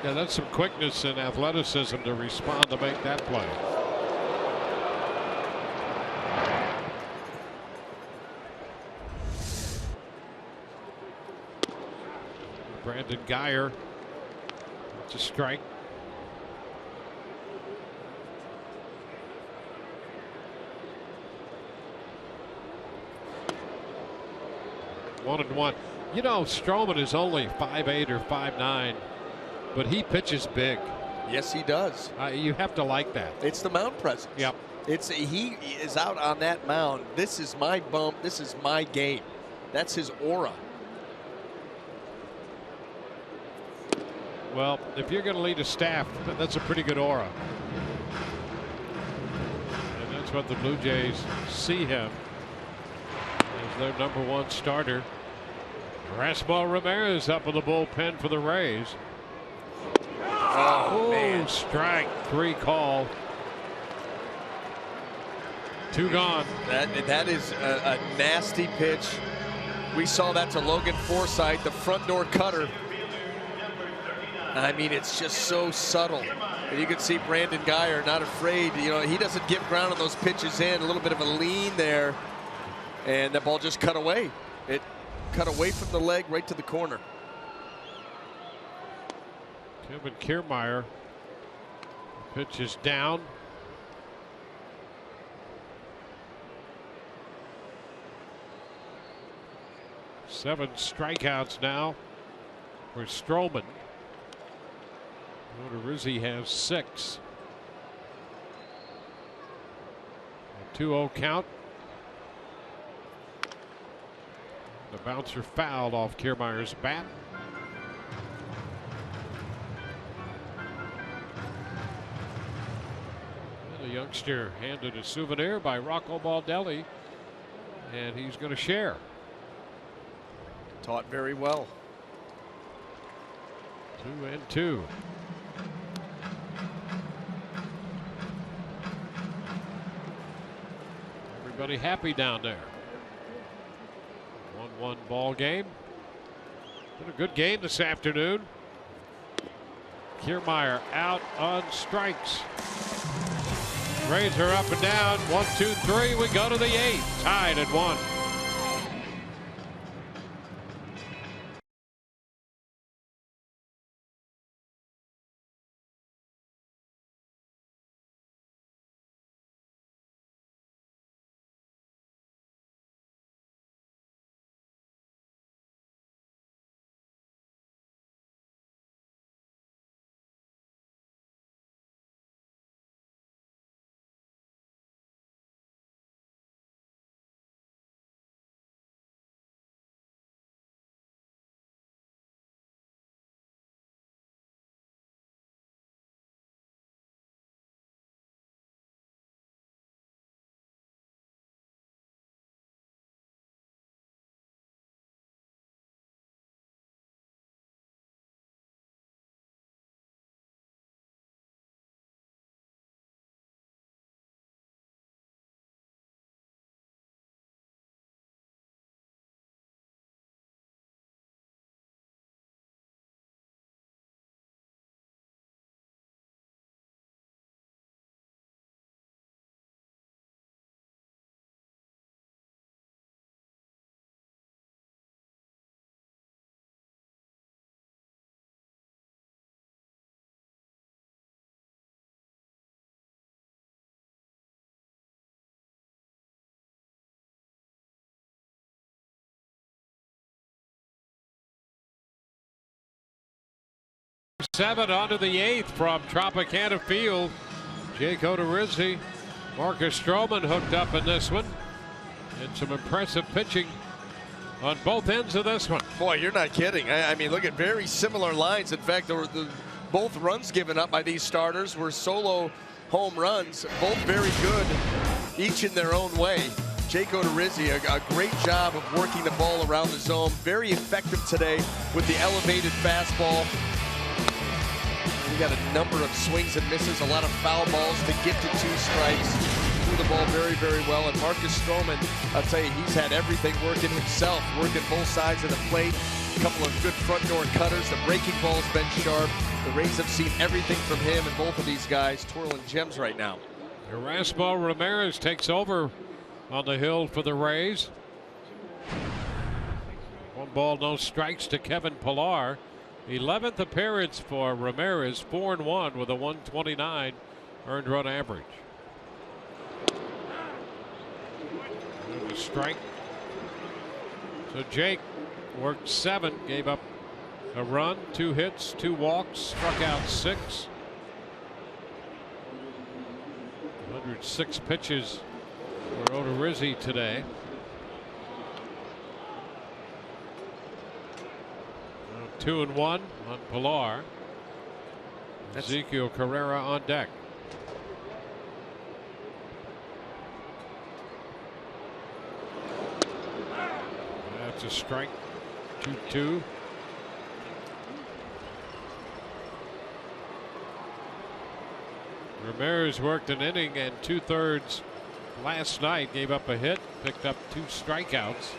Yeah, that's some quickness and athleticism to respond to make that play. Brandon Geyer, it's a strike. One and one. You know, Stroman is only 5'8" or 5'9", but he pitches big. Yes, he does. You have to like that. It's the mound presence. Yep. He is out on that mound. This is my bump. This is my game. That's his aura. Well, if you're going to lead a staff, that's a pretty good aura. And that's what the Blue Jays see him as their #1 starter. Rasmus Ramirez up in the bullpen for the Rays. Oh, man. Strike 3 call. 2 gone. That is a nasty pitch. We saw that to Logan Forsythe, the front door cutter. I mean, it's just so subtle. And you can see Brandon Geyer not afraid. You know, he doesn't give ground on those pitches in. A little bit of a lean there. And that ball just cut away. It cut away from the leg right to the corner. Kevin Kiermaier. Pitch is down. Seven strikeouts now for Stroman. Rizzi has 6. A 2-0 count. The bouncer fouled off Kiermaier's bat. And the youngster handed a souvenir by Rocco Baldelli, and he's going to share. Taught very well. 2-2. Everybody happy down there. 1-1 ball game. Been a good game this afternoon. Kiermaier out on strikes. Rays are up and down. 1, 2, 3. We go to the 8th. Tied at 1. 7 onto the 8th from Tropicana Field. Jake Odorizzi, Marcus Stroman hooked up in this one. And some impressive pitching on both ends of this one. Boy, you're not kidding. I mean, look at very similar lines. In fact, both runs given up by these starters were solo home runs. Both very good, each in their own way. Jake Odorizzi, a great job of working the ball around the zone. Very effective today with the elevated fastball. He got a number of swings and misses, a lot of foul balls to get to 2 strikes. Threw the ball very, very well. And Marcus Stroman, I'll tell you, he's had everything working himself, working both sides of the plate. A couple of good front door cutters. The breaking ball's been sharp. The Rays have seen everything from him, and both of these guys twirling gems right now. Erasmo Ramirez takes over on the hill for the Rays. 1 ball, no strikes to Kevin Pillar. 11th appearance for Ramirez, 4-1 with a 129 earned run average. A strike. So Jake worked 7, gave up a run, 2 hits, 2 walks, struck out 6. 106 pitches for Odorizzi today. 2-1 on Pillar. Ezekiel Carrera on deck. That's a strike. 2-2. Ramirez worked an inning and 2/3 last night, gave up a hit, picked up 2 strikeouts.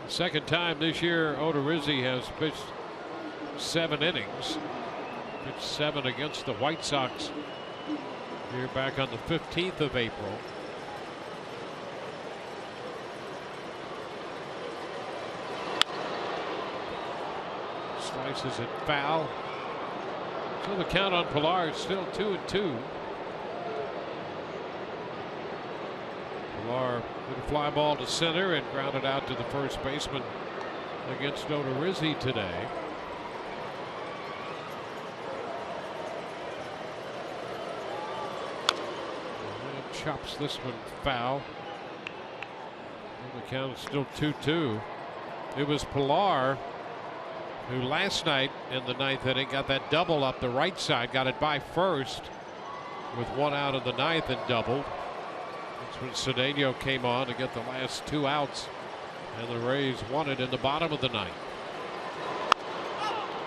Second time this year Odorizzi has pitched 7 innings. Pitched 7 against the White Sox here back on the 15th of April. Slices it foul. So the count on Pillar is still 2-2. Pillar hit a fly ball to center and grounded out to the first baseman against Odorizzi today. And chops this one foul. And the count is still 2-2. It was Pillar who last night in the 9th inning got that double up the right side, got it by first with 1 out of the 9th and doubled. That's when Cedeno came on to get the last 2 outs, and the Rays won it in the bottom of the 9th.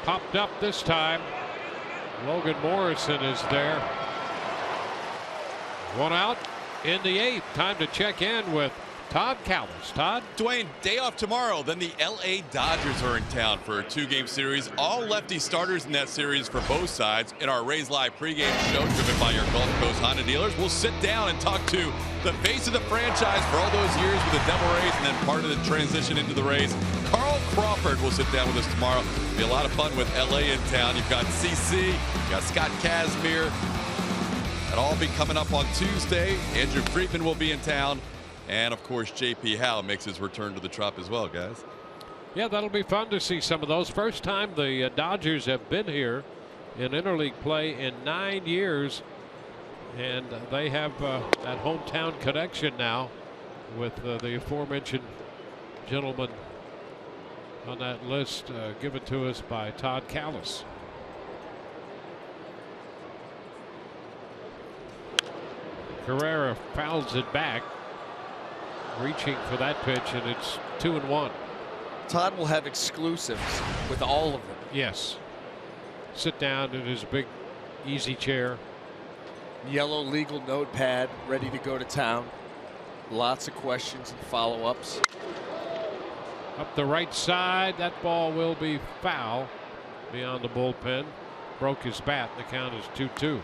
Popped up this time. Logan Morrison is there. 1 out in the 8th. Time to check in with Todd Callis. Todd? Dwayne, day off tomorrow. Then the LA Dodgers are in town for a 2-game series. All lefty starters in that series for both sides. In our Rays Live pregame show, driven by your Gulf Coast Honda dealers, we'll sit down and talk to the face of the franchise for all those years with the Devil Rays and then part of the transition into the Rays. Carl Crawford will sit down with us tomorrow. It'll be a lot of fun with LA in town. You've got CC, you've got Scott Kazmir. That'll all be coming up on Tuesday. Andrew Friedman will be in town. And of course, JP Howe makes his return to the Trop as well, guys. Yeah, that'll be fun to see some of those. First time the Dodgers have been here in interleague play in 9 years. And they have that hometown connection now with the aforementioned gentleman on that list given to us by Todd Callis. Carrera fouls it back, reaching for that pitch, and it's 2-1. Todd will have exclusives with all of them. Yes. Sit down in his big easy chair. Yellow legal notepad ready to go to town. Lots of questions and follow-ups. Up the right side, that ball will be foul beyond the bullpen. Broke his bat. The count is 2-2.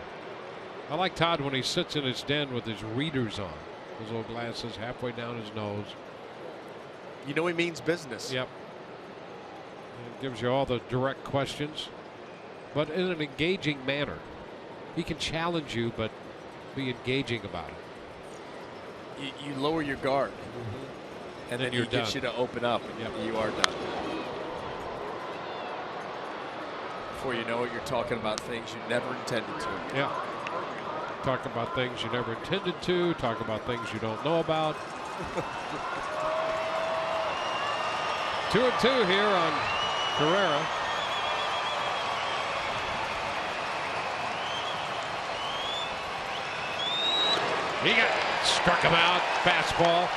I like Todd when he sits in his den with his readers on. Those little glasses halfway down his nose. You know he means business. Yep. It gives you all the direct questions, but in an engaging manner. he can challenge you, but be engaging about it. You lower your guard, and then you're he gets done. you to open up, and Yep. you are done. Before you know it, you're talking about things you never intended to. Yeah. Talk about things you never intended to. Talk about things you don't know about. 2-2 here on Carrera. He struck him out. Fastball.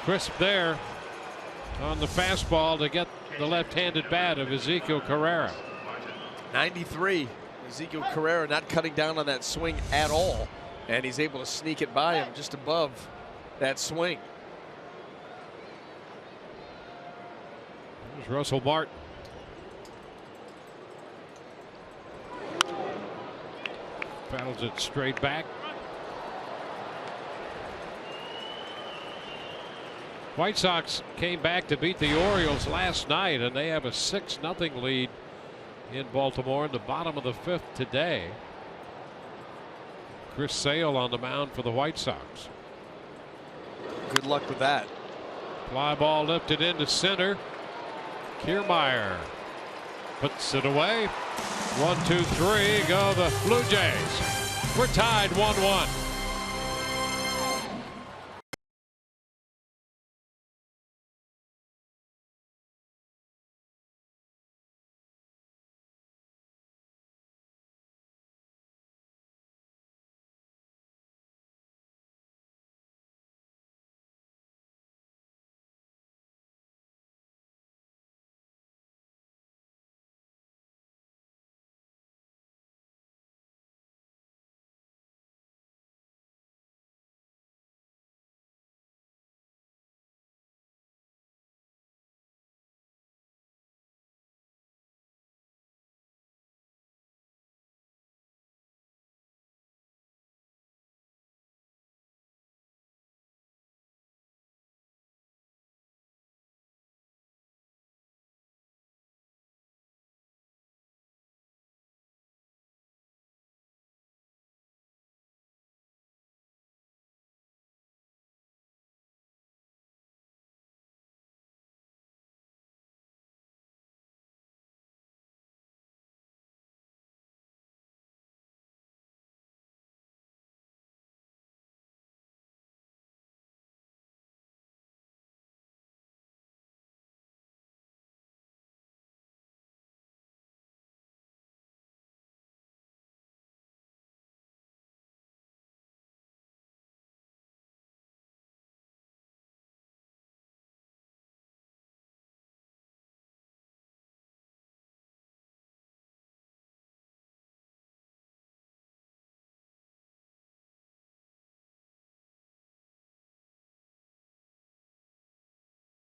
Crisp there on the fastball to get the left-handed bat of Ezequiel Carrera. 93. Ezequiel Carrera not cutting down on that swing at all, and he's able to sneak it by him just above that swing. There's Russell Martin. Paddles it straight back. White Sox came back to beat the Orioles last night, and they have a 6-0 lead in Baltimore in the bottom of the 5th today. Chris Sale on the mound for the White Sox. Good luck with that. Fly ball lifted into center. Kiermaier puts it away. 1-2-3 go the Blue Jays. We're tied 1-1.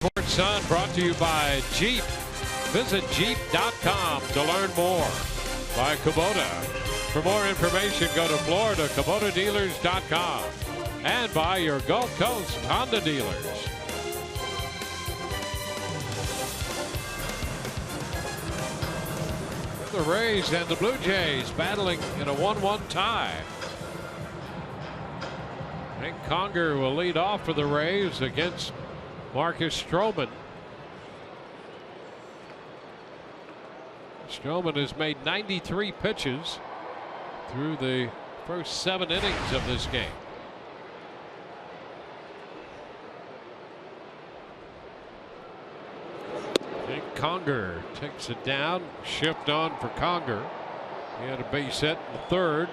Sports Sun brought to you by Jeep. Visit Jeep.com to learn more. By Kubota. For more information, go to FloridaKubotaDealers.com. And by your Gulf Coast Honda dealers. The Rays and the Blue Jays battling in a 1-1 tie. Hank Conger will lead off for the Rays against Marcus Stroman. Stroman has made 93 pitches through the first 7 innings of this game. And Conger takes it down. Shift on for Conger. He had a base hit in the 3rd.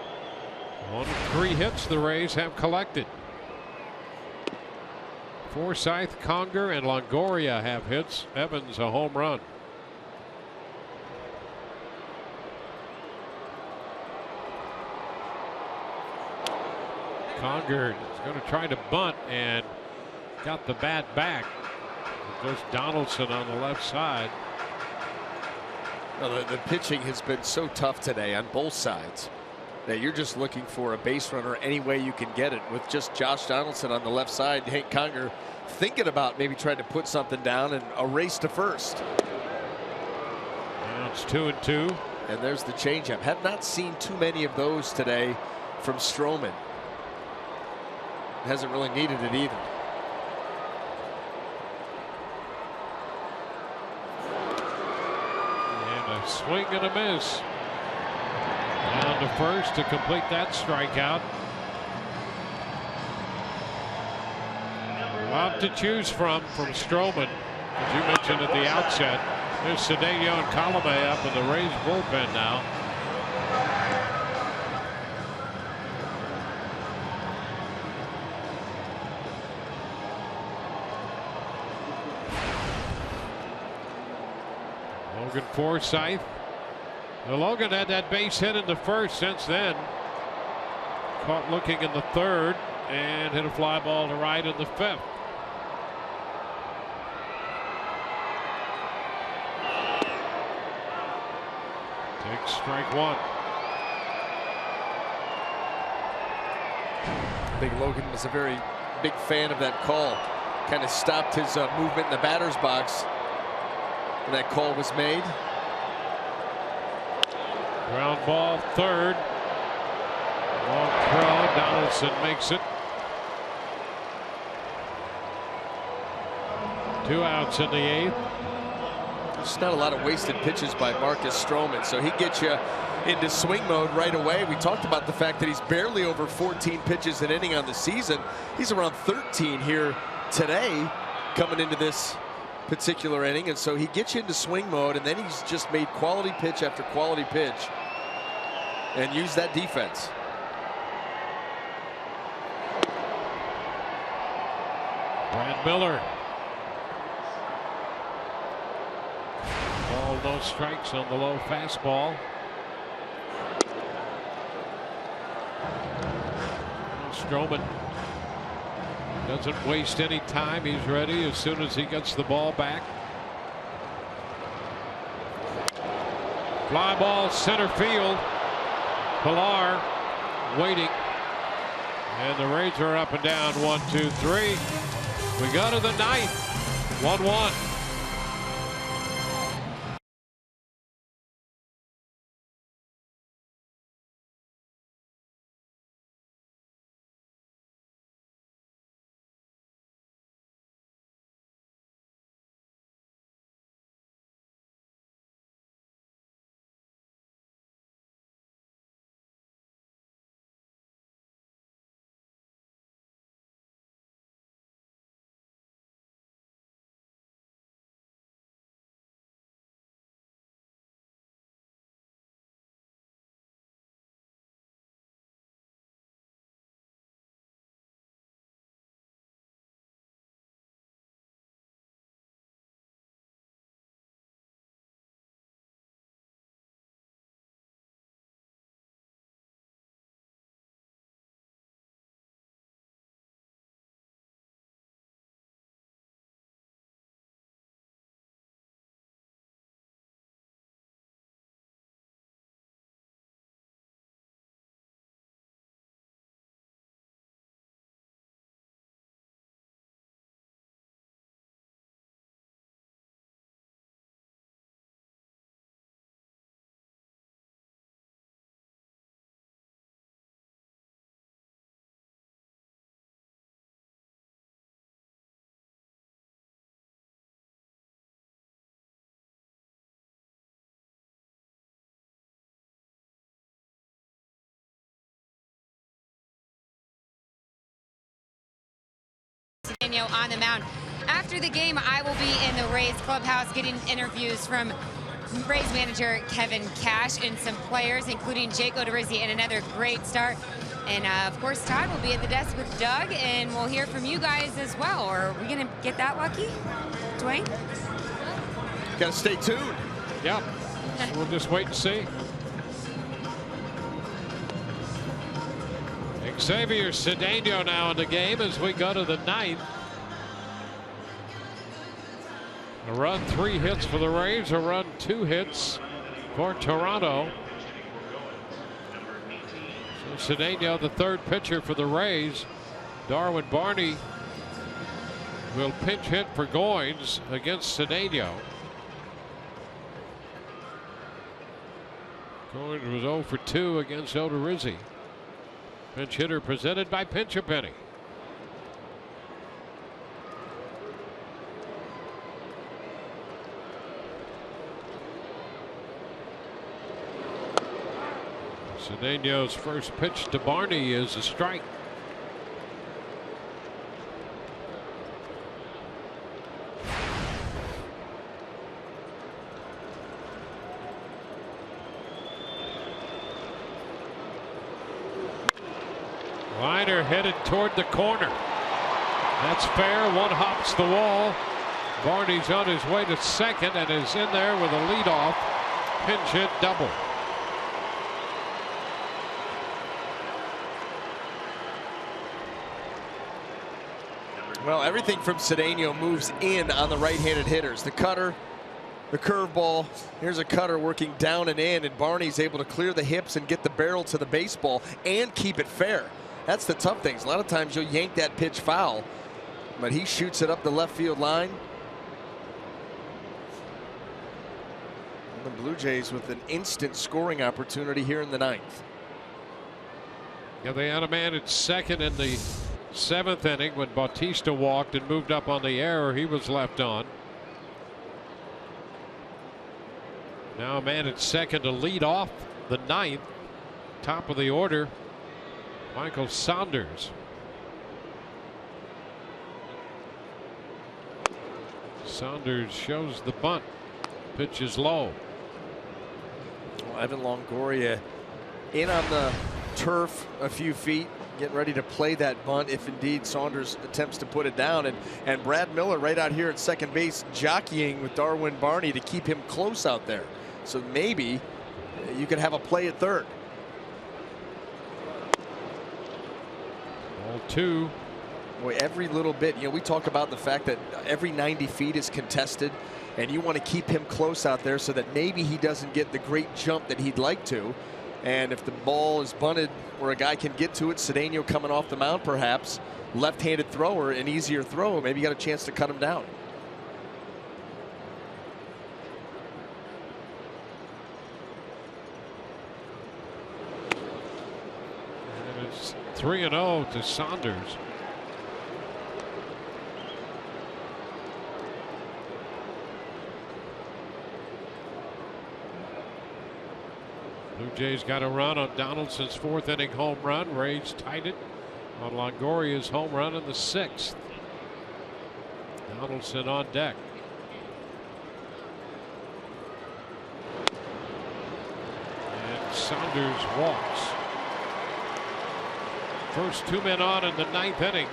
1 of 3 hits the Rays have collected. Forsythe, Conger, and Longoria have hits. Evans a home run. Conger is going to try to bunt and got the bat back. There's Donaldson on the left side. Well, the pitching has been so tough today on both sides that you're just looking for a base runner any way you can get it. With just Josh Donaldson on the left side, Hank Conger thinking about maybe trying to put something down and a race to first. It's 2-2. And there's the changeup. Have not seen too many of those today from Stroman. Hasn't really needed it either. And a swing and a miss. Down to first to complete that strikeout. A lot to choose from Stroman. As you mentioned at the outset, there's Cedeno and Colomé up in the Rays bullpen now. Logan Forsythe. Now Logan had that base hit in the first. Since then, caught looking in the third and hit a fly ball to right in the fifth. Takes strike one. I think Logan was a very big fan of that call. Kind of stopped his movement in the batter's box when that call was made. Ground ball third. Long throw. Donaldson makes it. 2 outs in the 8th. There's not a lot of wasted pitches by Marcus Stroman, so he gets you into swing mode right away. We talked about the fact that he's barely over 14 pitches an inning on the season. He's around 13 here today coming into this particular inning, and so he gets you into swing mode, and then he's just made quality pitch after quality pitch and used that defense. Brad Miller. Ball, no strikes on the low fastball. Stroman doesn't waste any time. He's ready as soon as he gets the ball back. Fly ball center field. Pilar waiting. And the Rays are up and down 1-2-3. We go to the 9th. 1-1. On the mound. After the game, I will be in the Rays clubhouse getting interviews from Rays manager Kevin Cash and some players, including Jake Odorizzi, and another great start. And of course, Todd will be at the desk with Doug, and we'll hear from you guys as well. Or are we going to get that lucky, Dwayne? Got to stay tuned. Yep. We'll just wait and see. Xavier Cedeno now in the game as we go to the 9th. A run, 3 hits for the Rays, a run, 2 hits for Toronto. So Cedeno, the third pitcher for the Rays. Darwin Barney will pinch hit for Goins against Cedeno. Coors was 0 for 2 against Odorizzi. Pinch hitter presented by Pinch a Penny. Cedeno's first pitch to Barney is a strike. Liner headed toward the corner. That's fair. One hops the wall. Barney's on his way to second and is in there with a leadoff pinch hit double. Well, everything from Cedeno moves in on the right-handed hitters. The cutter, the curveball. Here's a cutter working down and in, and Barney's able to clear the hips and get the barrel to the baseball and keep it fair. That's the tough things. A lot of times you'll yank that pitch foul, but he shoots it up the left field line. And the Blue Jays with an instant scoring opportunity here in the ninth. Yeah, they had a man at second in the 7th inning when Bautista walked and moved up on the error. He was left on. Now a man at second to lead off the 9th. Top of the order, Michael Saunders. Saunders shows the bunt. Pitch is low. Well, Evan Longoria in on the turf a few feet, getting ready to play that bunt if indeed Saunders attempts to put it down. And Brad Miller right out here at second base jockeying with Darwin Barney to keep him close out there. So maybe you could have a play at third. Ball 2. Boy, every little bit, you know, we talk about the fact that every 90 feet is contested, and you want to keep him close out there so that maybe he doesn't get the great jump that he'd like to. And if the ball is bunted where a guy can get to it, Cedeno coming off the mound perhaps, left-handed thrower, an easier throw, maybe you got a chance to cut him down. And it's 3-0 to Saunders. Blue Jays got a run on Donaldson's 4th inning home run. Rays tied it on Longoria's home run in the 6th. Donaldson on deck. And Saunders walks. First 2 men on in the 9th inning.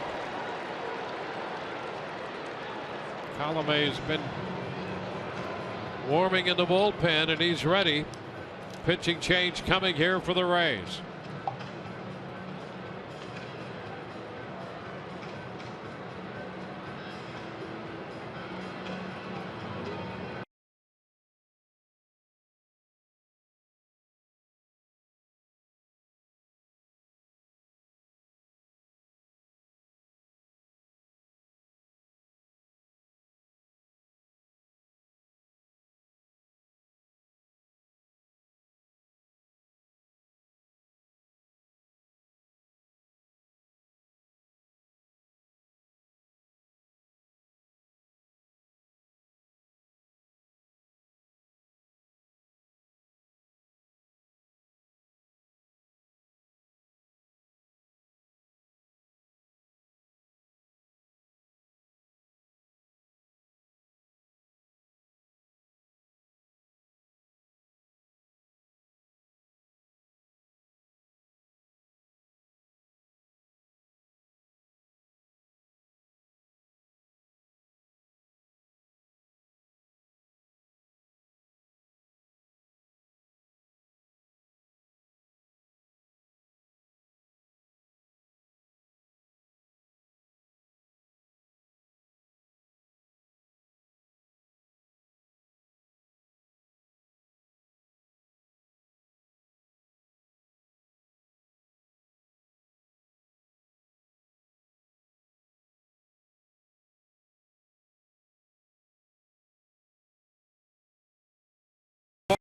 Colomé has been warming in the bullpen and he's ready. Pitching change coming here for the Rays.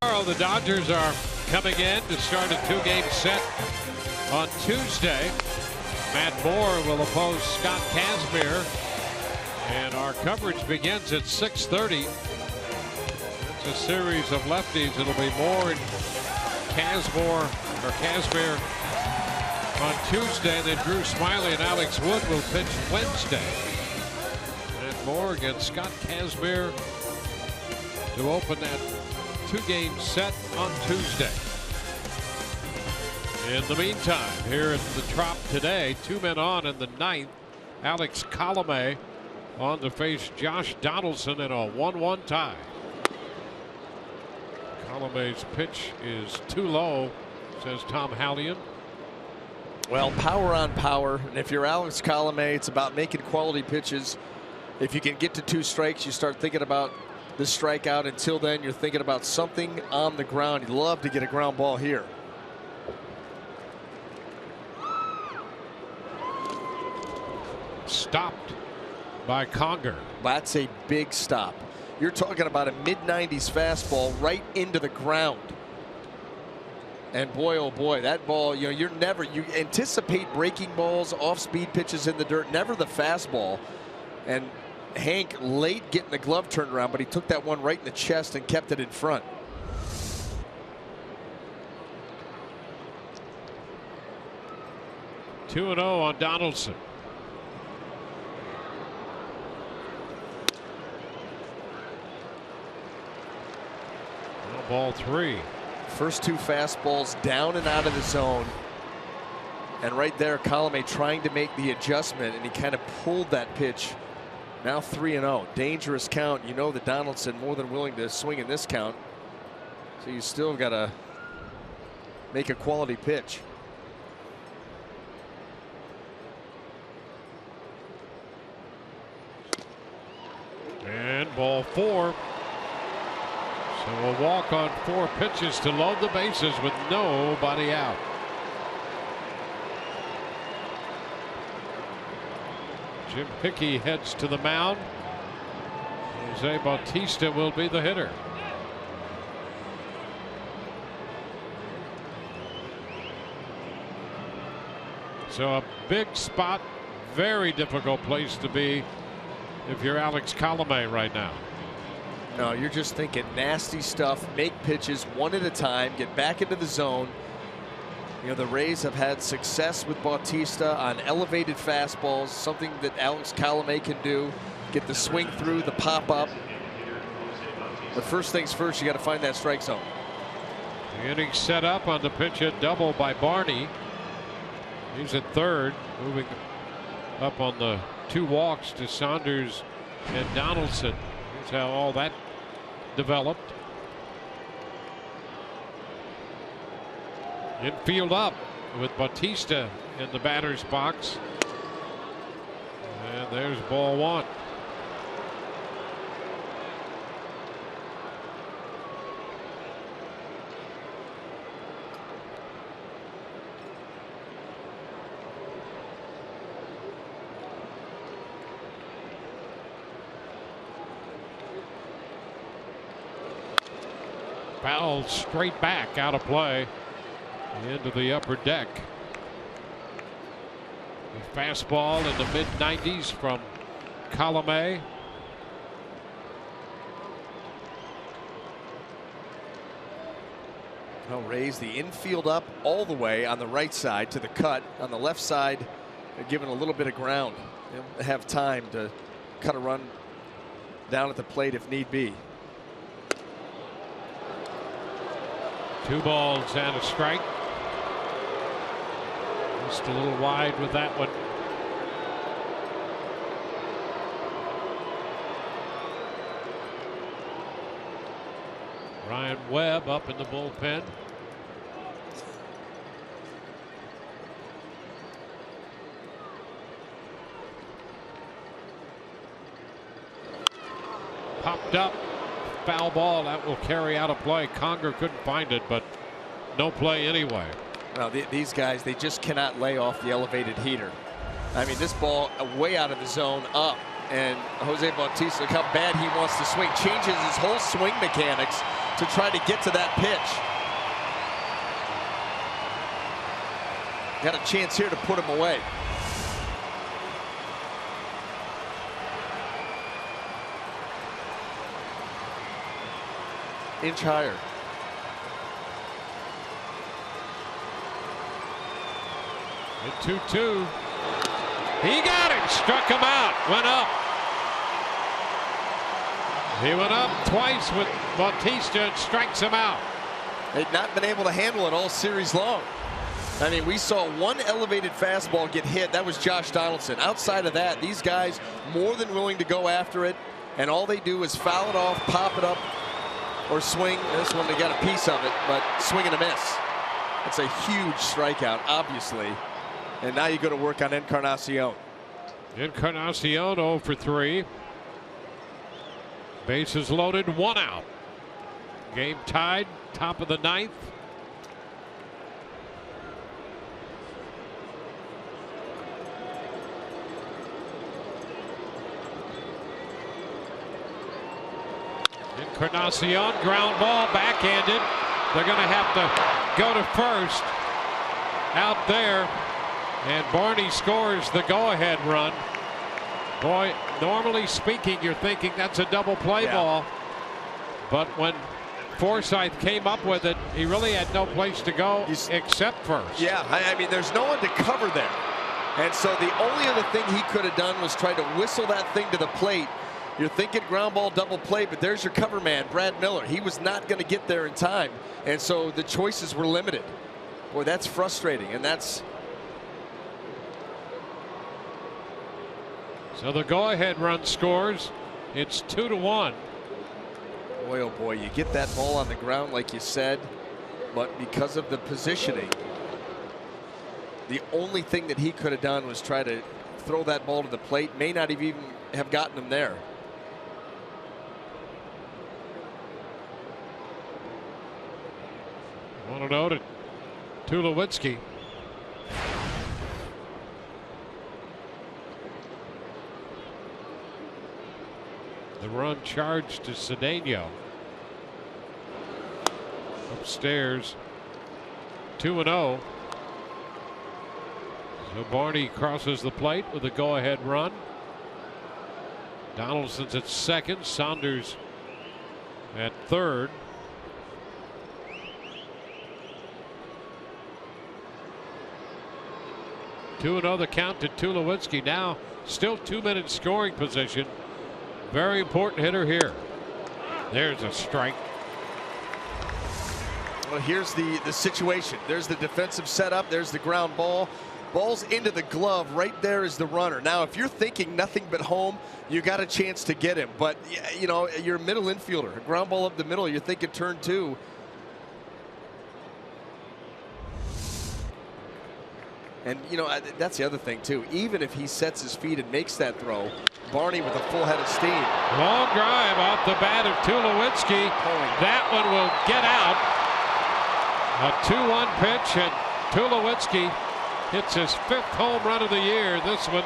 Tomorrow the Dodgers are coming in to start a two-game set on Tuesday. Matt Moore will oppose Scott Kazmir. And our coverage begins at 6:30. It's a series of lefties. It'll be Moore and Kazmir on Tuesday. Then Drew Smiley and Alex Wood will pitch Wednesday. Matt Moore against Scott Kazmir to open that two-game set on Tuesday. In the meantime, here at the Trop today, 2 men on in the 9th. Alex Colomé on to face Josh Donaldson in a 1-1 tie. Colomé's pitch is too low, says Tom Hallion. Well, power on power, and if you're Alex Colomé, it's about making quality pitches. If you can get to 2 strikes, you start thinking about the strikeout. Until then, you're thinking about something on the ground. You'd love to get a ground ball here. Stopped by Conger. That's a big stop. You're talking about a mid-90s fastball right into the ground. And boy, oh boy, that ball, you anticipate breaking balls, off-speed pitches in the dirt, never the fastball. And Hank late getting the glove turned around, but he took that one right in the chest and kept it in front. Two 2-0 on Donaldson. Ball 3. First 2 fastballs down and out of the zone. And right there, Colomé trying to make the adjustment, and he kind of pulled that pitch. Now 3-0. Dangerous count. You know that Donaldson more than willing to swing in this count. So you still got to make a quality pitch. And ball 4. So a walk on 4 pitches to load the bases with nobody out. Jim Hickey heads to the mound. Jose Bautista will be the hitter. So a big spot, very difficult place to be if you're Alex Colomé right now. No, you're just thinking nasty stuff, make pitches one at a time, get back into the zone. You know, the Rays have had success with Bautista on elevated fastballs, something that Alex Colomé can do. Get the swing through, the pop up. But first things first, you got to find that strike zone. The inning set up on the pitch hit double by Barney. He's at third, moving up on the 2 walks to Saunders and Donaldson. Here's how all that developed. Infield up with Bautista in the batter's box. And there's ball 1. Foul straight back, out of play into the upper deck. A fastball in the mid-90s from Colomé. Well, Rays the infield up all the way on the right side to the cut. On the left side, they're giving a little bit of ground. They'll have time to cut a run down at the plate if need be. 2 balls and a strike. Just a little wide with that one. Ryan Webb up in the bullpen. Popped up. Foul ball. That will carry out a play. Conger couldn't find it, but no play anyway. Well, these guys, they just cannot lay off the elevated heater. I mean, this ball way out of the zone, up. And Jose Bautista, look how bad he wants to swing. Changes his whole swing mechanics to try to get to that pitch. Got a chance here to put him away. Inch higher. At 2-2. He got it. Struck him out. Went up. He went up twice with Bautista and strikes him out. They'd not been able to handle it all series long. I mean, we saw one elevated fastball get hit. That was Josh Donaldson. Outside of that, these guys more than willing to go after it, and all they do is foul it off, pop it up, or swing. This one, they got a piece of it, but swing and a miss. That's a huge strikeout, obviously. And now you go to work on Encarnacion. Encarnacion 0 for 3. Bases loaded, 1 out. Game tied, top of the 9th. Encarnacion, ground ball, backhanded. They're going to have to go to first. Out there. And Barney scores the go-ahead run. Boy, normally speaking, you're thinking that's a double play ball. But when Forsythe came up with it, he really had no place to go except first. Yeah, I mean, there's no one to cover there. And so the only other thing he could have done was try to whistle that thing to the plate. You're thinking ground ball double play, but there's your cover man, Brad Miller. He was not going to get there in time. And so the choices were limited. Boy, that's frustrating. And that's... So the go-ahead run scores. It's 2-1. Boy, oh boy, you get that ball on the ground like you said, but because of the positioning, the only thing that he could have done was try to throw that ball to the plate. May not have even have gotten him there. Want to know to Tulowitzki. The run charged to Cedeno. Upstairs, 2-0. So Barney crosses the plate with a go-ahead run. Donaldson's at second. Saunders at third. Two another count to Tulowitzki. Now still 2-minute scoring position. Very important hitter here. There's a strike. Well, here's the situation. There's the defensive setup. There's the ground ball. Ball's into the glove. Right there is the runner. Now, if you're thinking nothing but home, you got a chance to get him. But, you know, you're a middle infielder. A ground ball up the middle, you're thinking turn 2. And, you know, that's the other thing, too. Even if he sets his feet and makes that throw, Barney with a full head of steam. Long drive off the bat of Tulowitzki. That one will get out. A 2-1 pitch, and Tulowitzki hits his 5th home run of the year. This one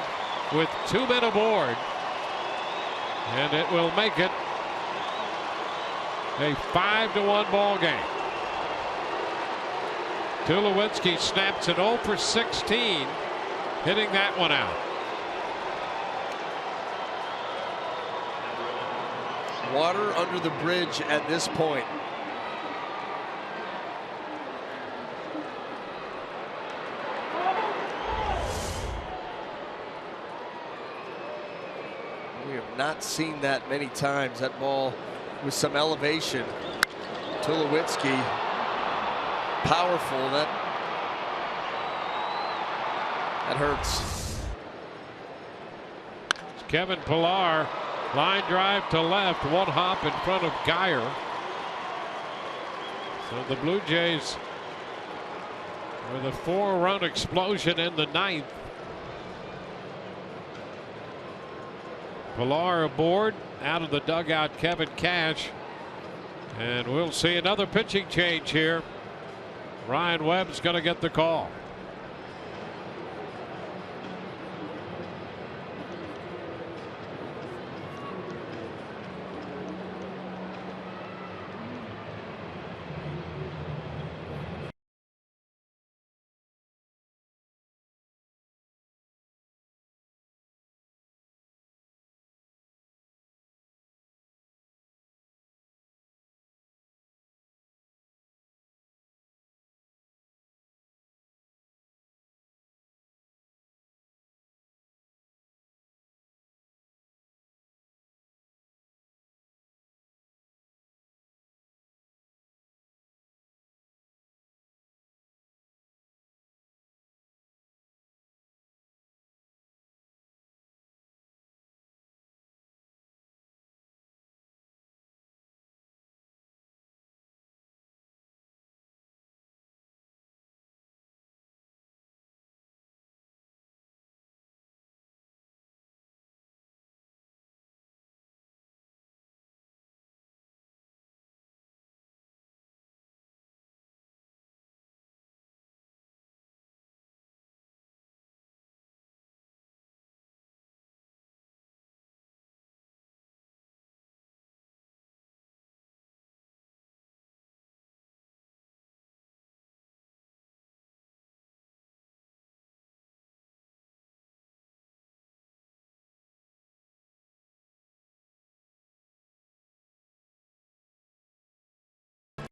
with 2 men aboard. And it will make it a 5-1 ball game. Tulowitzki snaps an 0 for 16, hitting that one out. Water under the bridge at this point. We have not seen that many times. That ball with some elevation. Tulowitzki, powerful. That hurts. It's Kevin Pillar. Line drive to left, 1 hop in front of Geyer. So the Blue Jays with a 4-run explosion in the 9th. Pillar aboard, out of the dugout, Kevin Cash. And we'll see another pitching change here. Ryan Webb's going to get the call.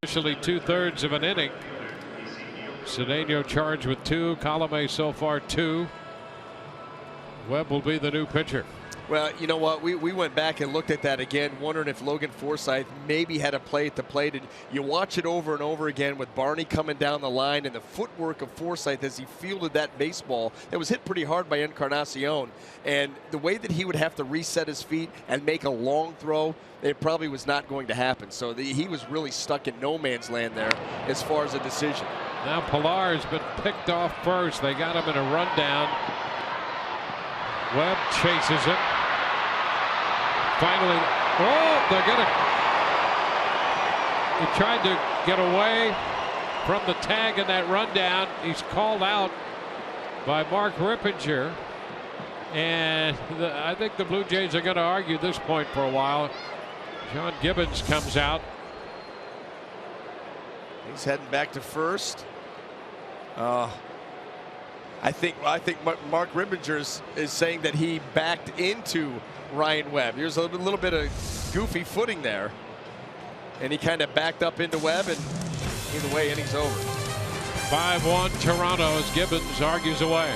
Officially 2/3 of an inning. Cedeno charged with 2. Colomé so far 2. Webb will be the new pitcher. Well, you know what? We went back and looked at that again, wondering if Logan Forsythe maybe had a play at the plate. And you watch it over and over again with Barney coming down the line and the footwork of Forsythe as he fielded that baseball that was hit pretty hard by Encarnacion. And the way that he would have to reset his feet and make a long throw, it probably was not going to happen. So he was really stuck in no man's land there as far as a decision. Now Pilar has been picked off first. They got him in a rundown. Webb chases him. Finally, oh, they're gonna. He tried to get away from the tag in that rundown. He's called out by Mark Rippinger. And I think the Blue Jays are going to argue this point for a while. John Gibbons comes out. He's heading back to first. I think Mark Rippinger is saying that he backed into Ryan Webb. There's a little bit of goofy footing there. And he kind of backed up into Webb, and either way, inning's over. 5-1 Toronto as Gibbons argues away.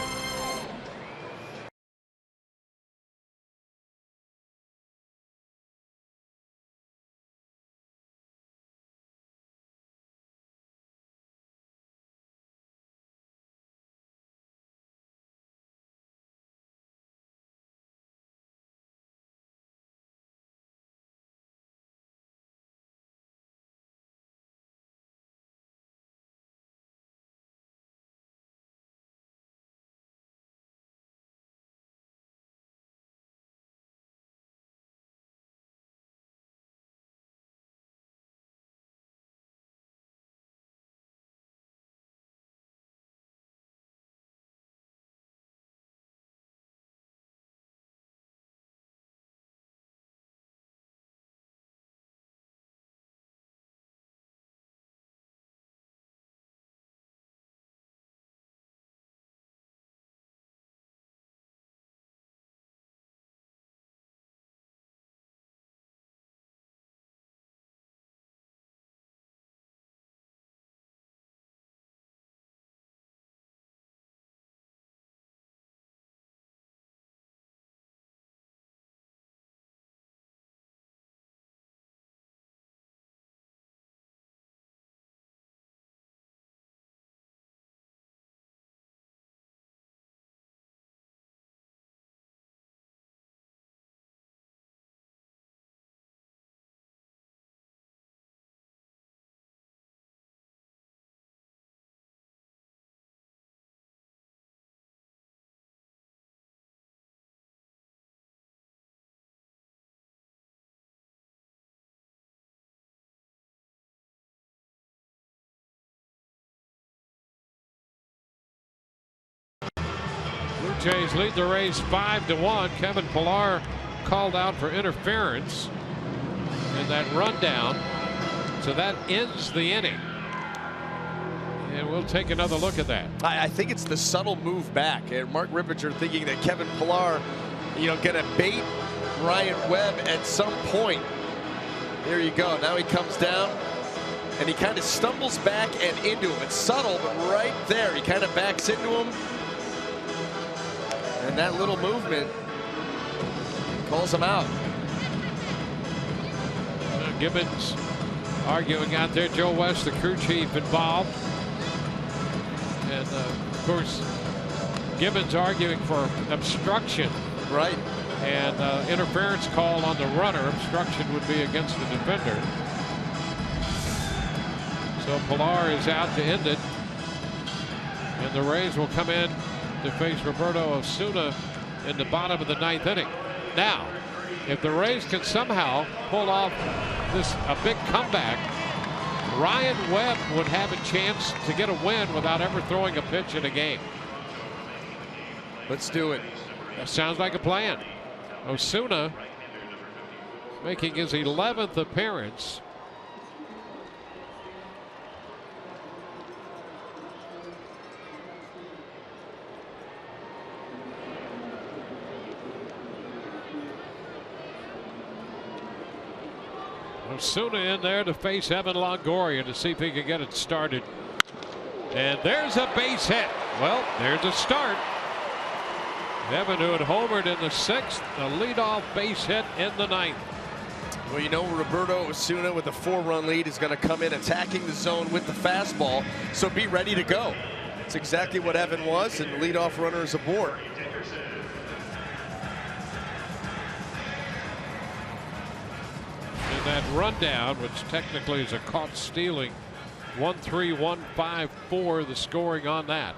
Blue Jays lead the Rays 5-1. Kevin Pillar called out for interference in that rundown. So that ends the inning. And we'll take another look at that. I think it's the subtle move back. And Mark Rippinger thinking that Kevin Pillar, gonna bait Ryan Webb at some point. There you go. Now he comes down and he kind of stumbles back and into him. It's subtle, but right there, he kind of backs into him. And that little movement calls him out. Gibbons arguing out there. Joe West, the crew chief, involved. And of course, Gibbons arguing for obstruction. Right. And interference call on the runner. Obstruction would be against the defender. So Pillar is out to end it. And the Rays will come in to face Roberto Osuna in the bottom of the 9th inning. Now, if the Rays can somehow pull off a big comeback, Ryan Webb would have a chance to get a win without ever throwing a pitch in a game. Let's do it. That sounds like a plan. Osuna making his 11th appearance. Osuna in there to face Evan Longoria to see if he can get it started. And there's a base hit. Well, there's a start. Evan, who had homered in the 6th, a leadoff base hit in the 9th. Well, you know, Roberto Osuna with a 4-run lead is going to come in attacking the zone with the fastball, so be ready to go. That's exactly what Evan was, and the leadoff runner is aboard. And that rundown, which technically is a caught stealing, 1-3, 1-5, 4, the scoring on that.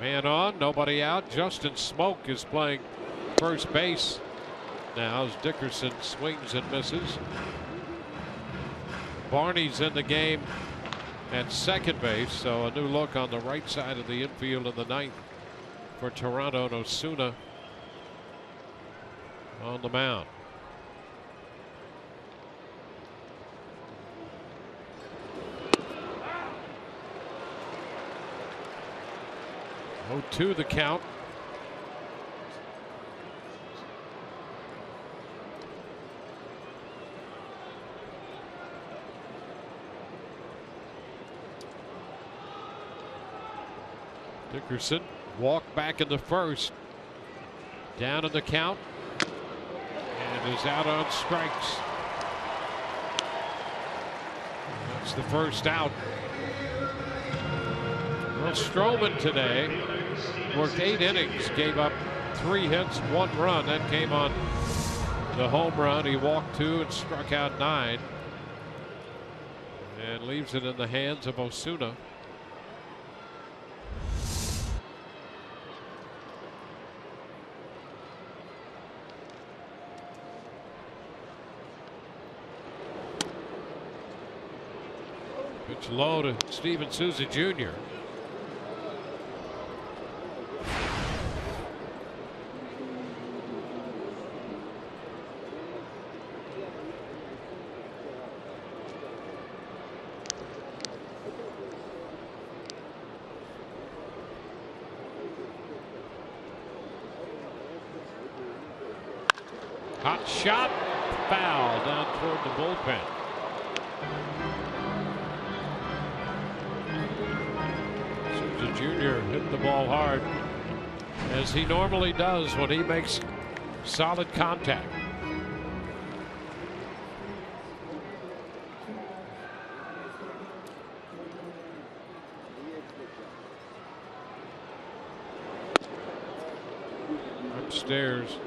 Man on, nobody out. Justin Smoke is playing first base now as Dickerson swings and misses. Barney's in the game at second base, so a new look on the right side of the infield in the 9th for Toronto, and Osuna on the mound. Oh, 2 the count. Dickerson walked back in the 1st. Down in the count. And is out on strikes. That's the first out. Well, Stroman today worked 8 innings, gave up 3 hits, 1 run. That came on the home run. He walked 2 and struck out 9. And leaves it in the hands of Osuna. Pitch low to Steven Souza Jr. Hot shot, foul down toward the bullpen. Souza Jr. hit the ball hard, as he normally does when he makes solid contact. Upstairs.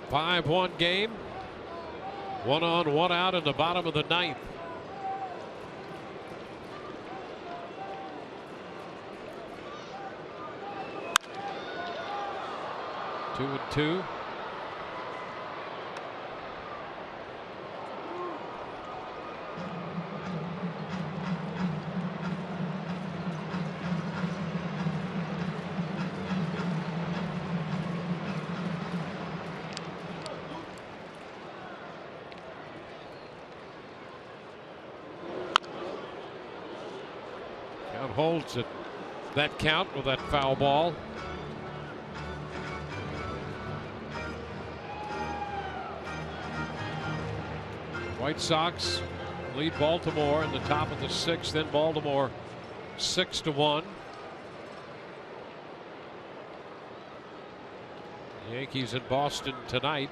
A 5-1 game. 1 on, 1 out in the bottom of the 9th. Two and 2. Holds at that count with that foul ball. White Sox lead Baltimore in the top of the 6th. Then Baltimore 6-1. Yankees in Boston tonight.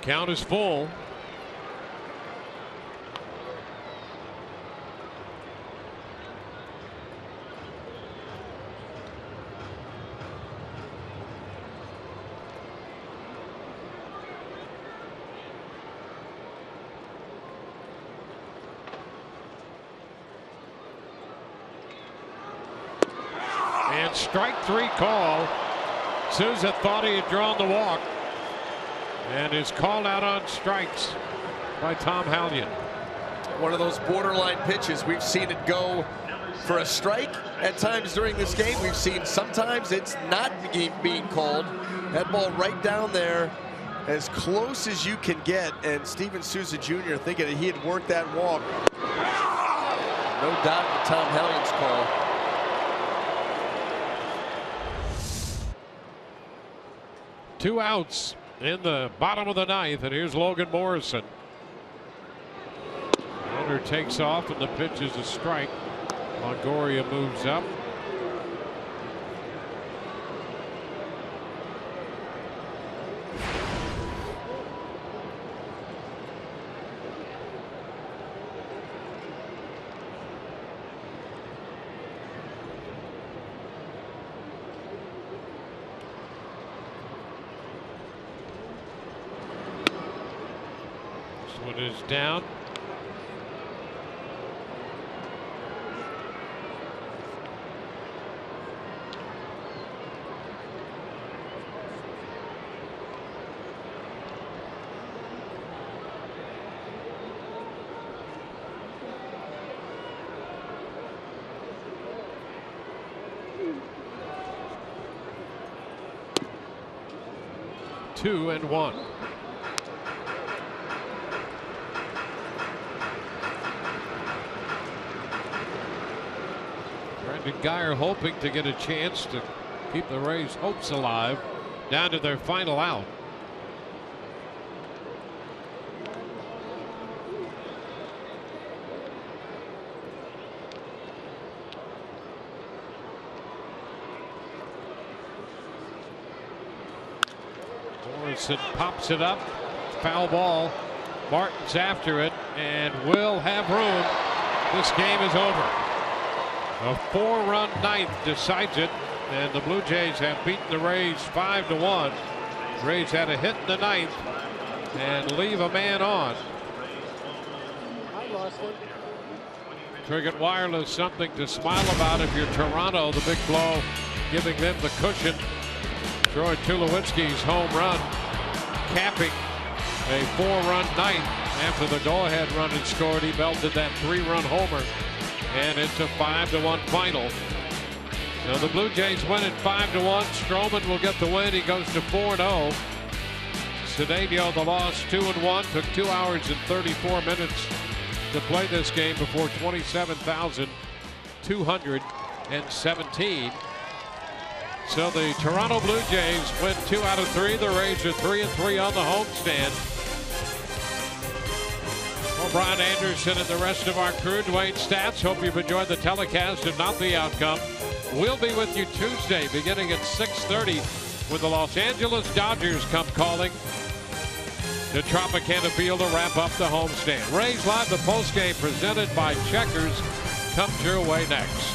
Count is full. Strike 3 call. Souza thought he had drawn the walk and is called out on strikes by Tom Hallion. One of those borderline pitches. We've seen it go for a strike at times during this game. We've seen sometimes it's not being called. That ball right down there, as close as you can get, and Steven Souza Jr. thinking that he had worked that walk. No doubt the Tom Hellions call. Two outs in the bottom of the ninth, and here's Logan Morrison. Runner takes off, and the pitch is a strike. Longoria moves up. This one is down. Two and one. Brandon Guyer hoping to get a chance to keep the Rays' hopes alive down to their final out. Morrison pops it up. Foul ball. Martin's after it and will have room. This game is over. A 4-run ninth decides it, and the Blue Jays have beaten the Rays 5-1. Rays had a hit in the ninth and leave a man on. Trigger Wireless, something to smile about if you're Toronto. The big blow giving them the cushion. Troy Tulowitzki's home run capping a 4-run ninth. After the go-ahead run had scored, he belted that 3-run homer, and it's a 5-1 final. So the Blue Jays win it 5-1. Stroman will get the win. He goes to 4-0. Cedeno the loss, 2-1. Took 2 hours and 34 minutes to play this game before 27,217. So the Toronto Blue Jays win 2 out of 3. The Rays are 3-3 on the homestand. Well, Brian Anderson and the rest of our crew, Dwayne Stats, hope you've enjoyed the telecast and not the outcome. We'll be with you Tuesday beginning at 6:30 when the Los Angeles Dodgers come calling to Tropicana Field to wrap up the homestand. Rays Live, the postgame presented by Checkers, comes your way next.